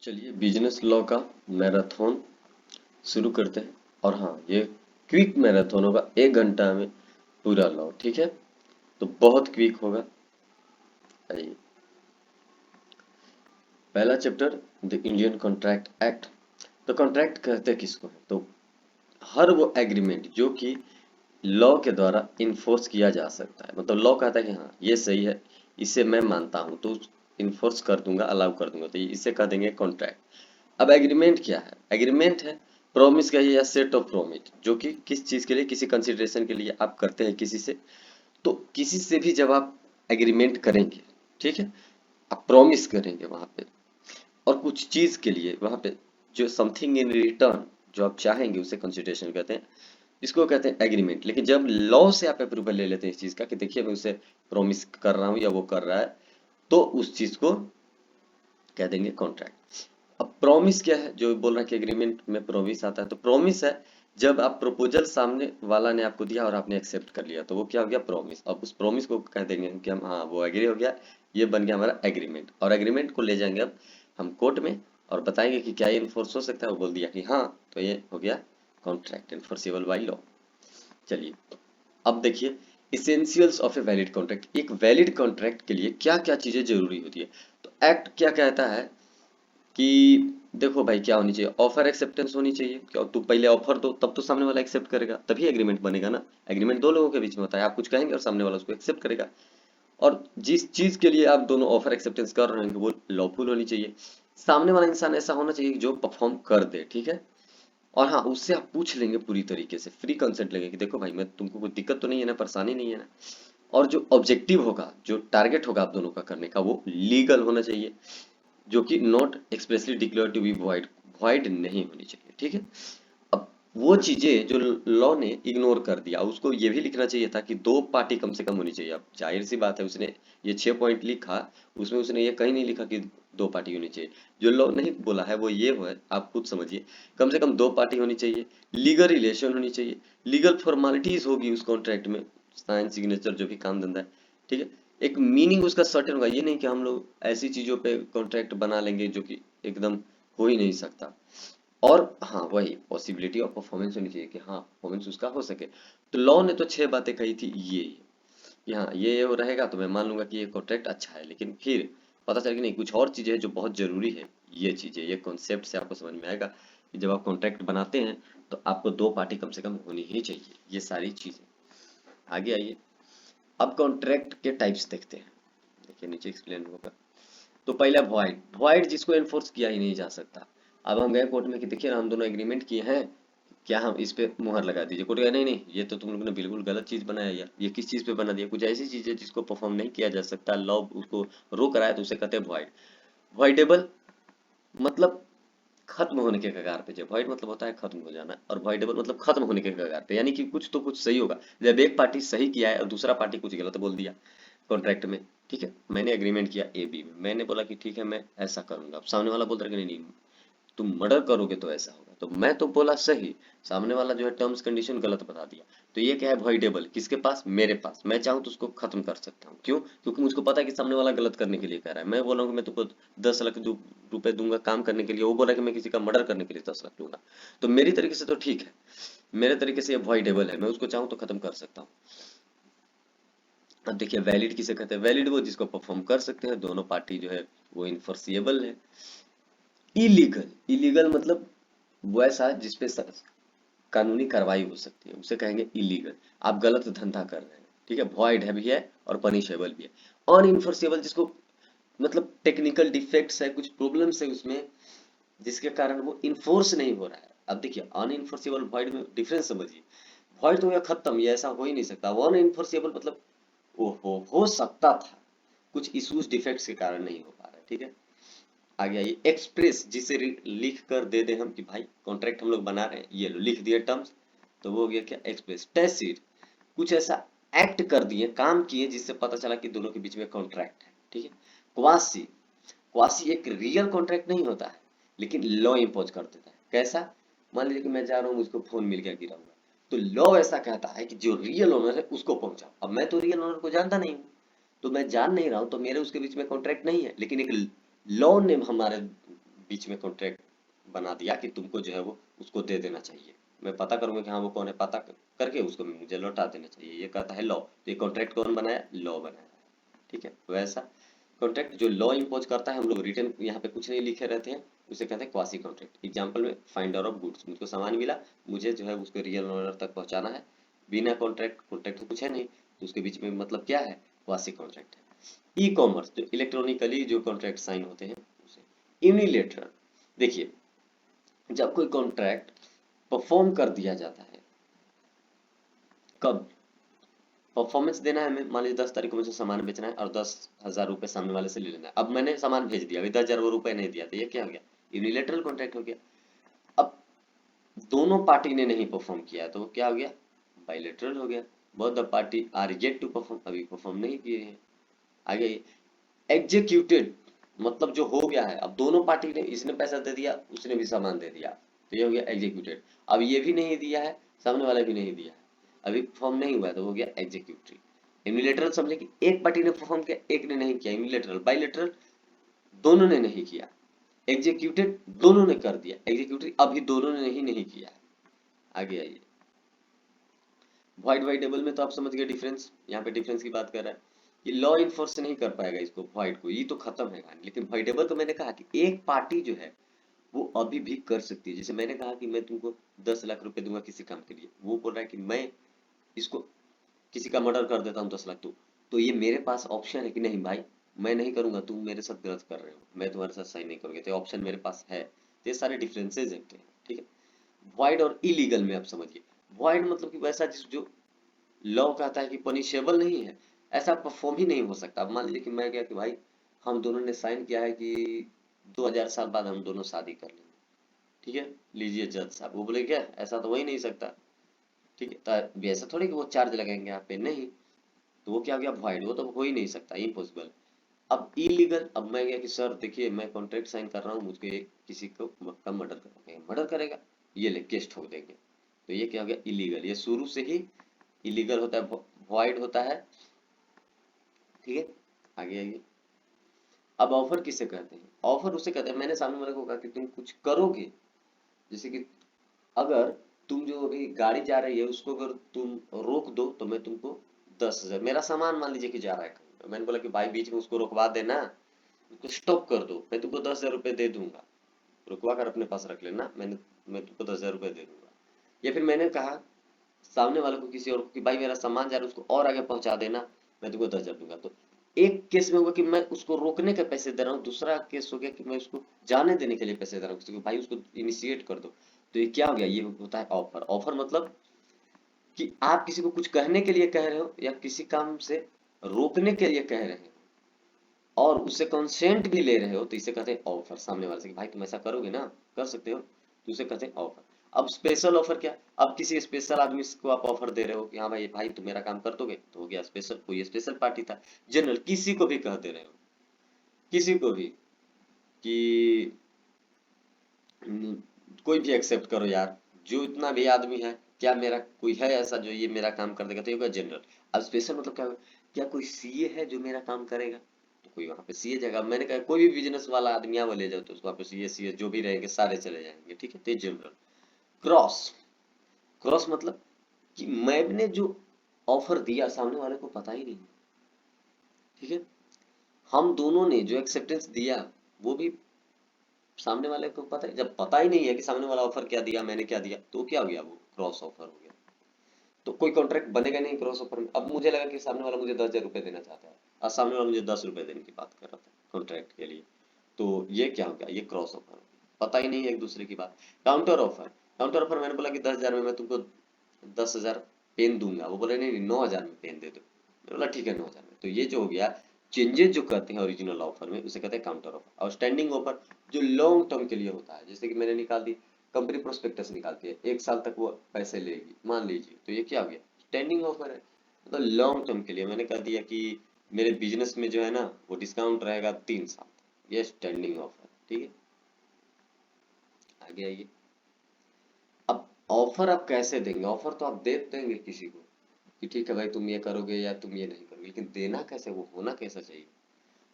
चलिए business law का marathon शुरू करते हैं। और हाँ, ये क्विक मैराथन होगा, 1 घंटा में पूरा लॉ। ठीक है, तो बहुत क्विक होगा। आइए, पहला chapter the Indian contract act. तो कॉन्ट्रैक्ट कहते किसको है? तो हर वो एग्रीमेंट जो कि लॉ के द्वारा इन्फोर्स किया जा सकता है। मतलब लॉ कहता है कि हाँ ये सही है, इसे मैं मानता हूँ तो इन्फोर्स कर दूंगा, अलाउ कर दूंगा, तो इसे कह देंगे कॉन्ट्रैक्ट। अब एग्रीमेंट क्या है? एग्रीमेंट है प्रॉमिस का या सेट ऑफ प्रॉमिस, जो कि किस चीज के लिए, किसी कंसिडरेशन के लिए आप करते हैं किसी से। तो किसी से भी जब आप एग्रीमेंट करेंगे, ठीक है, आप प्रॉमिस करेंगे वहां पे, और कुछ चीज के लिए वहां पे जो समथिंग इन रिटर्न जो आप चाहेंगे उसे कंसिडरेशन कहते हैं, इसको कहते हैं एग्रीमेंट। लेकिन जब लॉ से आप अप्रूवल ले लेते हैं इस चीज का कि देखिए मैं उसे प्रॉमिस कर रहा हूँ या वो कर रहा है, तो उस चीज को कह देंगे कॉन्ट्रैक्ट। अब प्रॉमिस क्या है? जो बोल रहा है कि एग्रीमेंट में प्रॉमिस आता है, तो प्रॉमिस है जब आप प्रपोजल सामने वाला ने आपको दिया और आपने एक्सेप्ट कर लिया, तो वो क्या हो गया? प्रॉमिस। अब उस प्रॉमिस को कह देंगे कि हम हाँ वो एग्री हो गया, ये बन गया हमारा एग्रीमेंट। और एग्रीमेंट को ले जाएंगे अब हम कोर्ट में और बताएंगे कि क्या ये इन्फोर्स हो सकता है। वो बोल दिया कि हाँ, तो ये हो गया कॉन्ट्रैक्ट, इन्फोर्सेबल बाई लॉ। चलिए, अब देखिए essentials of a valid contract. एक वैलिड कॉन्ट्रैक्ट के लिए क्या क्या चीजें जरूरी होती है? तो एक्ट क्या कहता है कि देखो भाई, क्या होनी चाहिए? ऑफर एक्सेप्टेंस होनी चाहिए। क्या तू पहले ऑफर दो, तब तो सामने वाला एक्सेप्ट करेगा, तभी एग्रीमेंट बनेगा ना। एग्रीमेंट दो लोगों के बीच में होता है, आप कुछ कहेंगे और सामने वाला उसको एक्सेप्ट करेगा। और जिस चीज के लिए आप दोनों ऑफर एक्सेप्टेंस कर रहे हैं वो लॉफुल होनी चाहिए। सामने वाला इंसान ऐसा होना चाहिए जो परफॉर्म कर दे, ठीक है। और हाँ, उससे आप पूछ लेंगे पूरी तरीके से, फ्री कंसेंट लेंगे कि देखो भाई, मैं तुमको कोई दिक्कत तो नहीं है ना, परेशानी नहीं है ना। और जो ऑब्जेक्टिव होगा, जो टारगेट होगा आप दोनों का करने का, वो लीगल होना चाहिए, जो कि not expressly declare to be void, void नहीं होनी चाहिए, ठीक है। अब वो चीजें जो लॉ ने इग्नोर कर दिया, उसको ये भी लिखना चाहिए था कि दो पार्टी कम से कम होनी चाहिए। अब जाहिर सी बात है, उसने ये 6 पॉइंट लिखा, उसमें उसने ये कहीं नहीं लिखा कि दो पार्टी होनी चाहिए। जो लॉ नहीं बोला है वो ये है, आप खुद समझिए। कम से कम दो पार्टी होनी चाहिए, लीगल रिलेशन होनी चाहिए, लीगल फॉर्मेलिटीज होगी उस कॉन्ट्रैक्ट में, साइन सिग्नेचर जो भी काम धंधा है, ठीक है। एक मीनिंग उसका सर्टेन होगा, ये नहीं कि हम लोग ऐसी चीजों पे कॉन्ट्रैक्ट बना लेंगे जो कि एकदम हो ही नहीं सकता। और हाँ, वही पॉसिबिलिटी ऑफ परफॉर्मेंस होनी चाहिए कि हाँ परफॉर्मेंस उसका हो सके। तो लॉ ने तो 6 बातें कही थी ये कि हाँ ये हो रहेगा तो मैं मान लूंगा कि ये कॉन्ट्रैक्ट अच्छा है। लेकिन फिर पता चला कि नहीं, कुछ और चीजें हैं जो बहुत जरूरी है। ये चीजें, ये कॉन्सेप्ट से आपको समझ में आएगा कि जब आप कॉन्ट्रैक्ट बनाते हैं तो आपको दो पार्टी कम से कम होनी ही चाहिए, ये सारी चीजें। आगे आइए, अब कॉन्ट्रैक्ट के टाइप्स देखते हैं। देखिए नीचे एक्सप्लेन होगा। तो पहला वॉइड, वॉइड जिसको एनफोर्स किया ही नहीं जा सकता। अब हम गए कोर्ट में कि देखिए ना, हम दोनों एग्रीमेंट किए हैं, क्या हम इस पे मुहर लगा दीजिए। कोर्ट कहा नहीं नहीं, ये तो तुम लोगों ने बिल्कुल गलत चीज बनाया। यार ये किस चीज पे बना दिया? कुछ ऐसी चीज है जिसको परफॉर्म नहीं किया जा सकता, लॉ उसको रोक रहा है, तो उसे कहते हैं वॉइड। वॉइडेबल मतलब खत्म होने के कगार पे। जब वॉइड मतलब होता है खत्म हो जाना, और वॉइडेबल मतलब खत्म होने के कगार पे, यानी कि कुछ तो कुछ सही होगा। जब एक पार्टी सही किया है और दूसरा पार्टी कुछ गलत बोल दिया कॉन्ट्रैक्ट में, ठीक है, मैंने एग्रीमेंट किया ए बी में, मैंने बोला कि ठीक है मैं ऐसा करूंगा, अब सामने वाला बोल रहा है कि नहीं नहीं, तुम मर्डर करोगे तो ऐसा होगा, तो मैं तो बोला सही, सामने वाला जो है टर्म्स कंडीशन गलत बता दिया। तो ये क्या है? वॉइडेबल। किसके पास? मेरे पास। मैं चाहूँ तो उसको खत्म कर सकता हूँ। क्यों? क्योंकि मुझको पता है कि सामने वाला गलत करने के लिए कह रहा है। मैं बोल रहा हूँ कि मैं तुमको 10 लाख रुपए दूंगा काम करने के लिए, वो बोल रहा है कि मैं किसी का मर्डर करने के लिए 10 लाख दूंगा। तो मेरी तरीके से तो ठीक है, मेरे तरीके से ये वॉइडेबल है, मैं उसको चाहूँ तो खत्म कर सकता हूँ। अब देखिए वैलिड किसे कहते हैं? वैलिड वो जिसको परफॉर्म कर सकते हैं दोनों पार्टी जो है, वो इनफोर्सिएबल है। इलीगल, इलीगल मतलब वो ऐसा जिसपे कानूनी कार्रवाई हो सकती है, उसे कहेंगे इलीगल। आप गलत धंधा कर रहे हैं, ठीक है। वॉइड है भी है और पनिशेबल भी है। अनइन्फोर्सेबल जिसको मतलब टेक्निकल डिफेक्ट्स है, कुछ प्रॉब्लम्स है उसमें, जिसके कारण वो इन्फोर्स नहीं हो रहा है। अब देखिए अनइन्फोर्सेबल वॉइड में डिफरेंस समझिए। वॉइड तो ये खत्म, ये ऐसा हो ही नहीं सकता। अनइन्फोर्सेबल मतलब हो सकता था, कुछ इश्यूज डिफेक्ट्स के कारण नहीं हो पा रहा है, ठीक है। आगे आइए, एक्सप्रेस जिसे लिख कर दे दे हम कि भाई कॉन्ट्रैक्ट हम लोग बना रहे हैं, ये लो लिख दिए टर्म्स, तो वो हो गया क्या? एक्सप्रेस। टैसिट कुछ ऐसा एक्ट कर दिए, काम किए, जिससे पता चला कि दोनों के बीच में कॉन्ट्रैक्ट है, ठीक है। क्वासी, क्वासी एक रियल कॉन्ट्रैक्ट नहीं होता है, लेकिन लॉ इम्पोज कर देता है। कैसा? मान लीजिए कि मैं जा रहा हूँ, मुझको फोन मिल गया गिरा हुआ, तो लॉ ऐसा कहता है कि जो रियल ओनर है उसको पहुंचाओ। अब मैं तो रियल ओनर को जानता नहीं हूँ, तो मैं जान नहीं रहा हूँ, तो मेरे उसके बीच में कॉन्ट्रैक्ट नहीं है, लेकिन एक लॉ ने हमारे बीच में कॉन्ट्रैक्ट बना दिया कि तुमको जो है वो उसको दे देना चाहिए, मैं पता करूंगा कि हाँ वो कौन है, पता करके उसको मुझे लौटा देना चाहिए, ये कहता है लॉ। तो ये कॉन्ट्रैक्ट कौन बनाया, लॉ बनाया, ठीक है। वैसा कॉन्ट्रैक्ट जो लॉ इम्पोज करता है, हम लोग रिटर्न यहाँ पे कुछ नहीं लिखे रहते हैं, उसे कहते हैं क्वासी कॉन्ट्रैक्ट। एग्जाम्पल में फाइंडर ऑफ गुड्स, मुझको सामान मिला, मुझे जो है उसको रियल ओनर तक पहुंचाना है, बिना कॉन्ट्रैक्ट, कॉन्ट्रैक्ट तो कुछ है नहीं, तो उसके बीच में मतलब क्या है, क्वासी कॉन्ट्रैक्ट है। ई कॉमर्स जो इलेक्ट्रॉनिकली जो कॉन्ट्रैक्ट साइन होते हैं उसे। यूनिलेटरल, देखिए जब कोई कॉन्ट्रैक्ट परफॉर्म कर दिया जाता है, कब परफॉर्मेंस देना है हमें, मान लीजिए 10 तारीख को मुझे सामान बेचना है और 10,000 रुपए सामने वाले से ले लेना है, अब मैंने सामान भेज दिया, अभी 10,000 वो रुपए नहीं दिया, तो ये क्या हो गया, यूनिलेटरल कॉन्ट्रैक्ट हो गया। अब दोनों पार्टी ने नहीं परफॉर्म किया है तो वो क्या हो गया, बाइलेटरल हो गया। Both the party are yet to perform, अभी परफॉर्म नहीं किए हैं। आगे एग्जीक्यूटेड, मतलब जो हो गया है, अब दोनों पार्टी ने, इसने पैसा दे दिया, उसने भी सामान दे दिया, तो ये हो गया एग्जीक्यूटेड। अब ये भी नहीं दिया है, सामने वाला भी नहीं दिया है, अभी परफॉर्म नहीं हुआ है, तो हो गया एग्जीक्यूटरी। यूनिलेटरल समझे कि एक पार्टी ने परफॉर्म किया, एक ने नहीं किया, यूनिलेटरल। बाइलेटरल दोनों ने नहीं किया। एग्जीक्यूटेड दोनों ने कर दिया, एग्जीक्यूटरी अभी दोनों ने नहीं किया है। आगे आइए, वॉइड वाइडेबल में तो आप समझ गए डिफरेंस, यहाँ पे डिफरेंस की बात कर रहा है। ये लॉ इन्फोर्स नहीं कर पाएगा इसको, वॉइड को, ये तो खत्म है कहानी। लेकिन वॉइडेबल तो मैंने कहा कि एक पार्टी जो है वो अभी भी कर सकती है। जैसे मैंने कहा कि मैं तुमको 10 लाख रुपए दूंगा किसी काम के लिए, वो बोल रहा है कि मैं इसको किसी का मर्डर कर देता हूँ 10 लाख, तो ये मेरे पास ऑप्शन है कि नहीं भाई मैं नहीं करूंगा, तुम मेरे साथ गलत कर रहे हो, मैं तुम्हारे साथ साइन नहीं करूंगा, तो ऑप्शन मेरे पास है। तो ये सारे डिफरेंसेज हैं, ठीक है। वॉइड और इलीगल में आप समझिए, वॉइड मतलब कि वैसा जिस जो लॉ कहता है कि पनिशेबल नहीं है, ऐसा परफॉर्म ही नहीं हो सकता। अब मान लीजिए कि मैं क्या कि भाई हम दोनों ने साइन किया है कि 2000 साल बाद हम दोनों शादी कर लेंगे, ठीक है, लीजिए जज साहब, वो बोले क्या ऐसा तो हो ही नहीं सकता, ठीक है, तो ऐसा थोड़ी कि वो चार्ज लगाएंगे आप पे, नहीं, तो वो क्या हो गया वॉइड, वो तो हो ही नहीं सकता, इम्पॉसिबल। अब इलीगल, अब मैं क्या कि सर देखिए मैं कॉन्ट्रैक्ट साइन कर रहा हूँ, मुझे किसी को का मर्डर करोगे, मर्डर करेगा, ये ले केस ठोक देंगे, तो ये क्या हो गया, इलीगल। ये शुरू से ही इलीगल होता है, वॉइड होता है, ठीक है। आगे आइए, अब ऑफर किसे कहते हैं, ऑफर उसे कहते हैं, मैंने सामने वाले को कहा कि तुम कुछ करोगे, जैसे कि अगर तुम जो अभी गाड़ी जा रही है उसको अगर तुम रोक दो तो मैं तुमको 10,000, मेरा सामान मान लीजिए कि जा रहा है कहीं, तो मैंने बोला कि भाई बीच में उसको रोकवा देना, उसको स्टॉप कर दो, मैं तुमको 10,000 रुपये दे दूंगा, रुकवा कर अपने पास रख लेना, मैं तुमको 10,000 रुपये दे दूंगा। या फिर मैंने कहा सामने वाले को किसी और को कि भाई मेरा सामान जा रहा है उसको और आगे पहुंचा देना, मैं तुमको 10,000 दूंगा, तो एक केस में होगा कि मैं उसको रोकने के पैसे दे रहा हूँ, दूसरा केस हो गया कि मैं उसको जाने देने के लिए पैसे दे रहा हूँ किसी को, भाई उसको इनिशिएट कर दो, तो ये क्या हो गया, ये होता है ऑफर। ऑफर मतलब कि आप किसी को कुछ कहने के लिए कह रहे हो या किसी काम से रोकने के लिए कह रहे हो और उससे कंसेंट भी ले रहे हो, तो इसे कहते हैं ऑफर। सामने वाले से कि भाई तुम ऐसा करोगे ना, कर सकते हो, तो उसे कहते हैं ऑफर। अब स्पेशल ऑफर क्या, अब किसी स्पेशल आदमी को आप ऑफर दे रहे हो कि हाँ भाई भाई तुम मेरा काम कर दोगे, तो हो गया स्पेशल, कोई स्पेशल पार्टी था। जनरल, किसी को भी कह दे रहे हो, किसी को भी कि कोई भी एक्सेप्ट करो यार, जो इतना भी आदमी है, क्या मेरा कोई है ऐसा जो ये मेरा काम कर देगा, तो ये होगा जनरल। अब स्पेशल मतलब क्या होगा, क्या कोई सीए है जो मेरा काम करेगा, तो कोई वहां पे सीए जाएगा। मैंने कहा कोई भी बिजनेस वाला आदमी वो ले जाओ, तो उसको वहां पे सीए जो भी रहेंगे सारे चले जाएंगे, ठीक है, तो ये जनरल। क्रॉस, क्रॉस मतलब कि मैंने जो ऑफर दिया सामने वाले को पता ही नहीं, ठीक है, हम दोनों ने जो एक्सेप्टेंस दिया वो भी सामने वाले को पता है, जब पता ही नहीं है कि सामने वाला ऑफर क्या दिया मैंने क्या दिया, तो क्या हो गया, वो क्रॉस ऑफर हो गया। तो कोई कॉन्ट्रैक्ट बनेगा नहीं क्रॉस ऑफर में। अब मुझे लगा कि सामने वाला मुझे 10,000 रुपये देना चाहता है और सामने वाला मुझे 10 रुपये देने की बात कर रहा था कॉन्ट्रैक्ट के लिए, तो ये क्या हो गया, ये क्रॉस ऑफर, पता ही नहीं है एक दूसरे की बात। काउंटर ऑफर, काउंटर ऑफर मैंने बोला कि 10,000 में मैं तुमको 10,000 पेन दूंगा, वो बोले नहीं नहीं 9,000 में पेन दे दो, मैंने बोला ठीक है 9,000 में। तो ये जो हो गया चेंजेस जो करते हैं ओरिजिनल ऑफर में उसे कहते हैं काउंटर ऑफर। और स्टैंडिंग ऑफर जो लॉन्ग टर्म के लिए होता है, जैसे कि मैंने निकाल दी, कंपनी प्रोस्पेक्टस निकालती है 1 साल तक वो पैसे लेगी मान लीजिए, तो ये क्या हो गया, स्टैंडिंग ऑफर है, मतलब लॉन्ग टर्म के लिए। मैंने कह दिया कि मेरे बिजनेस में जो है ना वो डिस्काउंट रहेगा 3 साल, ये स्टैंडिंग ऑफर, ठीक है। आगे आइए, अब ऑफर आप कैसे देंगे, ऑफर तो आप दे देंगे किसी को कि ठीक है भाई तुम ये करोगे या तुम ये नहीं करोगे, लेकिन देना कैसे, वो होना कैसा चाहिए।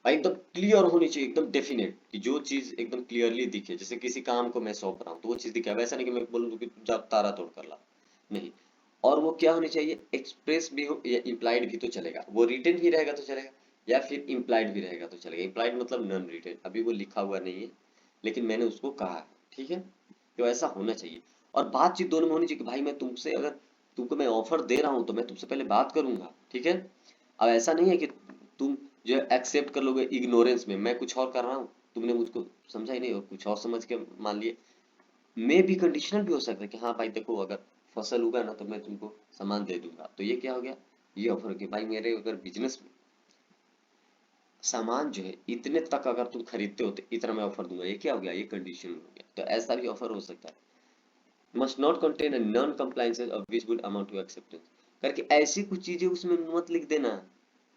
भाई एकदम क्लियर होनी चाहिए, एकदम डेफिनेट, कि जो चीज एकदम क्लियरली दिखे। जैसे किसी काम को मैं सौंप रहा हूँ तो वो चीज दिखे। अब ऐसा नहीं कि मैं बोलूँ कि जा तारा तोड़ कर ला, नहीं। और वो क्या होनी चाहिए, एक्सप्रेस भी हो या इम्प्लाइड भी तो चलेगा, वो रिटन भी रहेगा तो चलेगा, या फिर इम्प्लाइड भी रहेगा तो चलेगा। इम्प्लाइड मतलब नॉन रिटन, अभी वो लिखा हुआ नहीं है लेकिन मैंने उसको कहा है, ठीक है। तो ऐसा होना चाहिए। और बातचीत दोनों में होनी चाहिए कि भाई मैं तुमसे, अगर तुमको मैं ऑफर दे रहा हूँ तो मैं तुमसे पहले बात करूंगा, ठीक है। अब ऐसा नहीं है कि तुम जो एक्सेप्ट कर लोगे इग्नोरेंस में, मैं कुछ और कर रहा हूँ, तुमने मुझको समझा ही नहीं और कुछ और समझ के मान लिए। मे भी कंडीशनल भी हो सकता है कि हाँ भाई देखो, अगर फसल उगा ना तो मैं तुमको सामान दे दूंगा, तो ये क्या हो गया, ये ऑफर हो गया। भाई मेरे अगर बिजनेस में सामान जो है इतने तक अगर तुम खरीदते हो तो इतना मैं ऑफर दूंगा, ये क्या हो गया, ये कंडीशन हो गया। तो ऐसा भी ऑफर हो सकता है। Must not contain non compliances of which would amount to acceptance, करके ऐसी कुछ चीजें उसमें मत लिख देना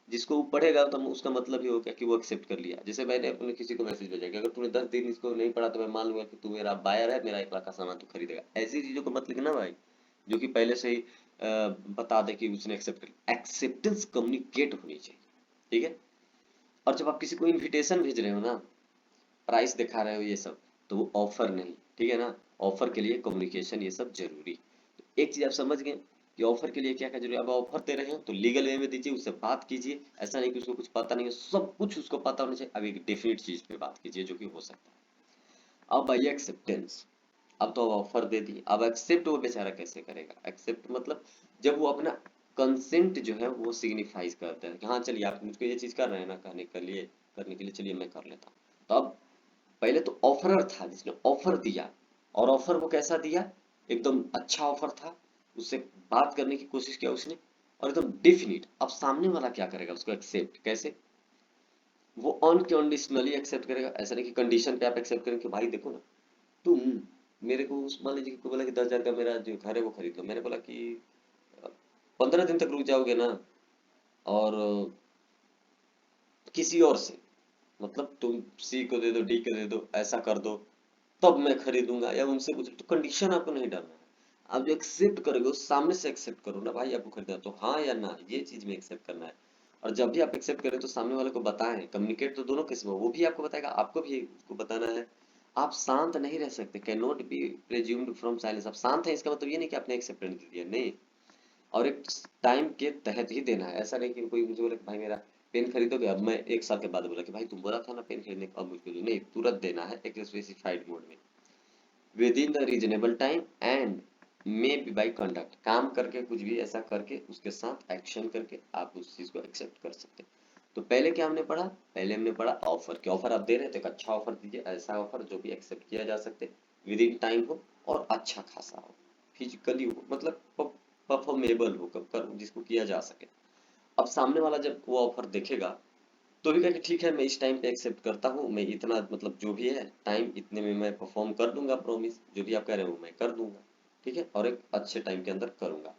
जिसको वो पढ़ेगा तो उसका मतलब ये हो गया कि वो एक्सेप्ट कर लिया। जैसे मैंने अपने किसी को मैसेज भेजा कि अगर तूने 10 दिन इसको नहीं पढ़ा तो मैं मान लूंगा कि तू मेरा बायर है, मेरा 1 लाख का सामान तू खरीदेगा। ऐसी चीजों को मत लिखना भाई, जो कि पहले से ही बता दे कि उसने एक्सेप्ट कर। एक्सेप्टेंस कम्युनिकेट होनी चाहिए, ठीक है। और जब आप किसी को इनविटेशन भेज रहे हो ना, प्राइस दिखा रहे हो ये सब, तो वो ऑफर नहीं, ठीक है ना। ऑफर के लिए कम्युनिकेशन ये सब जरूरी। तो एक चीज आप समझ गए कि ऑफर के लिए क्या क्या जरूरी है। अब ऑफर दे रहे हैं तो लीगल वे में दीजिए, उससे बात कीजिए। ऐसा नहीं कि उसको कुछ पता नहीं है, सब कुछ उसको पता होना चाहिए। अब एक डेफिनेट चीज पे बात कीजिए जो कि हो सकता है। अब आइए एक्सेप्टेंस। अब तो ऑफर दे दी, अब एक्सेप्ट वो बेचारा कैसे करेगा। एक्सेप्ट मतलब जब वो अपना कंसेंट जो है वो सिग्निफाइज करता है कि हाँ चलिए आप मुझको ये चीज कर रहे हैं ना, करने के लिए चलिए मैं कर लेता हूँ। तो अब पहले तो ऑफरर था जिसने ऑफर दिया, और ऑफर वो कैसा दिया, एकदम अच्छा ऑफर था। उससे बात करने की कोशिश किया उसने, और एकदम डेफिनिट। अब सामने वाला क्या करेगा, उसको एक्सेप्ट कैसे, वो अनकंडीशनली एक्सेप्ट करेगा। ऐसा नहीं कि कंडीशन पे आप एक्सेप्ट करेंगे कि भाई देखो ना, तुम मेरे को उस मान लीजिए कि कोई बोला कि 10,000 का मेरा जो घर है वो खरीद लो। मैंने बोला कि 15 दिन तक रुक जाओगे ना, और किसी और से, मतलब तुम सी को दे दो, डी को दे दो, ऐसा कर दो, तब मैं खरीदूंगा, या उनसे पूछ लो। तो कंडीशन आपको नहीं डालना है। आप जो एक्सेप्ट करोगे उस सामने से एक्सेप्ट करो ना, भाई आपको खरीदना है तो हाँ या ना, ये चीज में एक्सेप्ट करना है। और जब भी आप एक्सेप्ट करें तो सामने वाले को बताएं। कम्युनिकेट तो दोनों किस्म, वो भी आपको बताएगा, आपको भी उसको बताना है। आप शांत नहीं रह सकते, can not be presumed from silence. आप शांत हैं इसका मतलब ये नहीं कि आपने एक्सेप्टेंस दे दिया, नहीं। और एक टाइम के तहत ही देना है। ऐसा नहीं कि कोई मुझे बोले कि भाई मेरा पेन खरीदोगे, अब मैं 1 साल के बाद बोला कि भाई तुम बोला था ना पेन खरीदने का, अब मुझको दो, नहीं, तुरंत देना है एक स्पेसिफाइड मोड में, with in the reasonable time and may be by conduct. काम करके कुछ भी ऐसा करके उसके साथ एक्शन करके आप उस चीज को एक्सेप्ट कर सकते हैं। तो पहले क्या हमने पढ़ा, पहले हमने पढ़ा ऑफर। क्या ऑफर आप दे रहे थे, एक अच्छा ऑफर दीजिए, ऐसा ऑफर जो भी एक्सेप्ट किया जा सकते, विद इन टाइम हो और अच्छा खासा हो, फिजिकली हो, मतलब परफॉर्मेबल हो, जिसको किया जा सके। अब सामने वाला जब वो ऑफर देखेगा तो भी कहे कि ठीक है मैं इस टाइम पे एक्सेप्ट करता हूँ, मैं इतना मतलब जो भी है टाइम इतने में मैं परफॉर्म कर दूंगा, प्रॉमिस जो भी आप कह रहे हो मैं कर दूंगा, ठीक है, और एक अच्छे टाइम के अंदर करूंगा।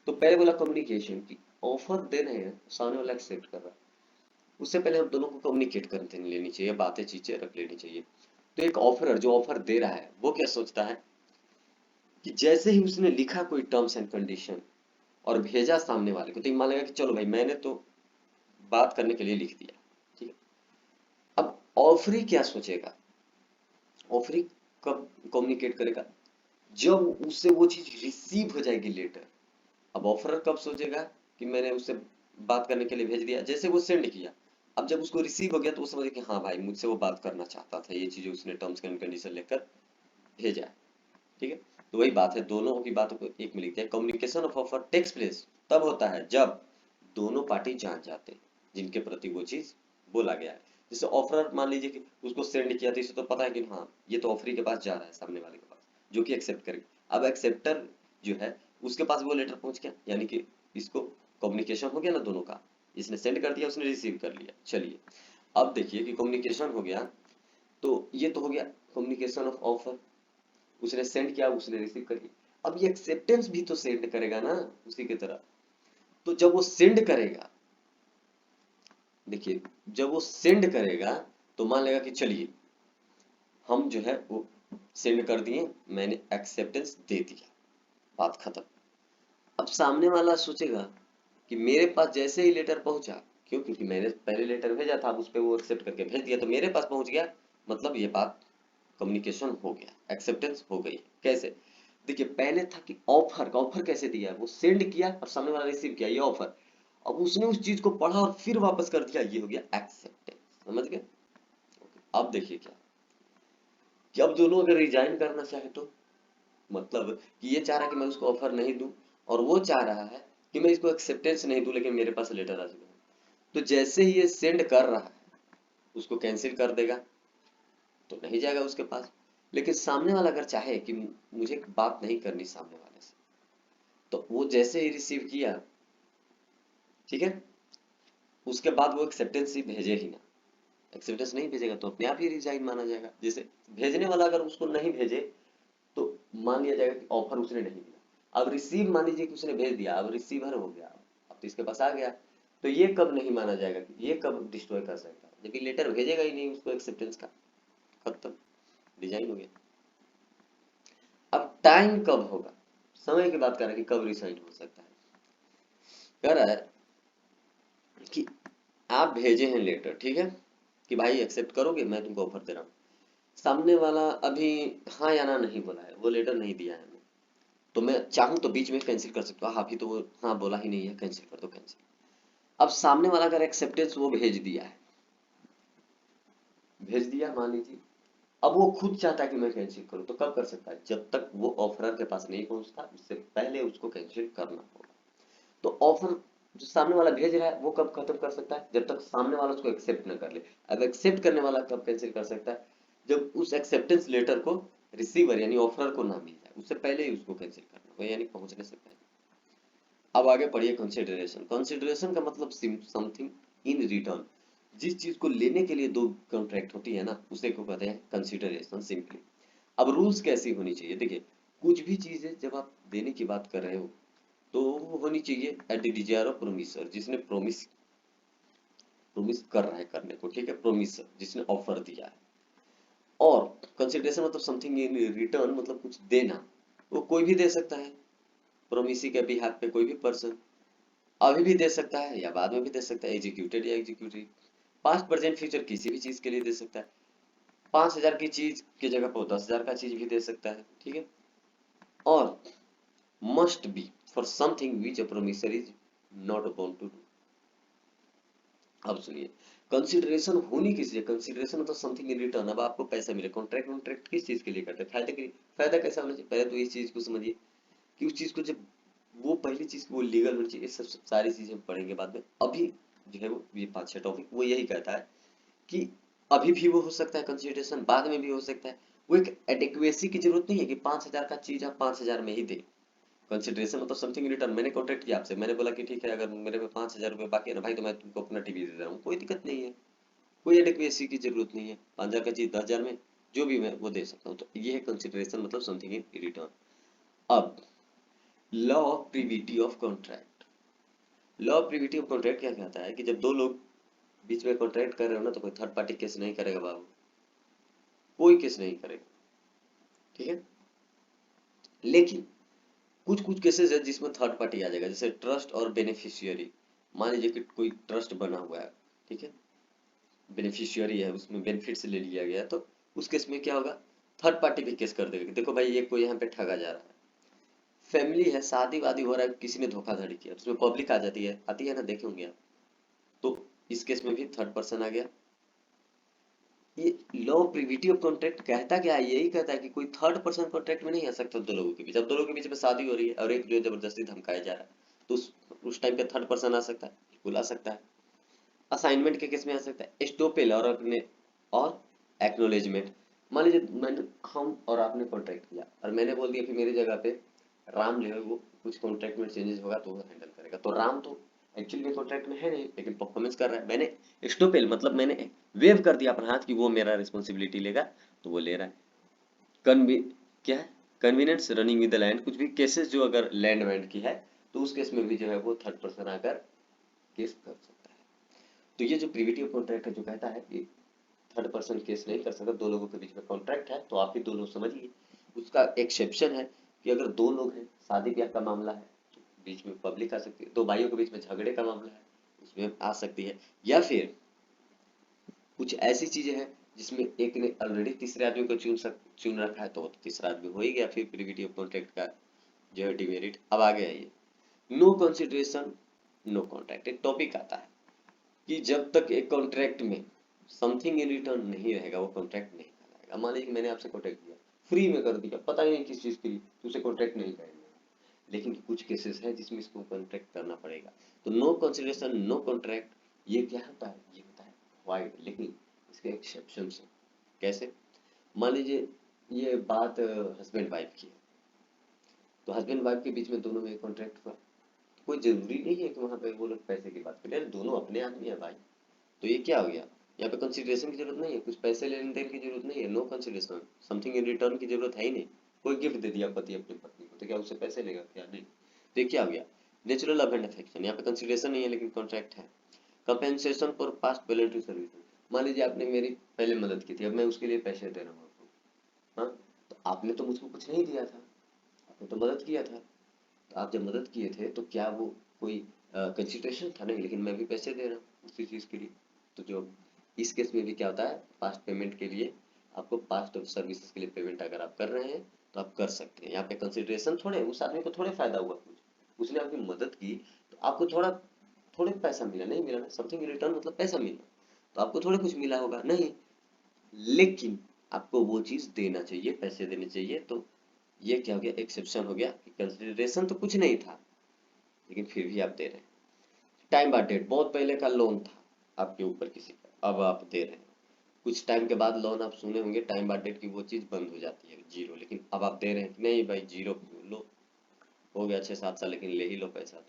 तो पहले बोला कम्युनिकेशन की, ऑफर दे रहे हैं सामने वाला एक्सेप्ट कर रहा है, उससे पहले हम दोनों को कम्युनिकेट करते लेनी चाहिए, बातें चीजें रख लेनी चाहिए। तो एक ऑफरर जो ऑफर दे रहा है वो क्या सोचता है कि जैसे ही उसने लिखा कोई टर्म्स एंड कंडीशन और भेजा सामने वाले को, तो ये मान लेगा कि चलो भाई मैंने तो बात करने के लिए लिख दिया, ठीक है। अब ऑफरी क्या सोचेगा, ऑफरी कब कम्युनिकेट करेगा, जब उससे वो चीज रिसीव हो जाएगी लेटर। अब ऑफरर कब सोचेगा कि मैंने उससे बात करने के लिए भेज दिया, जैसे वो सेंड किया। अब जब उसको रिसीव हो गया तो वो समझे कि हाँ भाई मुझसे वो बात करना चाहता था, ये चीजें उसने टर्म्स एंड कंडीशन लेकर भेजा है, ठीक है। तो वही बात है, दोनों की बातों को एक में लिखते हैं। Communication of offer takes place तब होता है जब दोनों पार्टी जान जाते हैं जिनके प्रति वो चीज बोला गया है। जैसे ऑफर मान लीजिए कि उसको सेंड किया तो इसे तो पता है कि हाँ ये तो ऑफरी के पास जा रहा है, सामने वाले के पास, जो कि एक्सेप्ट करेगा। अब एक्सेप्टर जो है उसके पास वो लेटर पहुंच गया, यानी कि इसको कम्युनिकेशन हो गया ना दोनों का, इसने सेंड कर दिया उसने रिसीव कर लिया। चलिए अब देखिए कि कम्युनिकेशन हो गया, तो ये तो हो गया कम्युनिकेशन ऑफ ऑफर, उसने सेंड किया उसने रिसीव कर लिया। अब ये एक्सेप्टेंस भी तो सेंड करेगा ना उसी की तरह। तो जब वो सेंड करेगा, देखिए जब वो सेंड करेगा तो मान लेगा कि चलिए हम जो है वो सेंड कर दिए, मैंने एक्सेप्टेंस दे दिया, बात खत्म। अब सामने वाला सोचेगा कि मेरे पास जैसे ही लेटर पहुंचा क्यों? क्योंकि मैंने पहले लेटर भेजा था, अब उस पर वो एक्सेप्ट करके भेज दिया तो मेरे पास पहुंच गया, मतलब ये बात कम्युनिकेशन हो गया, एक्सेप्टेंस हो गई। कैसे? देखिए पहले था कि ऑफर कैसे दिया, वो सेंड किया और सामने वाला रिसीव किया, ये ऑफर। अब उसने उस चीज को पढ़ा और फिर वापस कर दिया, ये हो गया एक्सेप्टेंस। समझ गए? अब देखिए क्या कि अब दोनों अगर रिजाइन करना चाहे तो, मतलब कि ये चाह रहा है कि मैं उसको ऑफर नहीं दूं और वो चाह रहा है कि मैं इसको एक्सेप्टेंस नहीं दूं, लेकिन मेरे पास लेटर आ चुका है, तो जैसे ही ये सेंड कर रहा है उसको कैंसिल कर देगा तो नहीं जाएगा उसके पास। लेकिन सामने वाला अगर चाहे कि मुझे बात नहीं करनी सामने वाले से, तो वो जैसे ही रिसीव किया, ठीक है, उसके बाद वो एक्सेप्टेंस ही भेजे ही ना। एक्सेप्टेंस नहीं भेजेगा तो अपने आप ही रिजाइन माना जाएगा। जैसे भेजने वाला अगर उसको नहीं भेजे तो मान लिया जाएगा कि ऑफर उसने नहीं दिया। अब रिसीव मान लीजिए कि उसने भेज दिया, अब रिसीवर हो गया, अब तो इसके पास आ गया, तो ये कब नहीं माना जाएगा कि ये कब डिस्ट्रॉय कर सकता है, जबकि लेटर भेजेगा ही नहीं उसको एक्सेप्टेंस का, खत्म, डिजाइन हो गया। अब टाइम कब होगा, समय की बात कर रहे हैं कि कब रिसाइन हो सकता है। कह रहा है कि आप भेजे हैं लेटर, ठीक है, कि भाई एक्सेप्ट करोगे, मैं तुमको ऑफर दे रहा हूँ। सामने वाला अभी हाँ या ना नहीं बोला है, वो लेटर नहीं दिया है, तो मैं चाहूँ तो बीच में कैंसिल कर सकता हूँ। अभी तो वो हाँ बोला ही नहीं है, कैंसिल कर दो, कैंसिल। अब सामने वाला अगर एक्सेप्टेंस वो भेज दिया है, भेज दिया मान लीजिए, अब वो खुद चाहता है कि मैं कैंसिल करूँ, तो कब कर सकता है? जब तक वो ऑफरर के पास नहीं पहुंचता उससे पहले उसको कैंसिल करना होगा। तो ऑफर जो सामने वाला भेज रहा है वो कब खत्म कर सकता है? जब तक सामने वाला उसको एक्सेप्ट न कर ले। अब एक्सेप्ट करने वाला कब कैंसिल कर सकता है? जब उस एक्सेप्टेंस लेटर को रिसीवर यानी ऑफरर को ना मिल जाए, उससे पहले ही उसको कैंसिल करना होगा, यानी पहुंचने से पहले। अब आगे पढ़िए कंसिडरेशन। कंसिडरेशन का मतलब समथिंग इन रिटर्न, जिस चीज को लेने के लिए दो कॉन्ट्रैक्ट होती है ना, उसे को कहते हैं कंसिडरेशन सिंपली। अब रूल्स कैसी होनी चाहिए? देखिए कुछ भी चीजें जब आप देने की बात कर रहे हो तो वो होनी चाहिए at the desire of promisor, जिसने प्रोमिस प्रोमिस कर रहा है करने को, ठीक है, प्रोमिसर जिसने ऑफर दिया है। और कंसिडरेशन मतलब समथिंग इन रिटर्न, मतलब कुछ देना, वो कोई भी दे सकता है। प्रोमिसी के बिहाफ पे कोई भी पर्सन अभी भी दे सकता है या बाद में भी दे सकता है, एग्जीक्यूटेड या एग्जीक्यूटिव, पास्ट प्रेजेंट फ्यूचर किसी भी चीज के लिए दे सकता है। 5,000 की चीज की जगह पर 10,000 का चीज भी दे सकता है, ठीक है। और must be for something which a promisor is not bound to do. अब सुनिए, कंसिडरेशन होनी किस लिए? कंसिडरेशन मतलब समथिंग इन रिटर्न। अब आपको पैसा मिले, कॉन्ट्रैक्ट कॉन्ट्रैक्ट किस चीज के लिए करते हैं? फायदे के लिए। फायदा कैसा होना चाहिए? पहले तो इस चीज को समझिए कि उस चीज को जब वो पहली चीज वो लीगल होनी चाहिए। सब सारी चीजें पढ़ेंगे बाद में। अभी जो है वो ये 5-6 टॉपिक वो यही कहता है कि अभी भी वो हो सकता है कंसिडरेशन, बाद में भी हो सकता है। वो एक एडिक्वेसी की जरूरत नहीं है कि 5,000 का चीज आप 5,000 में ही दे। कंसिडरेशन मतलब समथिंग इन रिटर्न। मैंने कॉन्ट्रैक्ट किया आपसे, मैंने बोला कि ठीक है अगर मेरे में 5,000 रुपये बाकी है ना भाई, तो मैं तुमको अपना टीवी दे रहा हूँ, कोई दिक्कत नहीं है, कोई एडिक्वेसी की जरूरत नहीं है। 5,000 का चीज 10,000 में जो भी मैं वो दे सकता हूँ, तो ये है कंसिडरेशन मतलब समथिंग इन रिटर्न। अब law of privity of contract. Law of privity of contract क्या कहता है कि जब दो लोग बीच में कॉन्ट्रैक्ट कर रहे हो ना, तो कोई थर्ड पार्टी केस नहीं करेगा बाबू, कोई केस नहीं करेगा, ठीक है। लेकिन कुछ कुछ केसेस है जिसमें थर्ड पार्टी आ जाएगा, जैसे ट्रस्ट और बेनिफिशियरी। मान लीजिए कि कोई ट्रस्ट बना हुआ है, ठीक है, बेनिफिशियरी है, उसमें बेनिफिट से ले लिया गया, तो उस केस में क्या होगा? थर्ड पार्टी भी केस कर देगा कि देखो भाई ये कोई यहाँ पे ठगा जा रहा है। फैमिली है, शादी वादी हो रहा है, किसी ने धोखाधड़ी किया, उसमें पब्लिक आ जाती है, आती है ना, देखे होंगे आप। तो इस केस में भी थर्ड पर्सन आ गया। ये लॉ प्रिविटी ऑफ कॉन्ट्रैक्ट कहता क्या है? यही कहता है कि कोई थर्ड पर्सन कॉन्ट्रैक्ट में नहीं आ सकता दो लोगों के बीच। अब दो लोगों के बीच में शादी हो रही है और एक जो है जबरदस्ती धमकाया जा रहा है, तो उस टाइम पे थर्ड पर्सन आ सकता है, बिल्कुल आ सकता है। असाइनमेंट के केस में आ सकता है, एस्टोपेल और एक्नोलेजमेंट। मान लीजिए मैंने हम और आपने कॉन्ट्रैक्ट किया और मैंने बोल दिया कि मेरी जगह पे राम जो है वो कुछ कॉन्ट्रैक्ट में चेंजेस होगा तो वो हैंडल करेगा, तो राम तो एक्चुअली में कॉन्ट्रैक्ट में है नहीं लेकिन परफॉर्मेंस कर रहा है। मैंने स्टोपेल मतलब मैंने वेव कर दिया अपना हाथ कि वो मेरा रिस्पॉन्सिबिलिटी लेगा, तो वो ले रहा है। कन्वी क्या है? Convenience running with the land. कुछ भी केसेस जो अगर लैंड वैंड की है तो उस केस में भी जो है वो थर्ड पर्सन आकर केस कर सकता है। तो ये जो प्रिविटी ऑफ कॉन्ट्रैक्ट है जो कहता है कि थर्ड पर्सन केस नहीं कर सकता, दो लोगों के बीच में कॉन्ट्रैक्ट है तो आप ही दो लोग समझिए। उसका एक्सेप्शन है कि अगर दो लोग हैं, शादी ब्याह का मामला है, तो बीच में पब्लिक आ सकती है। दो भाइयों के बीच में झगड़े का मामला है, इसमें आ सकती है, या फिर कुछ ऐसी चीजें हैं जिसमें एक ने ऑलरेडी तीसरे आदमी को चुन रखा है, तो वो तो तीसरा आदमी हो ही गया, फिर प्रिविटी ऑफ कॉन्ट्रैक्ट का जो है डिमेरिट। अब आगे आइए, नो कंसिडरेशन नो कॉन्ट्रैक्ट। एक टॉपिक आता है कि जब तक एक कॉन्ट्रैक्ट में समथिंग इन रिटर्न नहीं रहेगा वो कॉन्ट्रैक्ट नहीं कहलाएगा। मान लीजिए मैंने आपसे कॉन्ट्रैक्ट दिया, फ्री में कर दिया, पता ही नहीं किस चीज के लिए, तो उसे कॉन्ट्रैक्ट नहीं कहेंगे। लेकिन कुछ केसेस है जिसमें इसको कॉन्ट्रैक्ट करना पड़ेगा। तो नो कंसिडरेशन नो कॉन्ट्रैक्ट ये क्या होता है, ये होता है वाइड, लेकिन इसके एक्सेप्शन है। कैसे? मान लीजिए ये बात हस्बैंड वाइफ की है, तो हस्बैंड वाइफ के बीच में दोनों में कॉन्ट्रैक्ट हुआ, कोई जरूरी नहीं है कि वहां पे वो लोग पैसे की बात करें, दोनों अपने आदमी है भाई। तो ये क्या हो गया, यहाँ पे कंसिडरेशन की जरूरत नहीं है, कुछ पैसे लेने देने की जरूरत नहीं है, no consideration, something in return की जरूरत है ही नहीं। कोई गिफ्ट दे दिया पति अपनी पत्नी को, तो क्या उससे पैसे लेगा क्या? नहीं। तो ये क्या हो गया, नेचुरल लव एंड अफेक्शन। यहाँ पे कंसिडरेशन नहीं है लेकिन कॉन्ट्रैक्ट है। Compensation for past voluntary service. मान लीजिए आपने मेरी पहले मदद की थी, अब मैं उसके लिए पैसे दे रहा हूँ आपको। हाँ, तो आपने तो मुझको कुछ नहीं दिया था, आपने तो मदद किया था। तो आप जब मदद किए थे तो क्या वो कोई कंसिडरेशन था? नहीं, लेकिन मैं भी पैसे दे रहा हूँ उसी चीज के लिए। तो जो इस केस में भी क्या होता है, पास्ट पेमेंट के लिए आपको पास्ट सर्विसेज के लिए पेमेंट अगर आप कर रहे हैं तो आप कर सकते हैं। यहाँ पे कंसिडरेशन थोड़े, उस आदमी को थोड़े फायदा हुआ कुछ, उसने आपकी मदद की तो आपको थोड़ा थोड़े पैसा मिला, नहीं मिला ना, समथिंग इन रिटर्न मतलब पैसा मिला, तो आपको थोड़े कुछ मिला होगा नहीं, लेकिन आपको वो चीज देना चाहिए, पैसे देने चाहिए। तो ये क्या हो गया, एक्सेप्शन हो गया कि कंसिडरेशन तो कुछ नहीं था लेकिन फिर भी आप दे रहे हैं। टाइम बाद डेट, बहुत पहले का लोन था आपके ऊपर किसी का, अब आप दे रहे हैं, कुछ टाइम के बाद लोन आप सुने होंगे टाइम बाद डेट की वो चीज बंद हो जाती है, जीरो, लेकिन अब आप दे रहे हैं कि नहीं भाई जीरो लो, हो गया 6-7 साल लेकिन ले ही लो पैसा।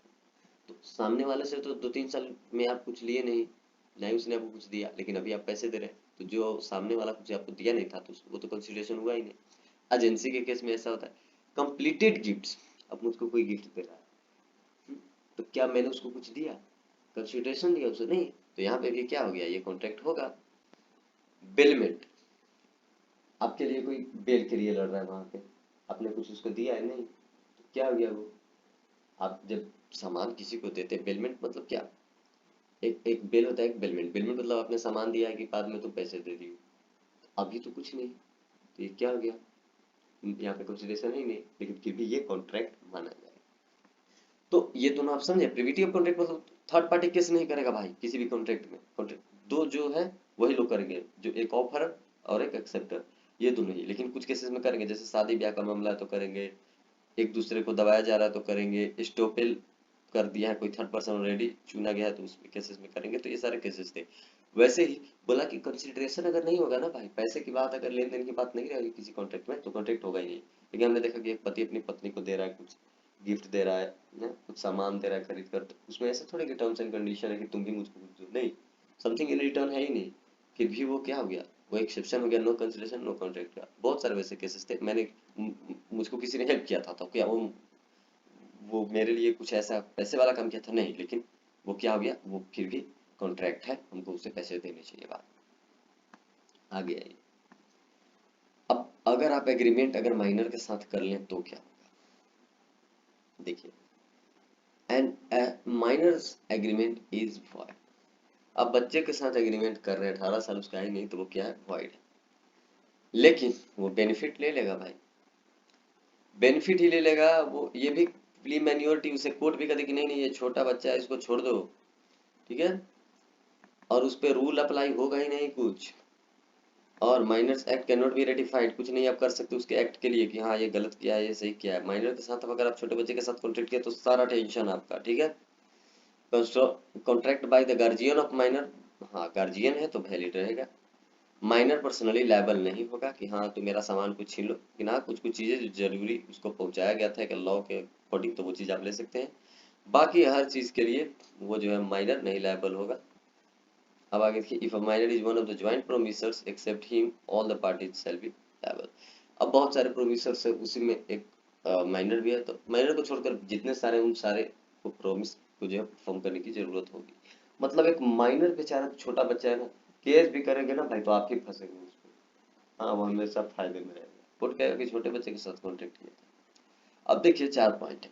तो सामने वाले से तो 2-3 साल में आप कुछ लिए नहीं, ना ही उसने आपको कुछ दिया, लेकिन अभी आप पैसे दे रहे हैं, तो जो सामने वाला कुछ आपको दिया नहीं था तो वो तो कंसिडरेशन हुआ ही नहीं। एजेंसी के केस में ऐसा होता है, कंप्लीटेड गिफ्ट्स। अब मुझको कोई गिफ्ट दे रहा है, हम्म, तो क्या मैंने उसको कुछ दिया, कंसिडरेशन दिया उसे? नहीं। तो यहाँ पे भी क्या हो गया, ये कॉन्ट्रैक्ट होगा। बेलमेंट, आपके लिए कोई बेल के लिए लड़ रहा है वहां पे, आपने कुछ उसको दिया है नहीं, तो क्या हो गया वो, आप जब सामान किसी को देते हैं, बेलमेंट मतलब क्या, एक एक बेल होता है, एक बेलमेंट। बेलमेंट मतलब आपने सामान दिया है कि बाद में तुम पैसे दे दियो, अभी तो कुछ नहीं, तो ये क्या हो गया, यहाँ पे कंसिडरेशन ही नहीं, लेकिन फिर भी ये कॉन्ट्रैक्ट माना जाए। तो ये दोनों आप समझे, प्रिविटी कॉन्ट्रैक्ट मतलब थर्ड पार्टी केस नहीं करेगा भाई किसी भी कॉन्ट्रैक्ट में। कॉन्ट्रैक्ट दो जो है वही लोग करेंगे, जो एक ऑफर और एक एक्सेप्टर, ये दोनों ही। लेकिन कुछ केसेस में करेंगे, जैसे शादी ब्याह का मामला है तो करेंगे, एक दूसरे को दबाया जा रहा है तो करेंगे, स्टॉपेल कर दिया है कोई थर्ड पर्सन ऑलरेडी चुना गया है तो उस केसेस में करेंगे। तो ये सारे केसेस थे। वैसे ही बोला कि कंसिडरेशन अगर नहीं होगा ना भाई, पैसे की बात अगर लेन देन की बात नहीं रहेगी किसी कॉन्ट्रैक्ट में, तो कॉन्ट्रैक्ट होगा ही नहीं। लेकिन हमने देखा कि एक पति अपनी पत्नी को दे रहा है कुछ गिफ्ट दे रहा है ना, कुछ सामान दे रहा है खरीद कर, तो उसमें ऐसे थोड़े कि टर्म्स एंड कंडीशन है कि तुम भी मुझको कुछ दो, नहीं, समथिंग इन रिटर्न है ही नहीं। फिर भी वो क्या हो गया, वो एक्सेप्शन हो गया, नो कंसिडरेशन नो कॉन्ट्रैक्ट का। बहुत सारे वैसे केसेस थे। मैंने मुझको किसी ने हेल्प किया था तो क्या वो मेरे लिए कुछ ऐसा पैसे वाला काम किया था? नहीं, लेकिन वो क्या हो गया, वो फिर भी कॉन्ट्रैक्ट है, हमको उसे पैसे देने चाहिए। बात आगे आई। अब अगर आप एग्रीमेंट अगर माइनर के साथ कर लें तो क्या होगा, देखिए, and minors agreement is void. अब बच्चे के साथ एग्रीमेंट कर रहे हैं, 18 साल उसका है नहीं, तो वो क्या है, वॉइड है। लेकिन वो बेनिफिट ले लेगा भाई, बेनिफिट ही ले लेगा वो। ये भी प्ली मैन्योरिटी, उसे कोर्ट भी कहते कि नहीं नहीं ये छोटा बच्चा है इसको छोड़ दो, ठीक है, और उस पर रूल अप्लाई होगा ही नहीं कुछ। और minors act can not be ratified, कुछ नहीं आप कर सकते उसके एक्ट के लिए कि हाँ ये गलत किया है ये सही किया है। माइनर के साथ अब अगर आप छोटे बच्चे के साथ कॉन्ट्रैक्ट किया तो सारा टेंशन आपका, ठीक है। Contract by the guardian of minor, हाँ गार्जियन है तो वैलिड रहेगा। माइनर पर्सनली लायबल नहीं होगा कि हाँ तुम मेरा सामान कुछ छीन लो, कि ना कुछ कुछ चीजें जो जरूरी उसको पहुंचाया गया था कि लॉ के अकॉर्डिंग, तो वो चीज आप ले सकते हैं। बाकी हर चीज के लिए वो जो है माइनर नहीं लायबल होगा। अब आगे देखिए, if a minor is one of the joint promisors except him all the parties shall be liable. अब बहुत सारे प्रोमिसर्स है, उसी में एक माइनर भी है, तो माइनर को छोड़कर जितने सारे उन सारे को प्रोमिस को जो है परफॉर्म करने की जरूरत होगी। मतलब एक माइनर बेचारा छोटा बच्चा है ना, केस भी करेंगे ना भाई तो आप ही फंसेंगे उसमें। हाँ वो हमेशा फायदे में रहेगा। कोर्ट कहेगा कि छोटे बच्चे के साथ कॉन्ट्रैक्ट किया था। अब देखिए 4 पॉइंट है।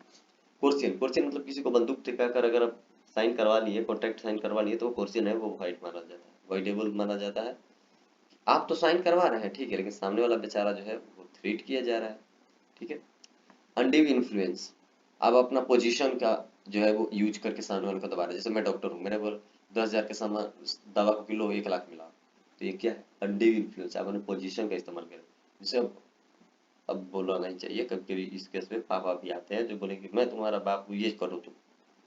कोर्सियन, कोर्सियन मतलब किसी को बंदूक दिखाकर अगर आप साइन करवा लिए, कॉन्ट्रैक्ट साइन करवा लिए, तो वो पोर्शन है वो वाइड माना जाता है, वाइडेबल माना जाता है। आप तो साइन करवा रहे हैं ठीक है, लेकिन सामने वाला बेचारा जो है वो थ्रेट किया जा रहा है, ठीक है। अनड्यू इन्फ्लुएंस, आप अपना पोजीशन का जो है वो यूज करके सामने वाले को दबा रहे हैं। जैसे मैं डॉक्टर हूँ, मैंने बोला 10,000 के सामान दवा को किलो 1 लाख मिला, तो ये क्या है, अनड्यू इन्फ्लुएंस, आप अपने पोजीशन का इस्तेमाल करें। जैसे अब बोलना नहीं चाहिए, कभी कभी इस केस में पापा भी आते हैं जो बोलेंगे मैं तुम्हारा बाप हूँ ये करो तुम,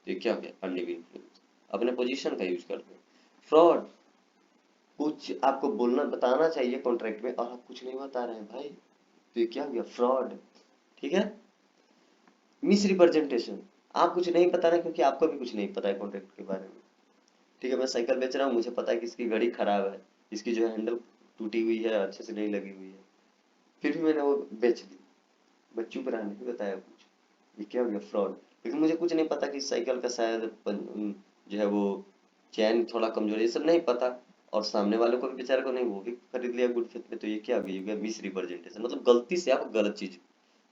तो ये क्या हो गया, अनड्यू इन्फ्लुएंस, अपने पोजीशन का यूज करते हैं। फ्रॉड, कुछ आपको बोलना बताना चाहिए कॉन्ट्रैक्ट में और आप कुछ नहीं बता रहे हैं भाई, तो ये क्या हो गया, फ्रॉड, ठीक है। मिस रिप्रेजेंटेशन, आप कुछ नहीं बता रहे क्योंकि आपको भी कुछ नहीं पता है कॉन्ट्रैक्ट के बारे में, ठीक है। मैं साइकिल बेच रहा हूँ, मुझे पता है कि इसकी घड़ी खराब है, इसकी जो है हैंडल टूटी हुई है, अच्छे से नहीं लगी हुई है, फिर भी मैंने वो बेच दी, मैं चुप रहा, नहीं बताया कुछ, ये क्या हो गया, फ्रॉड। लेकिन मुझे कुछ नहीं पता कि साइकिल का शायद जो है वो चैन थोड़ा कमजोर है, ये सब नहीं पता, और सामने वाले को भी बेचारे को नहीं, वो भी खरीद लिया गुड फेथ में, तो ये क्या हो गया, मिस रिप्रेजेंटेशन, मतलब गलती से आप गलत चीज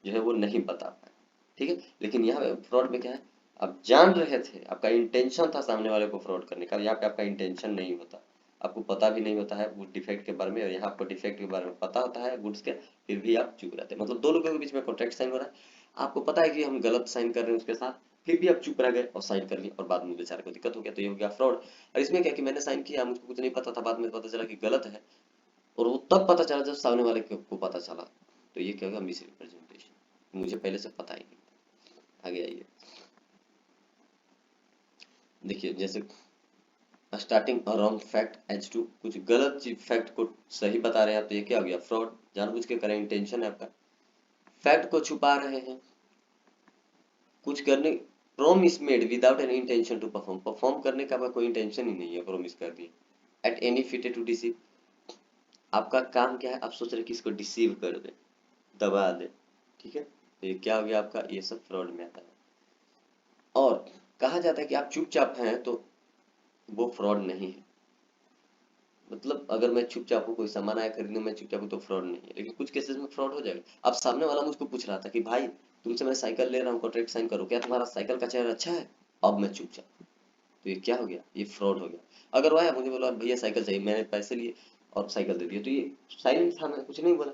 जो है वो नहीं बता पाए, ठीक है। लेकिन यहाँ फ्रॉड में क्या है, आप जान रहे थे, आपका इंटेंशन था सामने वाले को फ्रॉड करने का, यहाँ पे आपका इंटेंशन नहीं होता, आपको पता भी नहीं होता है वो डिफेक्ट के बारे में, और यहाँ आपको डिफेक्ट के बारे में पता होता है गुड्स के, फिर भी आप चुप रहते हैं। मतलब दो लोगों के बीच में कॉन्ट्रैक्ट साइन हो रहा है, आपको पता है कि हम गलत साइन कर रहे हैं उसके साथ, फिर भी आप चुप रह गए और साइन कर लिए, और बाद में बेचारे को दिक्कत हो गया, तो ये हो गया फ्रॉड। और इसमें क्या कि मैंने साइन किया, मुझको कुछ नहीं पता था, बाद में पता चला कि गलत है, और वो तब पता चला जब सामने वाले को पता चला, तो ये क्या होगा, मिस रिप्रेजेंटेशन, मुझे पहले से पता ही नहीं था। आगे आइए, देखिए जैसे starting wrong fact as to, कुछ गलत चीज फैक्ट को सही बता रहे हैं आप, तो ये क्या हो गया, फ्रॉड, जानबूझ के करें, इंटेंशन है आपका, फैक्ट को छुपा रहे हैं, कुछ करने, promise made without any intention to perform, perform करने का आपका कोई इंटेंशन ही नहीं है, प्रॉमिस कर दिया। At any fit to deceive, आपका काम क्या है, आप सोच रहे कि इसको डिसीव कर दे, दबा दे, ठीक है, तो ये क्या हो गया आपका, ये सब फ्रॉड में आता है। और कहा जाता है कि आप चुपचाप हैं तो वो फ्रॉड नहीं है, मतलब अगर मैं चुपचाप हूँ, कोई सामान आया खरीदने में चुपचाप हूँ तो फ्रॉड नहीं है, लेकिन कुछ केसेस में फ्रॉड हो जाएगा। अब सामने वाला मुझको पूछ रहा था कि भाई तुमसे मैं साइकिल ले रहा हूँ, कॉन्ट्रैक्ट साइन करो, क्या तुम्हारा साइकिल का चेहरा अच्छा है, अब मैं चुपचाप, तो ये क्या हो गया, ये फ्रॉड हो गया। अगर वो आया मुझे बोला भैया साइकिल चाहिए, मैंने पैसे लिए और साइकिल दे दिया, तो ये साइलेंट था, मैं कुछ नहीं बोला,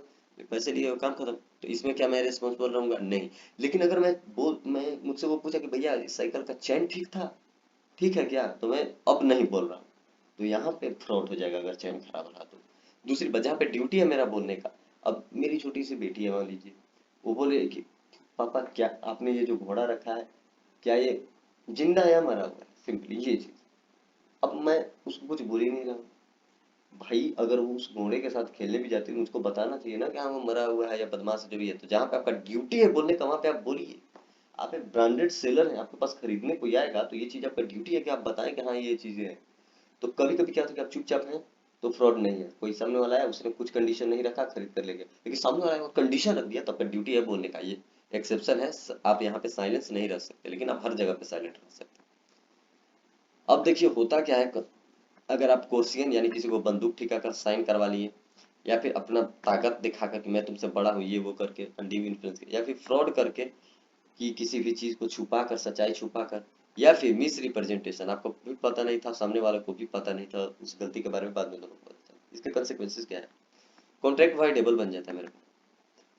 पैसे लिए और काम खत्म, तो इसमें क्या मैं रिस्पॉन्सिबल रहूंगा, नहीं। लेकिन अगर मैं मुझसे वो पूछा कि भैया इस साइकिल का चैन ठीक था, ठीक है क्या, तो मैं अब नहीं बोल रहा हूँ, तो यहाँ पे फ्रॉड हो जाएगा अगर चैन खराब रहा तो। दूसरी बात, जहाँ पे ड्यूटी है मेरा बोलने का, अब मेरी छोटी सी बेटी है मान लीजिए, वो बोले कि पापा क्या आपने ये जो घोड़ा रखा है, क्या ये जिंदा या मरा हुआ है, सिंपली ये चीज, अब मैं उसको कुछ बोल ही नहीं रहा हूँ। भाई अगर वो उस घोड़े के साथ खेलने भी जाती है, मुझको बताना चाहिए ना कि हाँ वो मरा हुआ है या बदमाश है जो भी है, तो जहाँ पे आपका ड्यूटी है बोलने का वहां पे आप बोलिए। आप एक ब्रांडेड सेलर हैं, आपके पास खरीदने कोई आएगा तो ये चीज आपका ड्यूटी है कि आप बताएं कि हाँ ये चीजें हैं। तो कभी कभी क्या होता है कि आप चुपचाप हैं तो फ्रॉड नहीं है, कोई सामने वाला है उसने कुछ कंडीशन नहीं रखा, खरीद कर ले गया, लेकिन सामने वाला है कंडीशन रख दिया, तो आपका ड्यूटी है बोलने का, ये एक्सेप्शन है, आप यहाँ पे साइलेंस नहीं रह सकते, लेकिन आप हर जगह पे साइलेंट रह सकते हैं। अब देखिए होता क्या है, अगर आप कोर्सियन यानी किसी को बंदूक ठिका कर साइन करवा लिए, या फिर अपना ताकत दिखाकर कि मैं तुमसे बड़ा हूँ ये वो करके अनड्यू इन्फ्लुएंस, या फिर फ्रॉड करके कि किसी भी चीज को छुपा कर, सच्चाई छुपा कर, या फिर मिस रिप्रेजेंटेशन, आपको भी पता नहीं था सामने वाले को भी पता नहीं था उस गलती के बारे में, बाद में दोनों को पता चला, इसके कंसिक्वेंसेस क्या है, कॉन्ट्रैक्ट वाइडेबल बन जाता है मेरे को।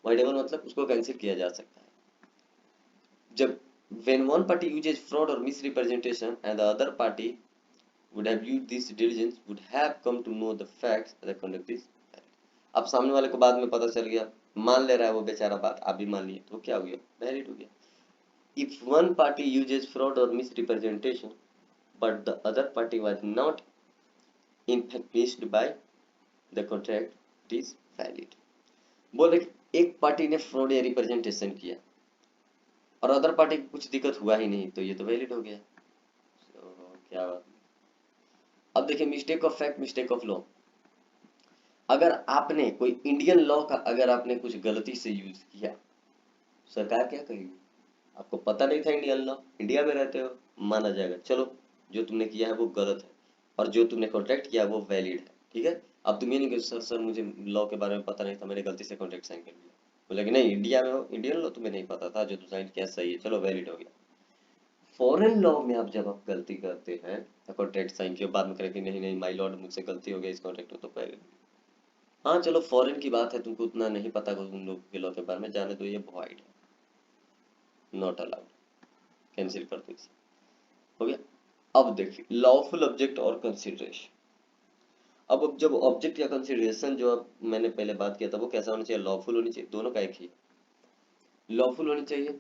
वाइडेबल मतलब उसको कैंसिल किया जा सकता है जब when one party uses fraud or misrepresentation and the other party would have used this diligence would have come to know the facts that conduct is valid। अब सामने वाले को बाद में पता चल गया, मान ले रहा है वो बेचारा बात, आप भी मान लिए, तो क्या हो गया, वैलिड हो गया। If one party uses fraud or misrepresentation, but the other party was not influenced by the contract, it is valid। बोले एक पार्टी ने फ्रॉड या रिप्रेजेंटेशन किया और अदर पार्टी को कुछ दिक्कत हुआ ही नहीं, तो ये तो वैलिड हो गया। क्या बात। अब देखिए mistake of fact, mistake of law, अगर आपने कोई इंडियन लॉ का अगर आपने कुछ गलती से यूज किया, सरकार क्या कहेगी, आपको पता नहीं था इंडियन लॉ, इंडिया में रहते हो, माना जाएगा चलो जो तुमने किया है वो गलत है, और जो तुमने कॉन्ट्रैक्ट किया है वो वैलिड है, ठीक है। अब तुम ये नहीं कि सर मुझे लॉ के बारे में पता नहीं था, मैंने गलती से कॉन्ट्रैक्ट साइन कर लिया, बोले कि नहीं इंडिया में हो, इंडियन लॉ तुम्हें नहीं पता था, जो तुम साइन किया सही है, चलो वैलिड हो गया। फॉरेन लॉ में आप जब आप गलती करते हैं कॉन्ट्रैक्ट साइन किया, बाद में करें कि नहीं नहीं माय लॉर्ड मुझसे गलती हो गई इस कॉन्ट्रैक्ट में, तो कहेगा हाँ चलो फॉरेन की बात है, तुमको उतना नहीं पता उन लोग के लॉ के बारे में, जाने दो ये वॉइड है, नॉट अलाउड, कैंसिल कर दो इसे। हो गया। अब देखिए लॉफुल ऑब्जेक्ट और कंसिडरेशन। अब जब ऑब्जेक्ट या कंसिडरेशन जो अब मैंने पहले बात किया था वो कैसा होना चाहिए, लॉफुल होनी चाहिए, दोनों का एक ही लॉफुल होनी चाहिए।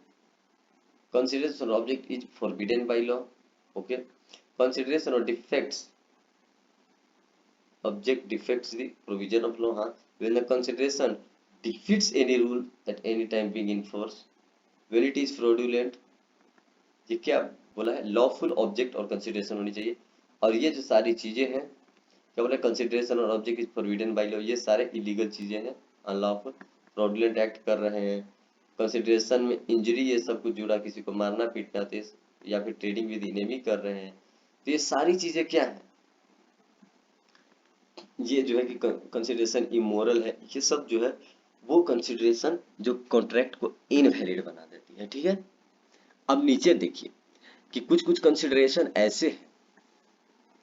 Consideration object is forbidden by law, okay. Consideration और defects object defects the provision of law, हाँ। when the consideration defeats any rule at any time being enforced, when it is fraudulent, ये क्या बोला है, lawful object और consideration होनी चाहिए। और ये जो सारी चीजें हैं क्या बोला, कंसिडरेशन और object is forbidden by law, ये सारे इलीगल चीजें हैं, अनलॉफुल फ्रॉडुलेंट एक्ट कर रहे हैं। कंसिडरेशन में इंजरी ये सब कुछ जुड़ा, किसी को मारना पीटना तेज या फिर ट्रेडिंग विद इनेमी कर रहे हैं, तो ये सारी चीजें क्या है, ये जो है कि कंसिडरेशन इमोरल है, ये सब जो है वो कंसिडरेशन जो कॉन्ट्रैक्ट को इनवैलिड बना देती है, ठीक है। अब नीचे देखिए कि कुछ कुछ कंसिडरेशन ऐसे हैं,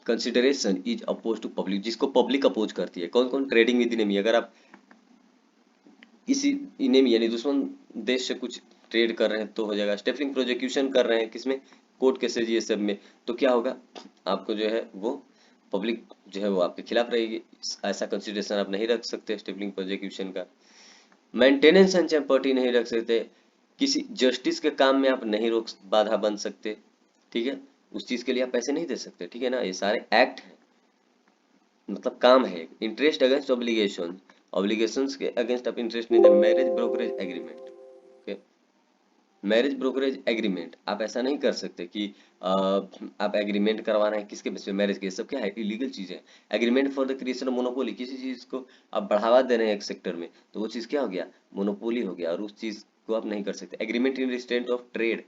consideration is oppose to public, जिसको पब्लिक अपोज करती है। कौन कौन, ट्रेडिंग विद इनेमी, अगर आप किसी इनेमी यानी दुश्मन देश से कुछ ट्रेड कर रहे हैं तो हो जाएगा। स्टेफलिंग प्रोसिक्यूशन कर रहे हैं किसमें, कोर्ट केसेज ये सब में, तो क्या होगा, आपको जो है वो पब्लिक जो है वो आपके खिलाफ रहेगी, ऐसा कंसिडरेशन आप नहीं रख सकते स्टेफलिंग प्रोसिक्यूशन का। मेंटेनेंस एंड चैम्पर्टी नहीं रख सकते, किसी जस्टिस के काम में आप नहीं रोक बाधा बन सकते, ठीक है, उस चीज के लिए आप पैसे नहीं दे सकते, ठीक है ना, ये सारे एक्ट है, मतलब काम है। इंटरेस्ट अगेंस्ट ऑब्लिगेशन, ऑब्लिगेशंस के अगेंस्ट आप इंटरेस्ट नहीं दे। Marriage brokerage agreement, okay, marriage brokerage agreement आप ऐसा नहीं कर सकते कि आप एग्रीमेंट करवा रहे हैं किसके बेस पे, मैरिज के, सब क्या है, इलीगल चीजें। Agreement for the creation of monopoly, किसी चीज को आप बढ़ावा दे रहे हैं एक सेक्टर में, तो वो चीज क्या हो गया, मोनोपोली हो गया, और उस चीज को आप नहीं कर सकते। Agreement in restraint of trade,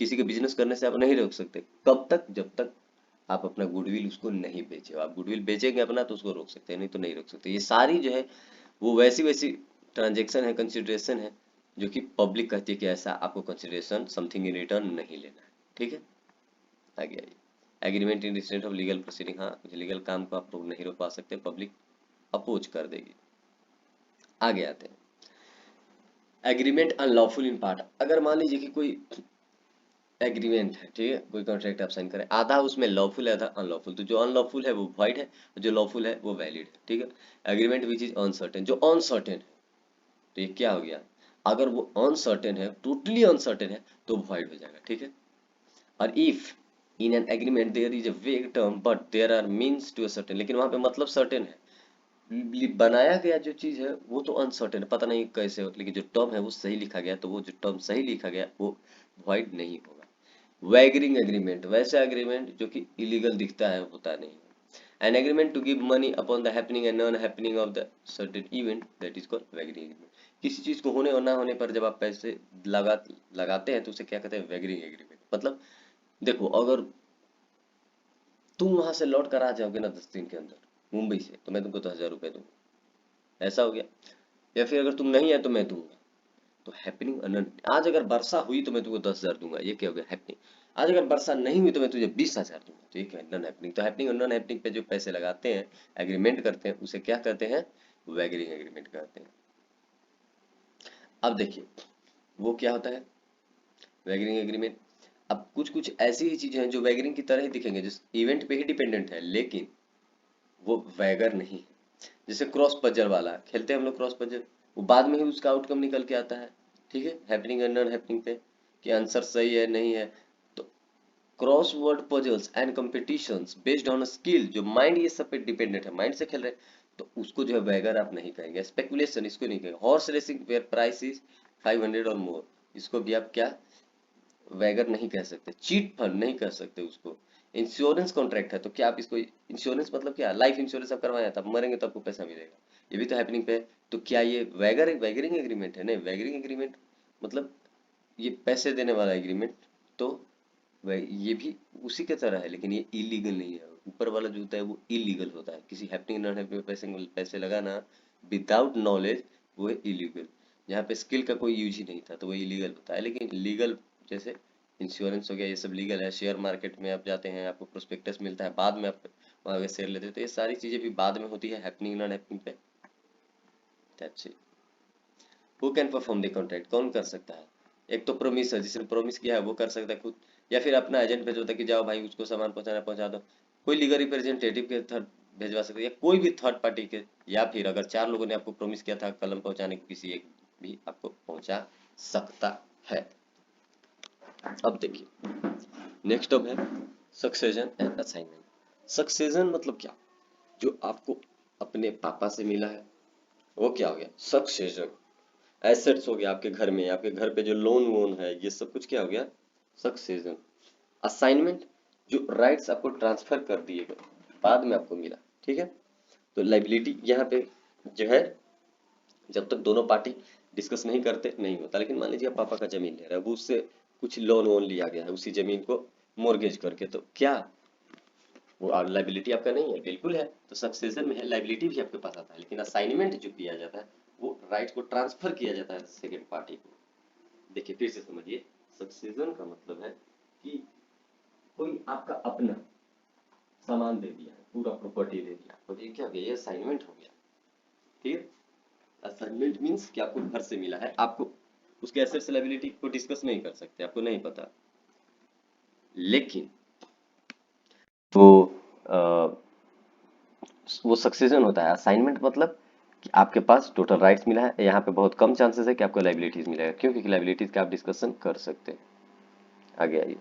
किसी के बिजनेस करने से आप नहीं रोक सकते, कब तक, जब तक आप अपना गुडविल उसको नहीं बेचे, आप गुडविल बेचेंगे अपना तो उसको रोक सकते हैं, नहीं तो नहीं रोक सकते। ये सारी जो है वो वैसी वैसी ट्रांजेक्शन है, कंसिडरेशन है, जो कि पब्लिक कहती है कि ऐसा आपको कंसिडरेशन समथिंग इन रिटर्न नहीं लेना है, ठीक है। आगे आइए, agreement in restraint of legal proceeding, हाँ कुछ लीगल काम को आप लोग नहीं रोकवा सकते, पब्लिक अपोज कर देगी। आगे आते हैं, एग्रीमेंट अनलॉफुल इन पार्ट, अगर मान लीजिए कि कोई एग्रीमेंट है, ठीक है, कोई कॉन्ट्रैक्ट आप साइन करें, आधा उसमें लॉफुल है आधा अनलॉफुल, तो जो अनलॉफुल है वो वॉइड है, जो लॉफुल है वो वैलिड है, ठीक है। एग्रीमेंट विच इज अनसर्टेन, जो अनसर्टेन है तो ये क्या हो गया, अगर वो अनसर्टेन है, टोटली अनसर्टेन है, तो वॉइड हो जाएगा, ठीक है। और if in an agreement there is a vague term but there are means to a certain, लेकिन वहां पे मतलब सर्टेन है, बनाया गया जो चीज है वो तो अनसर्टेन है, पता नहीं कैसे हो, लेकिन जो टर्म है वो सही लिखा गया, तो वो जो टर्म सही लिखा गया वो वॉइड नहीं होगा। वैगरिंग एग्रीमेंट, वैसा एग्रीमेंट जो कि इलीगल दिखता है, होता नहीं है। An agreement to give money upon the happening and non happening of the certain event, that is called wagering agreement. किसी चीज को होने और ना होने पर जब आप पैसे लगाते हैं तो उसे क्या कहते हैं, वैगरिंग एग्रीमेंट। मतलब देखो, अगर तुम वहां से लौट कर आ जाओगे ना 10 दिन के अंदर मुंबई से, तो मैं तुमको 10,000 रुपए दूंगा, ऐसा हो गया। या फिर अगर तुम नहीं है तो मैं दूंगा, तो हैपनिंग अनन, आज अगर वर्षा हुई तो मैं तुमको 10,000 दूंगा, ये क्या हो गया, हैपनिंग। आज अगर वर्षा नहीं हुई तो मैं तुझे 20,000 दूंगा, तो ये क्या है, नन हैपनिंग। तो हैपनिंग और नन हैपनिंग पे जो पैसे लगाते हैं, एग्रीमेंट करते हैं, उसे क्या कहते हैं, वैगरिंग एग्रीमेंट कहते हैं। अब देखिए वो क्या होता है वैगरिंग एग्रीमेंट। अब कुछ कुछ ऐसी ही चीजें हैं जो वैगरिंग की तरह ही दिखेंगे, जिस इवेंट पे ही डिपेंडेंट है, लेकिन वो वैगर नहीं है। जैसे क्रॉस पजल वाला खेलते हैं हम लोग, क्रॉस पजल, वो बाद में ही उसका आउटकम निकल के आता है, ठीक है, हैपनिंग एंड नॉन हैपनिंग पे, कि आंसर सही है नहीं है। तो cross word puzzles and competitions based on skill, जो माइंड ये सब पे डिपेंडेंट है, माइंड से खेल रहे हैं, तो उसको जो है वैगर आप नहीं कहेंगे। स्पेकुलेशन इसको नहीं कहेंगे। Horse racing where prize is 500 और मोर, इसको भी आप क्या वैगर नहीं कह सकते। चीट फंड नहीं कह सकते उसको। इंश्योरेंस कॉन्ट्रैक्ट है तो क्या आप इसको, इंश्योरेंस मतलब क्या, लाइफ इंश्योरेंस आप करवाया था, मरेंगे तो आपको पैसा मिलेगा, ये भी तो हैपनिंग पे है, तो क्या ये वैगरिंग एग्रीमेंट है, नहीं, वैगरिंग एग्रीमेंट मतलब ये पैसे देने वाला एग्रीमेंट, तो ये भी उसी के तरह है, लेकिन ये इलीगल नहीं है। ऊपर वाला जो होता है वो इलीगल होता है, किसी हैपनिंग नॉन हैपनिंग पैसे पैसे लगाना विदाउट नॉलेज, वो है इलीगल। यहाँ पे स्किल का कोई यूज ही नहीं था तो वो इलीगल होता है, लेकिन लीगल जैसे इंश्योरेंस हो गया, ये सब लीगल है। शेयर मार्केट में आप जाते हैं, आपको प्रोस्पेक्टस मिलता है, बाद में आप वहाँ पे शेयर लेते हैं, तो ये सारी चीजें भी बाद में होती है, हैपनिंग नॉन हैपनिंग पे। That's it. Who can perform the contract, कौन कर सकता है? एक तो प्रोमिसर, जिसने प्रोमिस किया है वो कर सकता है खुद, या फिर अपना एजेंट भेजता है कि जाओ भाई उसको सामान पहुंचाना पहुंचा दो। कोई लीगल रिप्रेजेंटेटिव के थर्ड भेजवा सकते हैं, या कोई भी थर्ड पार्टी के, या फिर अगर चार लोगों ने आपको प्रॉमिस किया था कलम पहुंचाने को, किसी एक भी आपको पहुंचा सकता है। अब देखिए नेक्स्ट अब है सक्सेशन एंड असाइनमेंट। सक्सेशन मतलब क्या? जो आपको अपने पापा से मिला है वो क्या हो गया? सक्सेशन। एसेट्स हो गया आपके घर में, आपके घर पे जो लोन वोन है, ये सब कुछ क्या हो गया? सक्सेशन। असाइनमेंट, जो राइट्स आपको ट्रांसफर कर दिए गए, बाद में आपको मिला, ठीक है। तो लाइबिलिटी यहाँ पे जो है, जब तक दोनों पार्टी डिस्कस नहीं करते नहीं होता। लेकिन मान लीजिए आप पापा का जमीन ले रहे हैं, अब उससे कुछ लोन वोन लिया गया है उसी जमीन को मोर्गेज करके, तो क्या वो लाइबिलिटी आपका नहीं है? बिल्कुल है। तो सक्सेशन में है, लाइबिलिटी भी आपके पास आता है, लेकिन असाइनमेंट जो किया जाता है वो राइट को ट्रांसफर किया जाता है सेकेंड पार्टी को। देखिए फिर से समझिए, सक्सेशन का मतलब है कि कोई आपका अपना सामान दे दिया है, पूरा प्रॉपर्टी दे दिया, तो ये क्या हो गया? ये असाइनमेंट हो गया। ठीक है। असाइनमेंट मींस कि आपको घर से मिला है, आपको उसके एसेट्स लायबिलिटी को डिस्कस नहीं कर सकते, आपको नहीं पता। लेकिन तो वो सक्सेशन होता है। असाइनमेंट मतलब कि आपके पास टोटल राइट्स मिला है, यहाँ पे बहुत कम चांसेस है कि आपको लायबिलिटीज मिलेगा, क्यों? क्योंकि लायबिलिटीज का आप डिस्कशन कर सकते हैं। आगे आइए,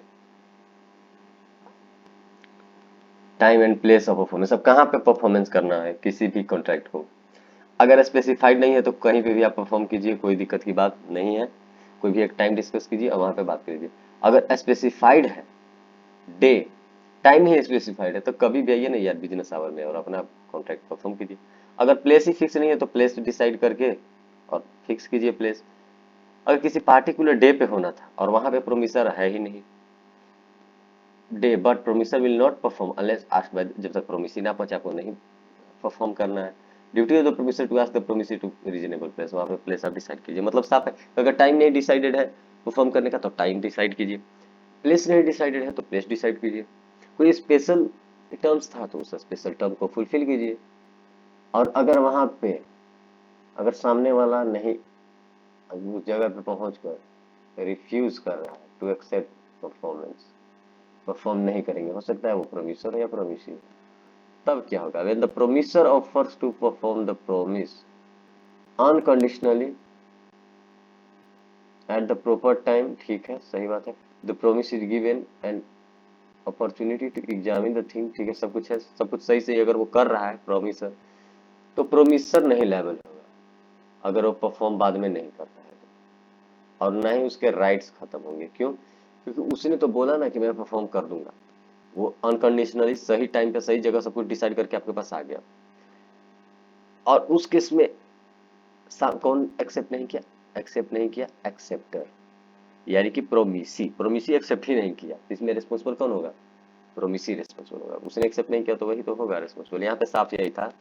time and place of performance. अब कहाँ पे परफॉर्मेंस करना है किसी भी कॉन्ट्रैक्ट को, अगर स्पेसिफाइड नहीं है तो कहीं पे भी आप परफॉर्म कीजिए, कोई दिक्कत की बात नहीं है। कोई भी एक टाइम डिस्कस कीजिए और वहां पे बात कीजिए। अगर स्पेसिफाइड है डे, टाइम नहीं स्पेसिफाइड है, तो कभी भी आइए ना यार बिजनेस आवर में और अपना कॉन्ट्रैक्ट परफॉर्म कीजिए। अगर प्लेस ही फिक्स नहीं है तो प्लेस डिसाइड करके और फिक्स कीजिए प्लेस। अगर किसी पार्टिकुलर डे पे होना था और वहां पे प्रोमिसर है ही नहीं day, but promisor will not perform unless asked by, जब तक प्रोमिस ही ना पहुंचे आपको नहीं परफॉर्म करना है। Duty of the promisor to ask the promisor to reasonable place, वहां पे प्लेस आप डिसाइड कीजिए। मतलब साफ है, अगर टाइम नहीं डिसाइडेड है परफॉर्म करने का तो टाइम डिसाइड कीजिए, प्लेस नहीं डिसाइडेड है तो प्लेस डिसाइड कीजिए। कोई स्पेशल टर्म्स था तो उस स्पेशल टर्म को फुलफिल कीजिए। और अगर वहां पे अगर सामने वाला नहीं, उस जगह पे पहुंच कर रिफ्यूज कर रहा है टू एक्सेप्ट परफॉर्मेंस, परफॉर्म नहीं करेंगे, हो सकता है वो प्रोमिसर या प्रोमिसी, तब क्या होगा? When the promisor offers to perform the promise unconditionally at the proper time, ठीक है सही बात है, the promise is given and opportunity to examine the thing, ठीक है सब कुछ है, सब कुछ सही से अगर वो कर रहा है प्रोमिसर, तो प्रोमिसर नहीं लायबल होगा अगर वो परफॉर्म बाद में नहीं करता है तो। और ना ही उसके राइट्स खत्म होंगे, क्यों? क्योंकि उसने तो बोला ना कि मैं परफॉर्म कर दूंगा, वो अनकंडीशनली सही टाइम पे सही जगह सब कुछ डिसाइड करके आपके पास आ गया। और उस केस में कौन एक्सेप्ट नहीं किया? एक्सेप्ट नहीं किया एक्सेप्टर, यानी कि प्रोमिसी। प्रोमिसी एक्सेप्ट ही नहीं किया, इसमें रिस्पॉन्सिबल कौन होगा? प्रोमिसी रिस्पॉन्सिबल होगा। उसने एक्सेप्ट नहीं किया तो वही तो होगा रिस्पॉन्सिबल। यहाँ पे साफ यही था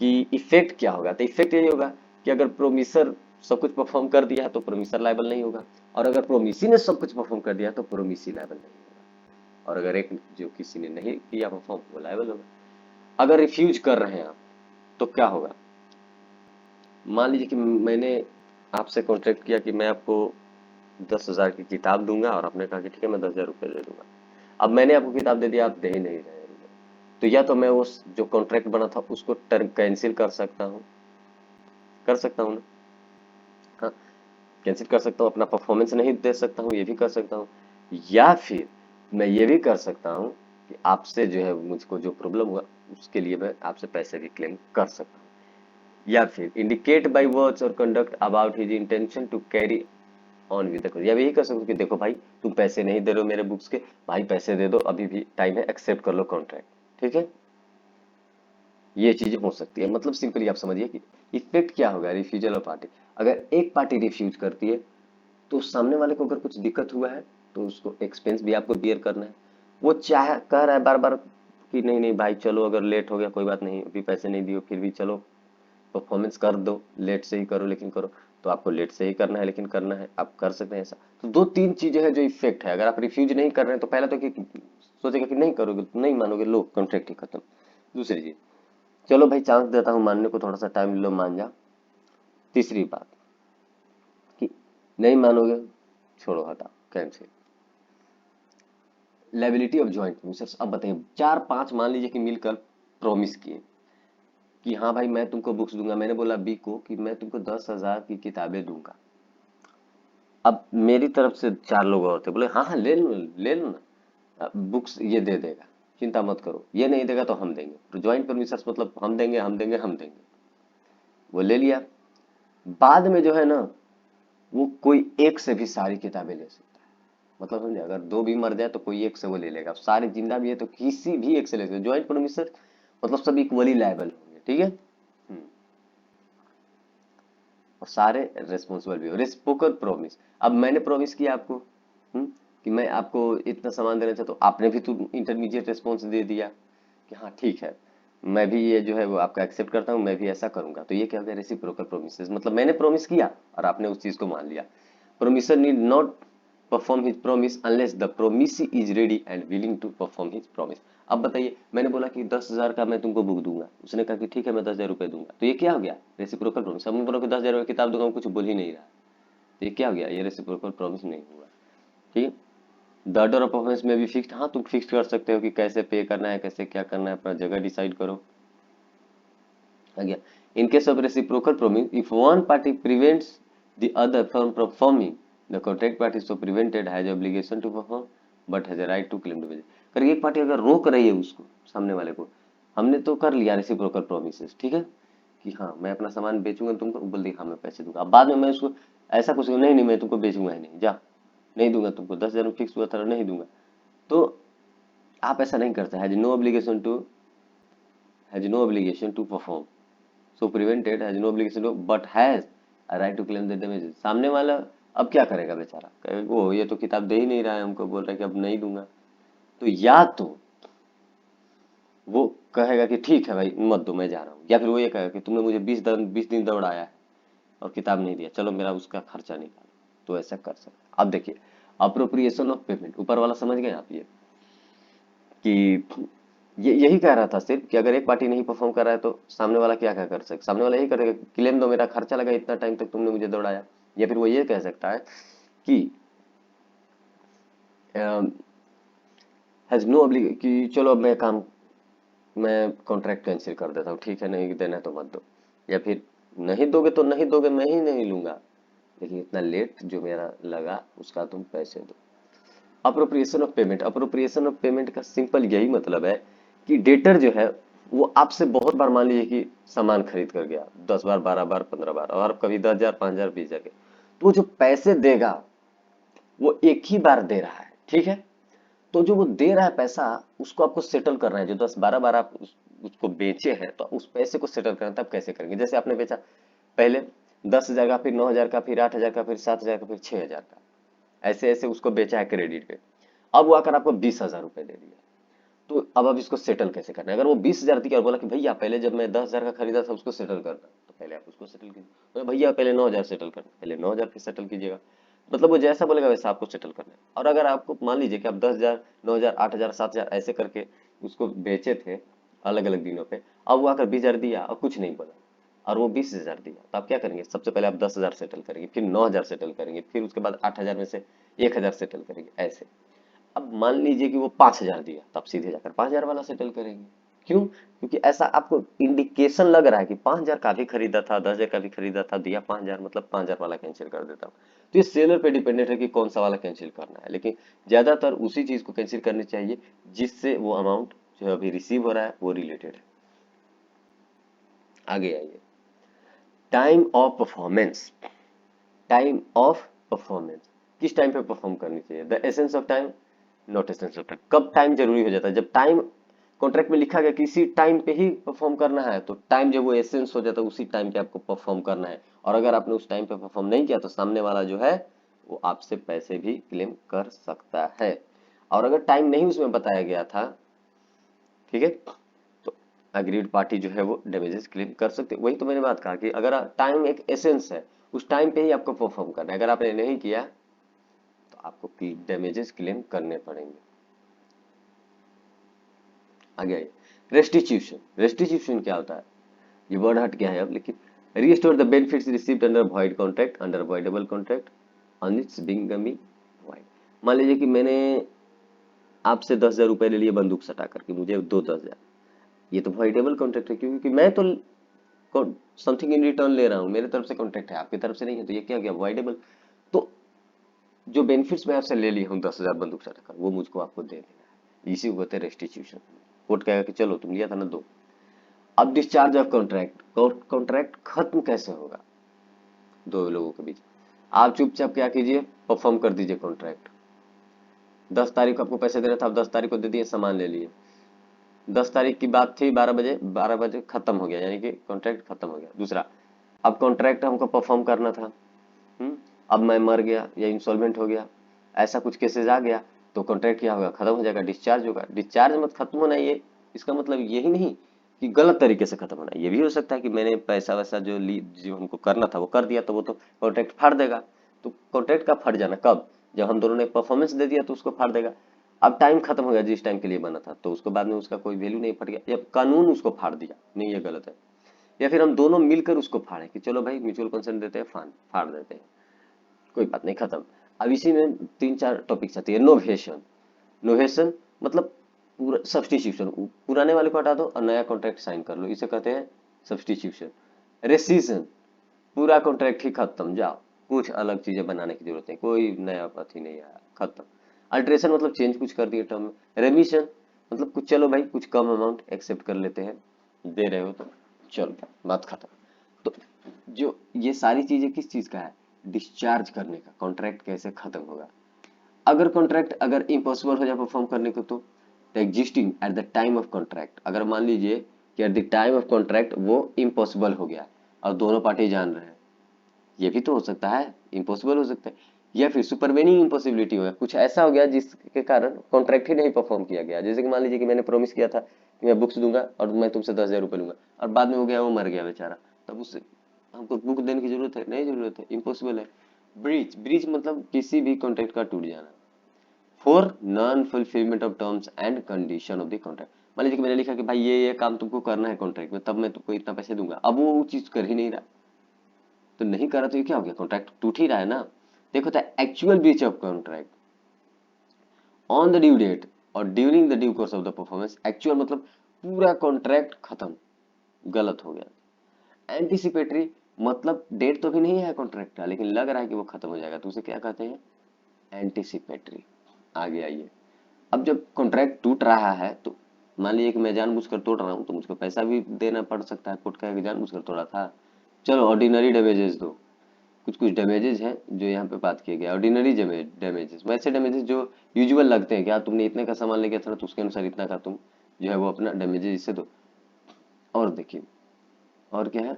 कि इफेक्ट क्या होगा, तो इफेक्ट यही होगा कि अगर प्रोमिसर सब कुछ परफॉर्म कर दिया तो प्रोमिसर लायबल नहीं होगा, और अगर प्रोमिसी ने सब कुछ परफॉर्म कर दिया तो प्रोमिसी लायबल नहीं होगा, और अगर एक जो किसी ने नहीं किया परफॉर्म वो लायबल होगा। अगर रिफ्यूज कर रहे हैं आप तो क्या होगा? मान लीजिए कि मैंने आपसे कॉन्ट्रैक्ट किया कि मैं आपको 10,000 की किताब दूंगा, और आपने कहा कि ठीक है मैं 10,000 रुपये दे दूंगा। अब मैंने आपको किताब दे दिया, आप दे ही नहीं रहे हैं, तो या तो मैं उस जो कॉन्ट्रैक्ट बना था उसको टर्म कैंसिल कर सकता हूँ, कर सकता हूँ ना? हाँ, कैंसिल कर सकता हूँ, अपना परफॉर्मेंस नहीं दे सकता हूँ, ये भी कर सकता हूँ। या फिर मैं ये भी कर सकता हूँ कि आपसे जो है मुझको जो प्रॉब्लम हुआ उसके लिए मैं आपसे पैसे भी क्लेम कर सकता हूँ। या फिर इंडिकेट बाय वर्ड्स और conduct about his intention to carry on with the, या यही कर सकते हो कि देखो भाई तुम पैसे नहीं दे रहे हो मेरे बुक्स के, भाई पैसे दे दो, अभी भी टाइम है, एक्सेप्ट कर लो कॉन्ट्रैक्ट, ठीक है। ये चीजें हो सकती है। मतलब सिंपली आप समझिए कि इफेक्ट क्या होगा रिफ्यूजल ऑफ पार्टी। अगर एक पार्टी रिफ्यूज करती है तो सामने वाले को अगर कुछ दिक्कत हुआ है तो उसको एक्सपेंस भी आपको बियर करना है। वो चाहे कह रहा है बार बार कि नहीं नहीं भाई चलो, अगर लेट हो गया कोई बात नहीं, अभी पैसे नहीं दियो फिर भी चलो परफॉर्मेंस कर दो, लेट से ही करो लेकिन करो, तो आपको लेट से ही करना है लेकिन करना है, आप कर सकते हैं ऐसा। तो दो तीन चीजें हैं जो इफेक्ट है। अगर आप रिफ्यूज नहीं कर रहे हैं तो पहला तो कि सोचेगा कि नहीं करोगे तो नहीं मानोगे, लो कॉन्ट्रैक्ट ही खत्म। दूसरी चीज, चलो भाई चांस देता हूँ मानने को, थोड़ा सा टाइम लो मान जा। तीसरी बात कि नहीं मानोगे, छोड़ो हटा, cancel. Liability of joint promise. अब बताइए, चार पांच मान लीजिए कि मिलकर प्रॉमिस किए कि हाँ भाई मैं तुमको बुक्स दूंगा, मैंने बोला बी को कि मैं तुमको 10,000 की किताबें दूंगा। अब मेरी तरफ से चार लोग और थे, बोले हाँ हाँ ले लो, ले लो ना, बुक्स ये दे देगा, चिंता मत करो, ये नहीं देगा तो हम देंगे। तो ज्वाइंट परमिशंस मतलब हम देंगे हम देंगे हम देंगे, वो ले लिया। बाद में जो है ना, वो कोई एक से भी सारी किताबें ले सकता है। मतलब समझे, अगर दो भी मर जाए तो कोई एक से वो ले लेगा, सारे जिंदा भी है तो किसी भी एक से ले सकते। ज्वाइंट परमिशन मतलब सब इक्वली लायबल होंगे, ठीक है। और सारे रेस्पॉन्सिबल भी हो। रेस्पोकन प्रॉमिस, अब मैंने प्रॉमिस किया आपको, कि मैं आपको इतना सामान देना चाहता हूँ, आपने भी तो इंटरमीडिएट रेस्पॉन्स दे दिया कि हाँ ठीक है, मैं भी ये जो है वो आपका एक्सेप्ट करता हूँ, मैं भी ऐसा करूंगा। तो ये क्या हो गया, रेसिप्रोकल प्रोमिस। मतलब मैंने प्रॉमिस किया और आपने उस चीज को मान लिया। Promisor need not perform his promise unless the promisee is ready and willing to perform his promise. अब बताइए, मैंने बोला कि 10,000 का मैं तुमको बुक दूंगा, उसने कहा कि ठीक है मैं 10,000 रुपए दूंगा, तो ये क्या हो गया, रेसिप्रोकल प्रॉमिस। हमने बोला कि 10,000 रुपए किताब दूंगा, वो कुछ बोल ही नहीं रहा, तो ये क्या हो गया, ये रेसिप्रोकल प्रॉमिस नहीं हुआ, ठीक है। द ऑर्डर ऑफ परफॉर्मेंस में भी फिक्स, हाँ तुम फिक्स कर सकते हो कि कैसे पे करना है, कैसे क्या करना है, अपना जगह डिसाइड करो। आ गया। In case of reciprocal promise, if one party prevents the other from performing, the contract party so prevented has obligation to perform but has a right to claim division. कर एक पार्टी अगर रोक रही है उसको, सामने वाले को, हमने तो कर लिया रेसिप्रोकल प्रॉमिसेस, ठीक है, कि हाँ मैं अपना सामान बेचूंगा तुमको, बोल दी हाँ मैं पैसे दूंगा। अब बाद में मैं उसको ऐसा कुछ नहीं नहीं मैं तुमको बेचूंगा ही नहीं, जा नहीं दूंगा तुमको, 10,000 में फिक्स हुआ था नहीं दूंगा, तो आप ऐसा नहीं करते। Has no obligation to perform so prevented, has no obligation to but has a right to claim the damages. सामने वाला अब क्या करेगा बेचारा, कहेगा वो ये तो किताब दे ही नहीं रहा है हमको, बोल रहा है कि अब नहीं दूंगा। तो या तो वो कहेगा कि ठीक है भाई मत दो मैं जा रहा हूँ, या फिर वो ये कहेगा कि तुमने मुझे 20 दिन दौड़ाया है और किताब नहीं दिया, चलो मेरा उसका खर्चा निकालो। तो ऐसा कर सकते। अब देखिए, अप्रोप्रिएशन ऑफ पेमेंट, ऊपर वाला समझ गए आप, ये कि ये यही कह रहा था सिर्फ कि अगर एक पार्टी नहीं परफॉर्म कर रहा है तो सामने वाला क्या क्या कर सकता, सामने वाला यही करेगा, क्लेम दो मेरा खर्चा लगा इतना टाइम तक तुमने मुझे दौड़ाया। या फिर वो ये कह सकता है कि हैज नो ऑब्लिग, कि चलो अब मैं कॉन्ट्रैक्ट कैंसिल कर देता हूँ, ठीक है नहीं देना तो मत दो। या फिर नहीं दोगे तो नहीं दोगे, मैं ही नहीं लूंगा, लेकिन इतना लेट जो मेरा लगा उसका तुम पैसे दो। Appropriation of payment, appropriation of payment का सिंपल यही मतलब है कि डेटर जो है वो आपसे बहुत बार, मान लीजिए कि सामान खरीद कर गया 10 बार 12 बार 15 बार, और कभी 10,000 5,000 20,000 के, तो जो पैसे देगा वो एक ही बार दे रहा है, ठीक है। तो जो वो दे रहा है पैसा, उसको आपको सेटल करना है। जो 10 12 बार आप उसको बेचे हैं तो उस पैसे को सेटल करना है, तब कैसे करेंगे। जैसे आपने बेचा पहले 10,000 का, फिर 9,000 का, फिर 8,000 का, फिर 7,000 का, फिर 6,000 का, ऐसे ऐसे उसको बेचा है क्रेडिट पे। अब वो आकर आपको 20,000 रुपए दे दिया, तो अब इसको सेटल कैसे करना है। अगर वो 20,000 दिया और बोला कि भैया पहले जब मैं 10,000 का खरीदा था उसको सेटल करना, तो पहले आप उसको सेटल कीजिए। तो भैया पहले 9,000 सेटल करना, पहले 9,000 के सेटल कीजिएगा। मतलब वो जैसा बोलेगा वैसा आपको सेटल करना है। और अगर आपको मान लीजिए कि आप 10,000 9,000 8,000 7,000 ऐसे करके उसको बेचे थे अलग अलग दिनों पे, अब वो आकर 20,000 दिया और कुछ नहीं बोला, और वो 20,000 दिया, तो आप क्या करेंगे, सबसे पहले आप 10,000 सेटल करेंगे, फिर 9,000 सेटल करेंगे, फिर उसके बाद 8,000 में से 1,000 सेटल करेंगे, ऐसे। अब मान लीजिए कि वो 5,000 दिया, तो आप सीधे जाकर 5,000 वाला सेटल करेंगे। क्यों, क्योंकि ऐसा आपको इंडिकेशन लग रहा है कि 5,000 का भी खरीदा था, 10,000 का भी खरीदा था, दिया 5,000, मतलब 5,000 वाला कैंसिल कर देता हूँ। तो ये सेलर पे डिपेंडेंट है कि कौन सा वाला कैंसिल करना है, लेकिन ज्यादातर उसी चीज को कैंसिल करनी चाहिए जिससे वो अमाउंट जो अभी रिसीव हो रहा है वो रिलेटेड है। आगे आइए, time of performance. Time of performance, किस टाइम पे परफॉर्म करनी चाहिए। The essence of time, not essence of time. कब टाइम जरूरी हो जाता है, जब टाइम कॉन्ट्रैक्ट में लिखा गया कि इसी टाइम पे ही परफॉर्म करना है, तो टाइम जब वो एसेंस हो जाता है उसी टाइम पे आपको परफॉर्म करना है। और अगर आपने उस टाइम पे परफॉर्म नहीं किया तो सामने वाला जो है वो आपसे पैसे भी क्लेम कर सकता है। और अगर टाइम नहीं उसमें बताया गया था, ठीक है, तो अग्रीड पार्टी जो है वो डैमेजेस क्लेम कर सकते हैं। वही तो मैंने बात कहा कि अगर टाइम एक एसेंस है, उस टाइम पे ही आपको परफॉर्म करना है, अगर आपने नहीं किया तो आपको डैमेजेस क्लेम करने पड़ेंगे। आगे आइए, रेस्टिट्यूशन। रेस्टिट्यूशन क्या होता है, ये वर्ड हट गया है अब, लेकिन restore the benefits received under void contract, under voidable contract on it's becoming void. मान लीजिए कि मैंने आपसे 10,000 रुपए ले लिए बंदूक सटा करके, मुझे दो 10,000, ये तो वॉइडेबल कॉन्ट्रैक्ट है, क्योंकि मैं तो समथिंग इन रिटर्न ले रहा हूँ, मेरे तरफ से कॉन्ट्रैक्ट है, आपकी तरफ से नहीं है, तो ये क्या हो गया, वॉइडेबल। तो जो बेनिफिट्स मैं आपसे ले लिया हूँ 10,000 बंदूक सटा कर, वो मुझको आपको दे देना है, इसी को कहते हैं रेस्टिट्यूशन। कोर्ट कहेगा कि चलो तुम लिया था ना, दो। अब डिस्चार्ज ऑफ कॉन्ट्रैक्ट, कॉन्ट्रैक्ट खत्म कैसे होगा दो लोगों के बीच, आप चुपचाप क्या कीजिए, परफॉर्म कर दीजिए कॉन्ट्रैक्ट। 10 तारीख को आपको पैसे देना था, आप 10 तारीख को दे दिए, सामान ले लिए। 10 तारीख की बात थी, 12 बजे, 12 बजे खत्म हो गया, यानी कि कॉन्ट्रैक्ट खत्म हो गया। दूसरा, अब कॉन्ट्रैक्ट हमको परफॉर्म करना था, अब मैं मर गया या इंसॉल्वेंट हो गया, ऐसा कुछ केसेस आ गया, तो कॉन्ट्रैक्ट क्या होगा, खत्म हो जाएगा, डिस्चार्ज होगा। डिस्चार्ज मत खत्म होना, ये इसका मतलब यही नहीं कि गलत तरीके से खत्म होना, ये भी हो सकता है कि मैंने पैसा वैसा जो ली, जो हमको करना था वो कर दिया, तो वो तो कॉन्ट्रैक्ट फाड़ देगा। तो कॉन्ट्रैक्ट का फट जाना कब, जब हम दोनों ने परफॉर्मेंस दे दिया तो उसको फाड़ देगा। अब टाइम खत्म हो गया जिस टाइम के लिए बना था, तो उसको बाद में उसका कोई वैल्यू नहीं, फट गया, या कानून उसको फाड़ दिया, नहीं ये गलत है। या फिर हम दोनों मिलकर उसको फाड़े कि चलो भाई म्यूचुअल कंसेंट देते हैं, फाड़ देते हैं, कोई बात नहीं, खत्म। अब इसी में 3-4 टॉपिक्स आती है। नोवेशन, नोवेशन मतलब पूरा सब्स्टिट्यूशन, पुराने वाले को हटा दो और नया कॉन्ट्रैक्ट साइन कर लो, इसे कहते हैं सब्स्टिट्यूशन। रेसिजन, पूरा कॉन्ट्रैक्ट ही खत्म, जाओ, कुछ अलग चीजें बनाने की जरूरत नहीं, कोई नया अथी नहीं आया, खत्म। अल्ट्रेशन मतलब चेंज कुछ कर दिए टर्म में। रेमिशन मतलब कुछ, चलो भाई कुछ कम अमाउंट एक्सेप्ट कर लेते हैं, दे रहे हो तो चलो, बात खत्म। तो जो ये सारी चीजें किस चीज का है, डिस्चार्ज करने का, कॉन्ट्रैक्ट कैसे खत्म होगा। अगर कॉन्ट्रैक्ट अगर इम्पॉसिबल हो जाए परफॉर्म करने को, तो existing eight the time of contract, अगर मान लीजिए कि eight the time of contract वो इम्पॉसिबल हो गया और दोनों पार्टी जान रहे हैं, ये भी तो हो सकता है, इम्पॉसिबल हो सकता है। या फिर सुपरवेनिंग इम्पॉसिबिलिटी हो गया, कुछ ऐसा हो गया जिसके कारण कॉन्ट्रैक्ट ही नहीं परफॉर्म किया गया। जैसे कि मान लीजिए कि मैंने प्रॉमिस किया था कि मैं बुक्स दूंगा और मैं तुमसे 10,000 रुपए लूंगा, और बाद में हो गया, वो मर गया बेचारा, तब उससे हमको बुक देने की जरूरत है, नहीं जरूरत है, इम्पॉसिबल है। ब्रीच, ब्रीच मतलब किसी भी कॉन्ट्रैक्ट का टूट जाना। For non fulfilment of terms and condition of the contract, मान लीजिए कि मैंने लिखा कि भाई ये काम तुमको करना है कॉन्ट्रैक्ट में, तब मैं तुमको इतना पैसे दूंगा, अब वो चीज कर ही नहीं रहा, तो नहीं करा तो ये क्या हो गया, कॉन्ट्रैक्ट टूट ही रहा है ना। देखो था actual breach of contract on the due date और during the due course of the performance. Actual मतलब पूरा कॉन्ट्रैक्ट खत्म, गलत हो गया। एंटिसिपेटरी मतलब डेट तो भी नहीं है कॉन्ट्रैक्ट का, लेकिन लग रहा है कि वो खत्म हो जाएगा, तो उसे क्या कहते हैं, एंटिसिपेटरी। आगे आइए, अब जब कॉन्ट्रैक्ट टूट रहा है, तो मान लीजिए कि मैं जानबूझकर तोड़ रहा हूँ, तो मुझको पैसा भी देना पड़ सकता है, कोर्ट कहेगा जानबूझकर तोड़ा था, चलो ऑर्डिनरी डैमेजेस दो। कुछ कुछ डैमेजेस हैं जो यहाँ पे बात किए गए, ऑर्डिनरी डैमेजेस, वैसे डैमेजेस जो यूजुअल लगते हैं कि तुमने इतने का सामान लेके था तो उसके अनुसार इतना का तुम जो है वो अपना डैमेजेस इससे दो। और देखिए, और क्या है,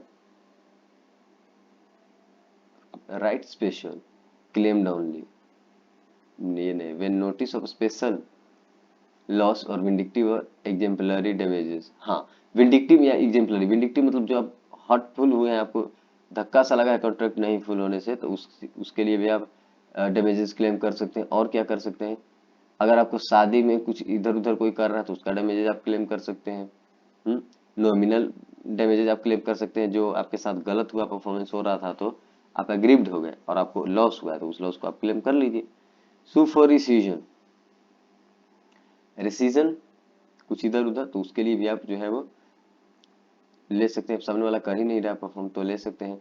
राइट स्पेशल क्लेम्ड ओनली, ये नहीं, when notice of special loss और विंडिक्टिव और एग्जेम्पलरी डैमेजेस। हाँ, विंडिक्टिव या एग्जेम्पलरी, विंडिक्टिव मतलब जो आप हर्टफुल हुए हैं, आपको धक्का सा लगा है कॉन्ट्रैक्ट नहीं फुल होने से, तो उसके लिए भी आप डैमेजेस क्लेम कर सकते हैं। और क्या कर सकते हैं, अगर आपको शादी में कुछ इधर उधर कोई कर रहा है तो उसका डैमेजेस आप क्लेम कर सकते हैं। नॉमिनल डैमेजेस आप क्लेम कर सकते हैं, जो आपके साथ गलत हुआ, परफॉर्मेंस हो रहा था तो आप एग्रीव्ड हो गए और आपको लॉस हुआ है, तो उस लॉस को आप क्लेम कर लीजिए। सू फॉर रिसीजन, रिसीजन कुछ इधर उधर, तो उसके लिए भी आप जो है वो ले सकते हैं, सामने वाला कर ही नहीं रहा परफॉर्म तो ले सकते हैं।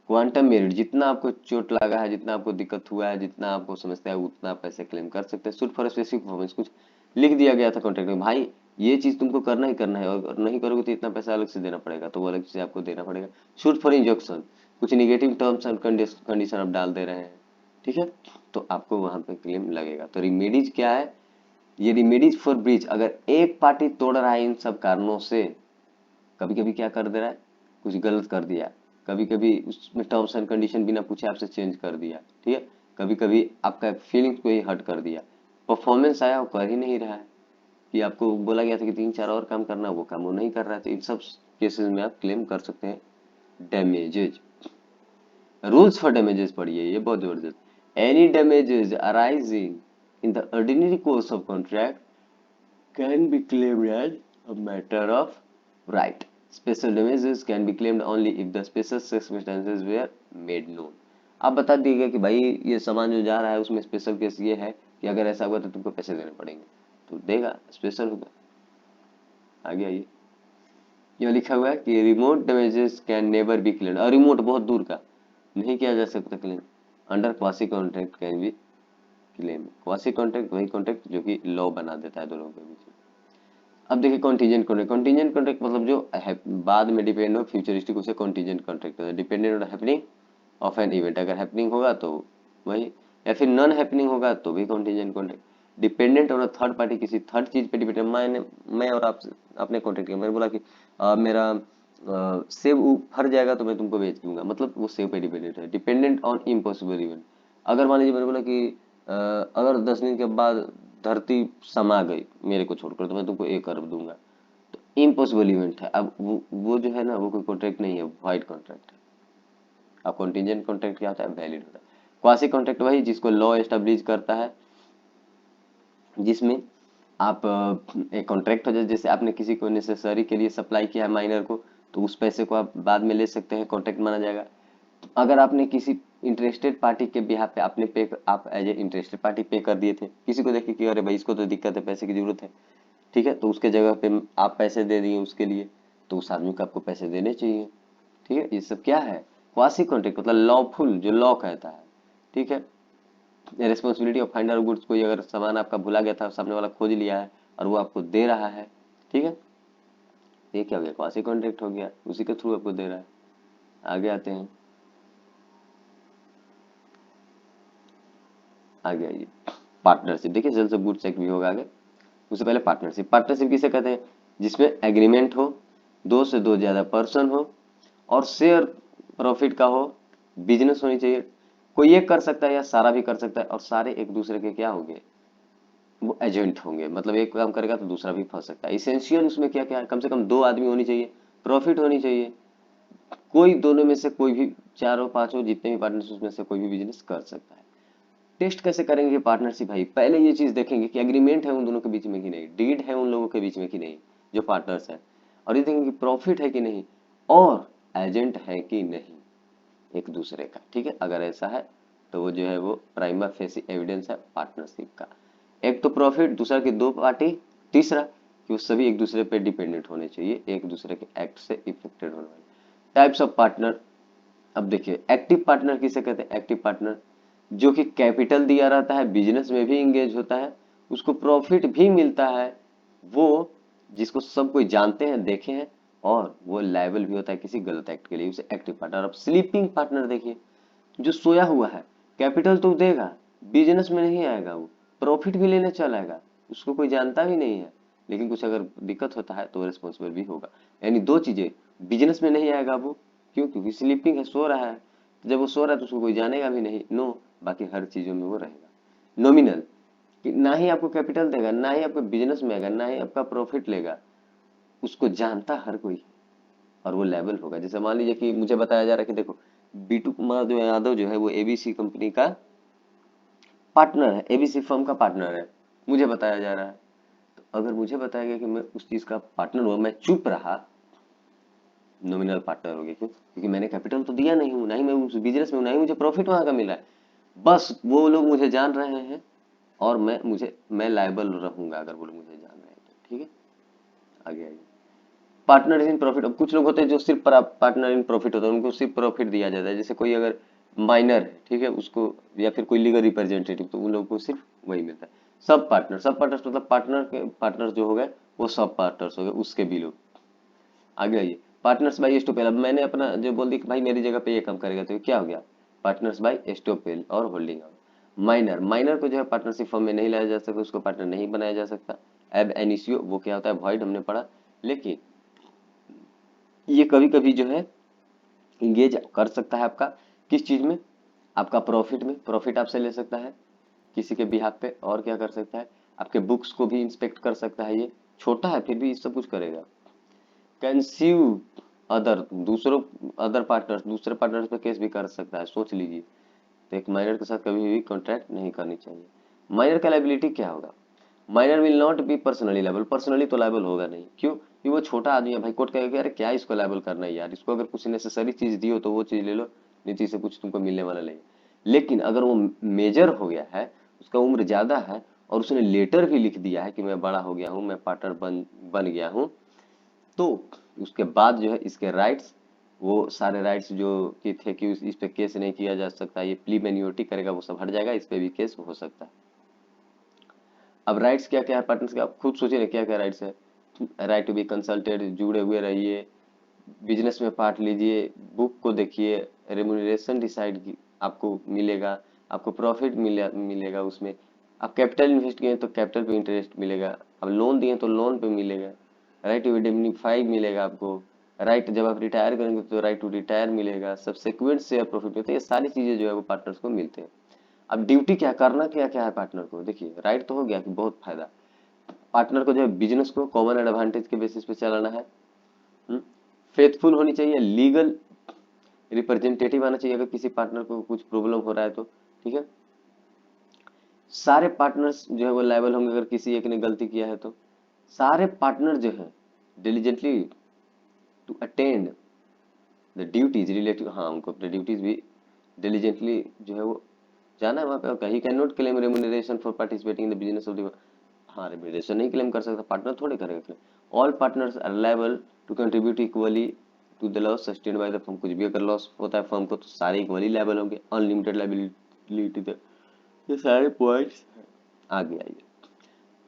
क्वांटम मेरिट, जितना आपको चोट लगा है, जितना आपको दिक्कत हुआ है, जितना आपको समझता है, उतना आप पैसे क्लेम कर सकते हैं। सूट फॉर स्पेसिफिक परफॉर्मेंस, कुछ लिख दिया गया था कॉन्ट्रैक्ट में, भाई ये चीज तुमको करना ही करना है, और नहीं करोगे तो इतना पैसा अलग से देना पड़ेगा, तो वो अलग से आपको देना पड़ेगा। सूट फॉर इंजक्शन, कुछ निगेटिव टर्म्स एंड कंडीशन आप डाल दे रहे हैं, ठीक है, तो आपको वहां पे क्लेम लगेगा। तो रिमेडीज क्या है, ये रिमेडीज फॉर ब्रीच, अगर एक पार्टी तोड़ रहा है इन सब कारणों से, कभी कभी क्या कर दे रहा है, कुछ गलत कर दिया, कभी कभी उसमें टर्म्स एंड कंडीशन बिना पूछे आपसे चेंज कर दिया, ठीक है, कभी कभी आपका फीलिंग्स को ही हर्ट कर दिया, परफॉर्मेंस आया वो कर ही नहीं रहा है, कि आपको बोला गया था कि 3-4 और काम करना, वो काम वो नहीं कर रहा है, तो इन सब केसेस में आप क्लेम कर सकते हैं डैमेजेज। रूल्स फॉर डैमेजेस पढ़िए, ये बहुत जबरदस्त। Any damages arising in the ordinary course of contract can be claimed as a matter of right. Special damages can be claimed only if the special circumstances were made known. आप बता दीजिएगा कि भाई ये सामान जो जा रहा है उसमें स्पेशल केस ये है कि अगर ऐसा हुआ तो तुमको पैसे देने पड़ेंगे, तो देगा, स्पेशल होगा। आगे आइए, ये लिखा हुआ है कि remote damages can never be claimed, और रिमोट बहुत दूर का नहीं किया जा सकता claim under quasi contract can B claim. Quasi contract वही कॉन्ट्रैक्ट जो कि लॉ बना देता है दोनों के बीच में। अब देखिए कॉन्टीजेंट कॉन्ट्रैक्ट, कॉन्टीजेंट कॉन्ट्रैक्ट मतलब जो बाद में डिपेंड हो, फ्यूचरिस्टिक, उसे कॉन्टीजेंट कॉन्ट्रैक्ट होता है। Dependent on happening of an event, अगर हैपनिंग होगा तो वही, या फिर नॉन हैपनिंग होगा तो भी contingent contract. Dependent on a third party, किसी थर्ड चीज पे डिपेंडेंट। मैं और आप आपने कॉन्ट्रैक्ट किया, मैंने बोला कि मेरा सेब फर जाएगा तो मैं तुमको बेच दूंगा, मतलब वो सेब पे डिपेंडेंट है। डिपेंडेंट ऑन इम्पॉसिबल इवेंट, अगर मान लीजिए मैंने बोला कि अगर 10 दिन के बाद धरती समा गई मेरे को छोड़कर तो मैं तुमको 1 अरब दूंगा, तो इम्पॉसिबल इवेंट है। अब वो जो है ना, वो कोई कॉन्ट्रैक्ट नहीं है, वाइड कॉन्ट्रैक्ट है। अब कॉन्टीजेंट कॉन्ट्रैक्ट क्या होता है, वैलिड होता है। क्वासी कॉन्ट्रैक्ट वही जिसको लॉ एस्टेब्लिश करता है, जिसमें आप एक कॉन्ट्रैक्ट हो जाए, जैसे आपने किसी को नेसेसरी के लिए सप्लाई किया है माइनर को, तो उस पैसे को आप बाद में ले सकते हैं, कॉन्ट्रैक्ट माना जाएगा। तो अगर आपने किसी इंटरेस्टेड पार्टी के बिहाफ पे आपने आप एज ए इंटरेस्टेड पार्टी पे कर दिए थे किसी को, देखे कि अरे भाई इसको तो दिक्कत है, पैसे की जरूरत है, ठीक है, तो उसके जगह पे आप पैसे दे दिए उसके लिए, तो उस आदमी को आपको पैसे देने चाहिए। ठीक है, ये सब क्या है, क्वासी कॉन्ट्रैक्ट मतलब लॉफुल, जो लॉ कहता है। ठीक है, responsibility of finder of goods, कोई अगर सामान आपका भुला गया था, सामने वाला खोज लिया है और वो आपको दे रहा है, ठीक है, ये क्या हो गया, क्वासी कॉन्ट्रैक्ट हो गया, उसी के थ्रू आपको दे रहा है। आगे आते हैं, आगे आइए, पार्टनरशिप। देखिए सेल्स ऑफ गुड्स एक्ट भी होगा आगे, उससे पहले पार्टनरशिप। पार्टनरशिप किसे कहते हैं, जिसमें एग्रीमेंट हो, 2 से 2 ज्यादा पर्सन हो, और शेयर प्रॉफिट का हो, बिजनेस होनी चाहिए। कोई एक कर सकता है या सारा भी कर सकता है, और सारे एक दूसरे के क्या होंगे, वो एजेंट होंगे, मतलब एक काम करेगा तो दूसरा भी फंस सकता है। इसेंशियल उसमें क्या क्या है, कम से कम 2 आदमी होनी चाहिए, प्रॉफिट होनी चाहिए, कोई दोनों में से कोई भी, चारों पांचों जितने भी पार्टनर्स उसमें से कोई भी बिजनेस कर सकता है। टेस्ट कैसे करेंगे पार्टनरशिप भाई, पहले ये चीज देखेंगे कि एग्रीमेंट है उन दोनों के बीच में कि नहीं, डीड है उन लोगों के बीच में कि नहीं जो पार्टनर्स हैं, और ये देखेंगे कि प्रॉफिट है कि नहीं, और एजेंट है कि नहीं एक दूसरे का। ठीक है, अगर ऐसा है तो वो जो है वो प्राइमा फेसी एविडेंस है पार्टनरशिप का। एक तो प्रॉफिट, दूसरा कि 2 पार्टी, तीसरा कि वो सभी एक दूसरे पे डिपेंडेंट होने चाहिए, एक दूसरे के एक्ट से इफेक्टेड होने वाले। टाइप्स ऑफ पार्टनर, अब देखिए एक्टिव पार्टनर किसे कहते हैं, एक्टिव पार्टनर जो कि कैपिटल दिया रहता है, बिजनेस में भी इंगेज होता है, उसको प्रॉफिट भी मिलता है, वो जिसको सब कोई जानते हैं, देखे हैं, और वो लायबल भी होता है किसी गलत एक्ट के लिए, उसे एक्टिव पार्टनर। अब स्लीपिंग पार्टनर देखिए, जो सोया हुआ है, कैपिटल तो देगा, बिजनेस में नहीं आएगा, वो प्रॉफिट भी लेने चला आएगा, उसको कोई जानता भी नहीं है, लेकिन कुछ अगर दिक्कत होता है तो रिस्पॉन्सिबल भी होगा। यानी 2 चीजें, बिजनेस में नहीं आएगा वो, क्यों, क्योंकि स्लीपिंग है, सो रहा है, तो जब वो सो रहा है तो उसको कोई जानेगा भी नहीं, नो, बाकी हर चीजों में वो रहेगा। नॉमिनल, कि ना ही आपको कैपिटल देगा, ना ही आपको बिजनेस में आएगा, ना ही आपका प्रॉफिट लेगा, उसको जानता हर कोई, और वो लेवल होगा। जैसे मान लीजिए कि मुझे बताया जा रहा है कि देखो बीटू कुमार जो यादव जो है वो एबीसी कंपनी का पार्टनर है, एबीसी फर्म का पार्टनर है, मुझे बताया जा रहा है। तो अगर मुझे बताया गया कि मैं उस चीज का पार्टनर हुआ, मैं चुप रहा, नॉमिनल पार्टनर हो गया, क्यों, क्योंकि मैंने कैपिटल तो दिया नहीं हूँ, ना ही मैं उस बिजनेस में हूँ, ना ही मुझे प्रॉफिट वहां का मिला है, बस वो लोग मुझे जान रहे हैं, और मैं लायबल रहूंगा अगर वो लोग मुझे जान रहे हैं तो। ठीक है, आगे आइए, पार्टनर इन प्रॉफिट। अब कुछ लोग होते हैं जो सिर्फ पार्टनर इन प्रॉफिट होता है, उनको सिर्फ प्रॉफिट दिया जाता है, जैसे कोई अगर माइनर है, ठीक है, उसको, या फिर कोई लीगल रिप्रेजेंटेटिव, तो उन लोगों को सिर्फ वही मिलता है। सब पार्टनर, सब पार्टनर्स मतलब पार्टनर के पार्टनर्स जो हो गए वो सब पार्टनर्स हो गए, उसके बिलो। आगे आइए, पार्टनर्स बाय एस्टोपेल। अब मैंने अपना जो बोल दी कि भाई मेरी जगह पे ये काम करेगा, तो ये क्या हो गया, पार्टनर्स बाय एस्टोपेल और होल्डिंग आउट। माइनर, माइनर को जो है पार्टनरशिप फॉर्म में नहीं लाया जा सकता, उसको पार्टनर नहीं बनाया जा सकता। एब एनिसियो, वो क्या होता है, वॉइड, हमने पढ़ा, लेकिन ये कभी कभी जो है इंगेज कर सकता है आपका किस चीज में, आपका प्रॉफिट में, प्रॉफिट आपसे ले सकता है किसी के बिहाफ पे, और क्या कर सकता है, आपके बुक्स को भी इंस्पेक्ट कर सकता है, ये छोटा है फिर भी ये सब कुछ करेगा। कंस्यू अदर, दूसरों अदर पार्टनर्स, दूसरे पार्टनर्स पे केस भी कर सकता है, सोच लीजिए। तो एक माइनर के साथ कभी भी कॉन्ट्रैक्ट नहीं करनी चाहिए। माइनर का लायबिलिटी क्या होगा? Minor will not be personally liable, personally तो लायबल होगा नहीं, क्यों? कि वो छोटा आदमी है भाई, कोर्ट कहेगा अरे क्या इसको लायबल करना है यार, इसको अगर कुछ नेसेसरी चीज दी हो तो वो चीज ले लो, नीति से कुछ तुमको मिलने वाला नहीं। लेकिन अगर वो मेजर हो गया है, उसका उम्र ज्यादा है और उसने लेटर भी लिख दिया है कि मैं बड़ा हो गया हूँ, मैं पार्टनर बन गया हूँ, तो उसके बाद जो है इसके राइट्स, वो सारे राइट्स जो कि थे कि इस पे केस नहीं किया जा सकता, ये प्ली मैन्योरिटी करेगा, वो सब हट जाएगा, इस पे भी केस हो सकता है। अब राइट्स क्या क्या है पार्टनर्स के, आप खुद सोचिए ना क्या क्या राइट्स है। राइट टू बी कंसल्टेड, जुड़े हुए रहिए, बिजनेस में पार्ट लीजिए, बुक को देखिए, रेम्यूनरेशन डिसाइड की आपको मिलेगा, आपको प्रॉफिट मिलेगा उसमें, आप कैपिटल इन्वेस्ट किए तो कैपिटल पे इंटरेस्ट मिलेगा, अब लोन दिए तो लोन पे मिलेगा, राइट टू इंडेमनिफाई मिलेगा आपको, राइट जब आप रिटायर करेंगे तो राइट टू रिटायर मिलेगा, सब्सिक्वेंट शेयर प्रॉफिट मिलता है, ये सारी चीजें जो है वो पार्टनर्स को मिलते हैं। अब ड्यूटी क्या करना, क्या क्या है पार्टनर को, देखिए राइट तो हो गया कि बहुत फायदा, पार्टनर को जो है बिजनेस को कॉमन एडवांटेज के बेसिस पे चलाना है, फेथफुल होनी चाहिए, लीगल रिप्रेजेंटेटिव आना चाहिए अगर किसी पार्टनर को कुछ प्रॉब्लम हो रहा है तो, ठीक है। सारे पार्टनर्स जो है वो लायबल होंगे अगर किसी एक ने गलती किया है तो, सारे पार्टनर जो है diligently to attend the duties relative, हाँ उनको अपने ड्यूटीज भी डिलीजेंटली जो है वो जाना है वहाँ पे, और he can not claim remuneration for participating in the business of the, हाँ रेम्यूनरेशन नहीं क्लेम कर सकता पार्टनर, थोड़े करेगा claim. All partners are liable to contribute equally to the loss sustained by the firm, कुछ भी अगर लॉस होता है फर्म को तो सारे इक्वली लायबल होंगे, अनलिमिटेड लायबिलिटी, ये सारे पॉइंट्स आगे आइए।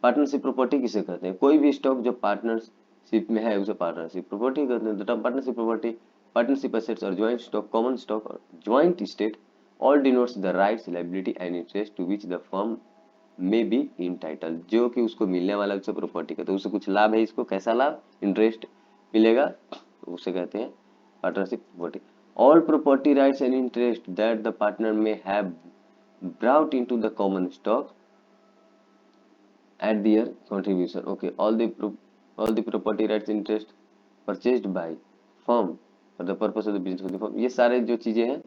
पार्टनरशिप प्रॉपर्टी किसे कहते हैं? कोई भी स्टॉक जो पार्टनरशिप में है उसे पार्टनरशिप प्रॉपर्टी कहते हैं। The term partnership property, partnership assets और ज्वाइंट स्टॉक, कॉमन स्टॉक और joint state all denotes the rights, liability and interest to which the firm may be entitle, जो कि उसको मिलने वाला उसे प्रॉपर्टी का, तो उसे कुछ लाभ है, इसको कैसा लाभ, इंटरेस्ट मिलेगा, तो उसे कहते हैं partnership property. All property rights and interest that the partner में have brought into the common stock at their contribution, okay, all the property rights interest purchased by firm for the purpose of the business of the firm, ये सारे जो चीजें हैं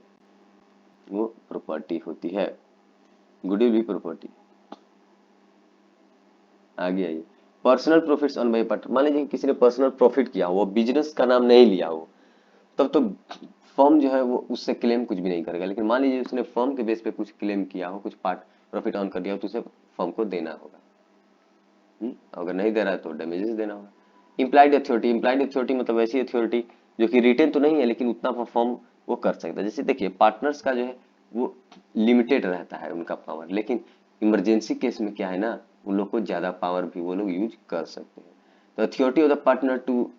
वो property होती है। Goodwill भी प्रॉपर्टी। आगे आइए, personal profits earn by partner, मान लीजिए किसी ने पर्सनल प्रॉफिट किया हो, बिजनेस का नाम नहीं लिया हो, तब तो फर्म जो है वो उससे क्लेम कुछ भी नहीं करेगा, लेकिन मान लीजिए उसने फर्म के बेस पे कुछ क्लेम किया हो, कुछ पार्ट प्रॉफिट अर्न कर दिया हो, तो उसे फर्म को देना होगा। अगर नहीं दे रहा है तो डैमेजेस देना होगा। इम्प्लाइड अथॉरिटी, इम्प्लाइड अथॉरिटी मतलब ऐसी अथॉरिटी जो कि रिटेन तो नहीं है लेकिन उतना परफॉर्म वो कर सकता है। जैसे देखिए पार्टनर्स का जो है वो लिमिटेड रहता है उनका पावर, लेकिन इमरजेंसी केस में क्या है ना, उन लोग को ज्यादा पावर भी वो लोग यूज कर सकते हैं। तो authority of the partner to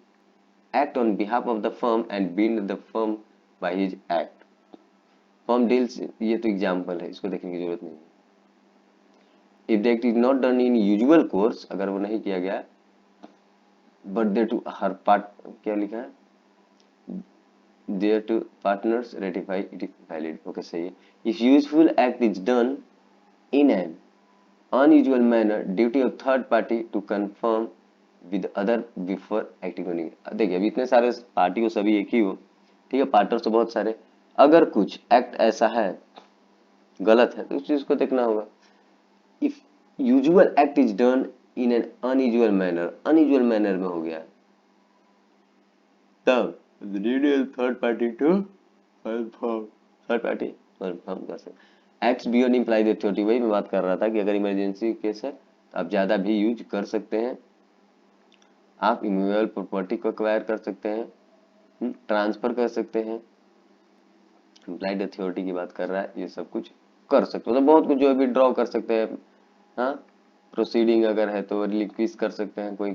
act on behalf of the firm and bind the firm by his act, firm deals, ये तो एग्जाम्पल है, इसको देखने की जरूरत नहीं है। if the act is not done in usual course, अगर वो नहीं किया गया, but there to her part, क्या लिखा है, there to partners ratify it is valid, okay सही है। if useful act is done in an unusual manner, duty of third party to confirm with other before acting होनी है। देखिए अभी इतने सारे पार्टी हो, सभी एक ही हो, ठीक है, पार्टनर्स तो बहुत सारे, अगर कुछ एक्ट ऐसा है गलत है तो उस चीज को देखना होगा। If usual act is done in an unusual manner, unusual manner में हो गया तब third party to confirm, third party confirm कर सकते। एक्ट्स बियॉन्ड इंप्लाइड अथॉरिटी, वही मैं बात कर रहा था कि अगर इमरजेंसी केस है तो आप ज्यादा भी यूज कर सकते हैं, आप इमूवेबल प्रॉपर्टी को एक्वायर कर सकते हैं, ट्रांसफर कर सकते हैं, इम्प्लाइड अथॉरिटी की बात कर रहा है, ये सब कुछ कर सकते हो, तो बहुत कुछ जो है ड्रॉ कर सकते हैं, हाँ प्रोसीडिंग अगर है तो रिलीक्विश कर सकते हैं, कोई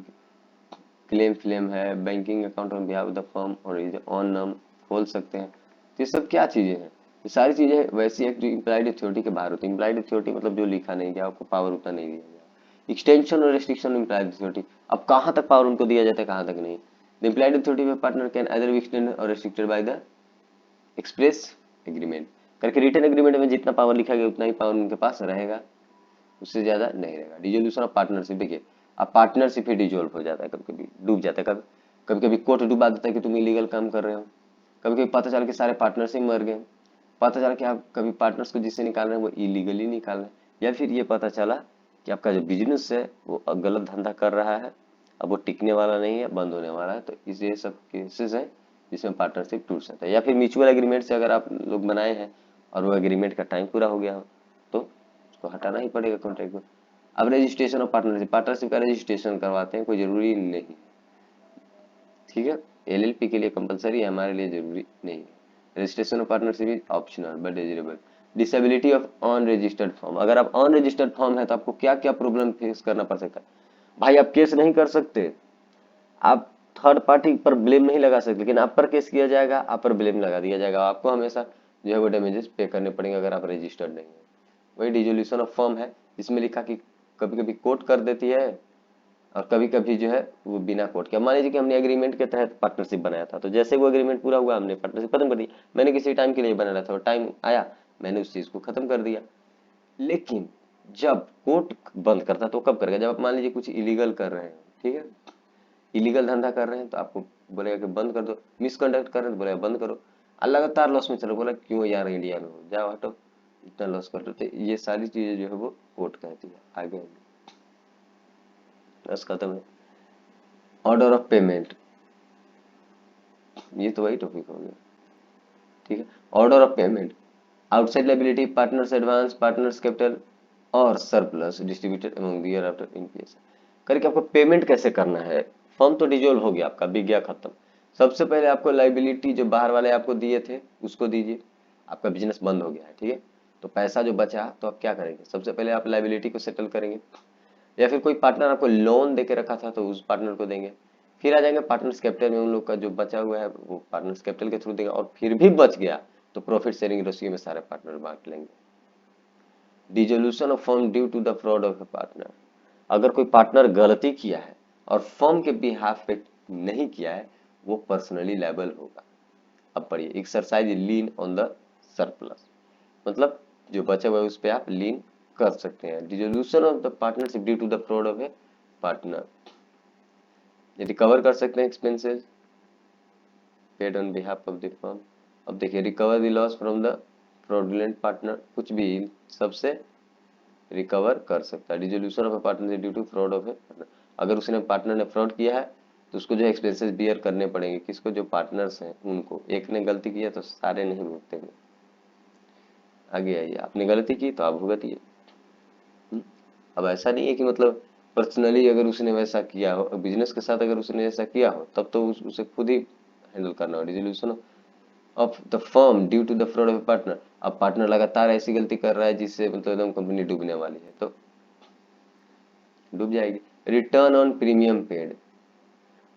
क्लेम फ्लेम है, banking account on behalf of the firm और ऑन नाम खोल सकते हैं। तो ये सब क्या चीजें हैं, ये सारी चीजें वैसी एक्ट जो इम्प्लाइड अथॉरिटी के बाहर होती है। इम्प्लाइड अथॉरिटी मतलब जो लिखा नहीं गया, आपको पावर उतना नहीं दिया गया। एक्सटेंशन और रेस्ट्रिक्शन इम्प्लाइड अथॉरिटी, अब कहाँ तक पावर उनको दिया जाता है कहाँ तक नहीं। The implied authority of partner can either be extended or restricted by the express agreement, करके रिटन एग्रीमेंट में जितना पावर लिखा गया उतना ही पावर उनके पास रहेगा। उससे ज़्यादा नहीं रहेगा। डिसोल्यूशन ऑफ पार्टनरशिप, देखिए अब पार्टनरशिप ही डिजोल्व हो जाता है, कभी कभी डूब जाता है, कभी कभी कोर्ट डुबा देता है कि तुम इलीगल काम कर रहे हो, कभी कभी पता चला कि सारे पार्टनरशिप मर गए, पता चला कि आप कभी पार्टनर्स को जिससे निकाल रहे हैं वो इलीगली निकाल रहे हैं, या फिर ये पता चला कि आपका जो बिजनेस है वो गलत धंधा कर रहा है, अब वो टिकने वाला नहीं है, बंद होने वाला है। तो इस ये सब केसेस है जिसमें पार्टनरशिप टूट सकता है। या फिर म्यूचुअल एग्रीमेंट से अगर आप लोग बनाए हैं और वो एग्रीमेंट का टाइम पूरा हो गया हो तो उसको हटाना ही पड़ेगा कॉन्ट्रैक्ट को। अब रजिस्ट्रेशन ऑफ पार्टनरशिप, पार्टनरशिप का रजिस्ट्रेशन करवाते हैं, कोई जरूरी नहीं, ठीक है, एलएलपी के लिए कंपलसरी है, हमारे लिए जरूरी नहीं है। Registration of partnership is optional but desirable. Disability of unregistered form, अगर आप अनरजिस्टर्ड फॉर्म है तो आपको क्या क्या प्रॉब्लम फेस करना पड़ सकता है। भाई आप केस नहीं कर सकते, आप थर्ड पार्टी पर ब्लेम नहीं लगा सकते, लेकिन आप पर केस किया जाएगा, आप पर ब्लेम लगा दिया जाएगा, आपको हमेशा जो है वो डैमेजेस पे करने पड़ेंगे अगर आप रजिस्टर्ड नहीं है। वही डिसोल्यूशन ऑफ फॉर्म है, इसमें लिखा कि कभी कभी कोर्ट कर देती है और कभी कभी जो है वो बिना कोर्ट के। मान लीजिए कि हमने एग्रीमेंट के तहत पार्टनरशिप बनाया था, तो जैसे वो एग्रीमेंट पूरा हुआ हमने पार्टनरशिप खत्म कर दी, मैंने किसी टाइम के लिए बनाया था और टाइम आया मैंने उस चीज को खत्म कर दिया। लेकिन जब कोर्ट बंद करता तो कब करेगा, जब आप मान लीजिए कुछ इलीगल कर रहे हैं, ठीक है, इलीगल धंधा कर रहे हैं तो आपको बोलेगा कि बंद कर दो, मिसकंडक्ट कर रहे हैं तो बोलेगा बंद करो, और लगातार लॉस में चलो, बोला क्यों यार इंडिया में हो जाओ हटो, इतना लॉस कर दो। तो ये सारी चीजें जो है वो कोर्ट कहती है। आगे बस खत्म है। ऑर्डर ऑफ पेमेंट, ये तो वही टॉपिक हो गया, ठीक है। Order of payment, outside liability, partners advance, partners capital और surplus distributed among the year after in case, करके आपको पेमेंट कैसे करना है। फर्म तो डिजोल्व हो गया, आपका बिक गया, खत्म। सबसे पहले आपको लायबिलिटी जो बाहर वाले आपको दिए थे उसको दीजिए, आपका बिजनेस बंद हो गया है, ठीक है, तो पैसा जो बचा तो आप क्या करेंगे, सबसे पहले आप लायबिलिटी को सेटल करेंगे, या फिर कोई पार्टनर आपको लोन दे के रखा था तो उस पार्टनर को देंगे। फिर आ जाएंगे पार्टनर्स कैपिटल में, उन लोग का जो बचा हुआ है वो पार्टनर्स कैपिटल के थ्रू देंगे, और फिर भी बच गया तो प्रॉफिट शेयरिंग रेशियो में सारे पार्टनर बांट लेंगे। Dissolution of firm due to the fraud of a partner, अगर कोई पार्टनर गलती किया है और फर्म के बिहाफ पे नहीं किया है वो पर्सनली लायबल होगा। अब पढ़िए, exercise lean on the surplus, मतलब जो बचा हुआ है उस पे आप लीन कर सकते हैं। Dissolution of the partnership due to the fraud of a partner, recover कर सकते हैं expenses paid on behalf of the firm. अब देखिए, recover the loss from the fraudulent partner, कुछ भी सबसे रिकवर कर सकता है। Dissolution of a partnership due to fraud of a partner, अगर उसने पार्टनर ने फ्रॉड किया है तो उसको जो एक्सपेंसेस बियर करने पड़ेंगे, किसको, जो पार्टनर्स हैं उनको, एक ने गलती किया तो सारे नहीं भुगतेंगे। आगे आइए, आपने गलती की तो आप भुगतिए। अब ऐसा नहीं है कि मतलब पर्सनली अगर उसने वैसा किया हो, बिजनेस के साथ अगर उसने ऐसा किया हो तब तो उसे खुद ही हैंडल करना हो। Dissolution of the firm due to the fraud of partner, अब पार्टनर लगातार ऐसी गलती कर रहा है जिससे मतलब एकदम कंपनी डूबने वाली है तो डूब जाएगी। रिटर्न ऑन प्रीमियम पेड,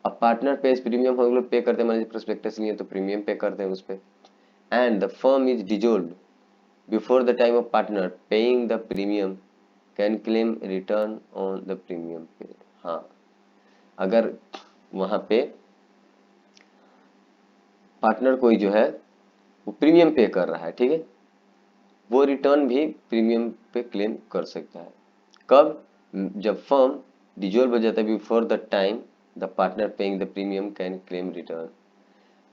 अब पार्टनर पेज प्रीमियम, हम लोग पे करते हैं, मान लीजिए प्रोस्पेक्टस लिए तो प्रीमियम पे करते हैं उस पे, and the firm is dissolve before the time of partner paying the premium can claim return on the premium paid. हाँ, अगर वहां पे पार्टनर कोई जो है वो प्रीमियम पे कर रहा है, ठीक है, वो रिटर्न भी प्रीमियम पे क्लेम कर सकता है। कब, जब फर्म डिजोल्व हो जाता है before the time the partner paying the premium can claim return.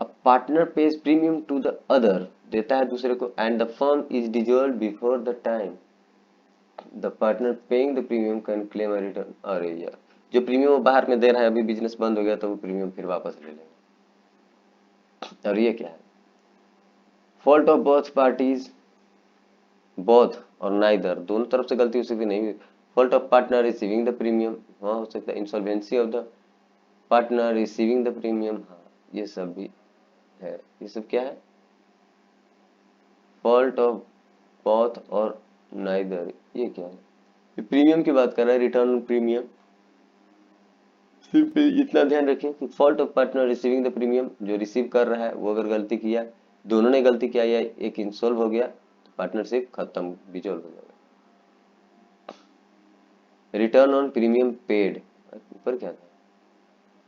अब partner pays premium to the other, देता है दूसरे को, and the firm is dissolve before the time the partner paying the premium can claim return. अरे यार, जो premium वो बाहर में दे रहा है, अभी बिजनेस बंद हो गया तो वो प्रीमियम फिर वापस ले लेंगे। और ये क्या है, fault of both parties, both और नाइदर, दोनों तरफ से गलती हो सकती नहीं। Fault of partner receiving the premium, वहां हो सकता है insolvency of the partner receiving the premium, हाँ ये सब भी है। ये सब क्या है, फॉल्ट ऑफ बोथ और नाइदर, ये क्या है, ये प्रीमियम की बात कर रहा है, रिटर्न प्रीमियम। सिर्फ इतना ध्यान रखें कि fault of partner receiving the premium, जो रिसीव कर रहा है वो अगर गलती किया, दोनों ने गलती किया या एक इंसॉल्व हो गया तो पार्टनरशिप खत्म, डिसॉल्व हो जाएगा। रिटर्न ऑन प्रीमियम पेड, ऊपर क्या था,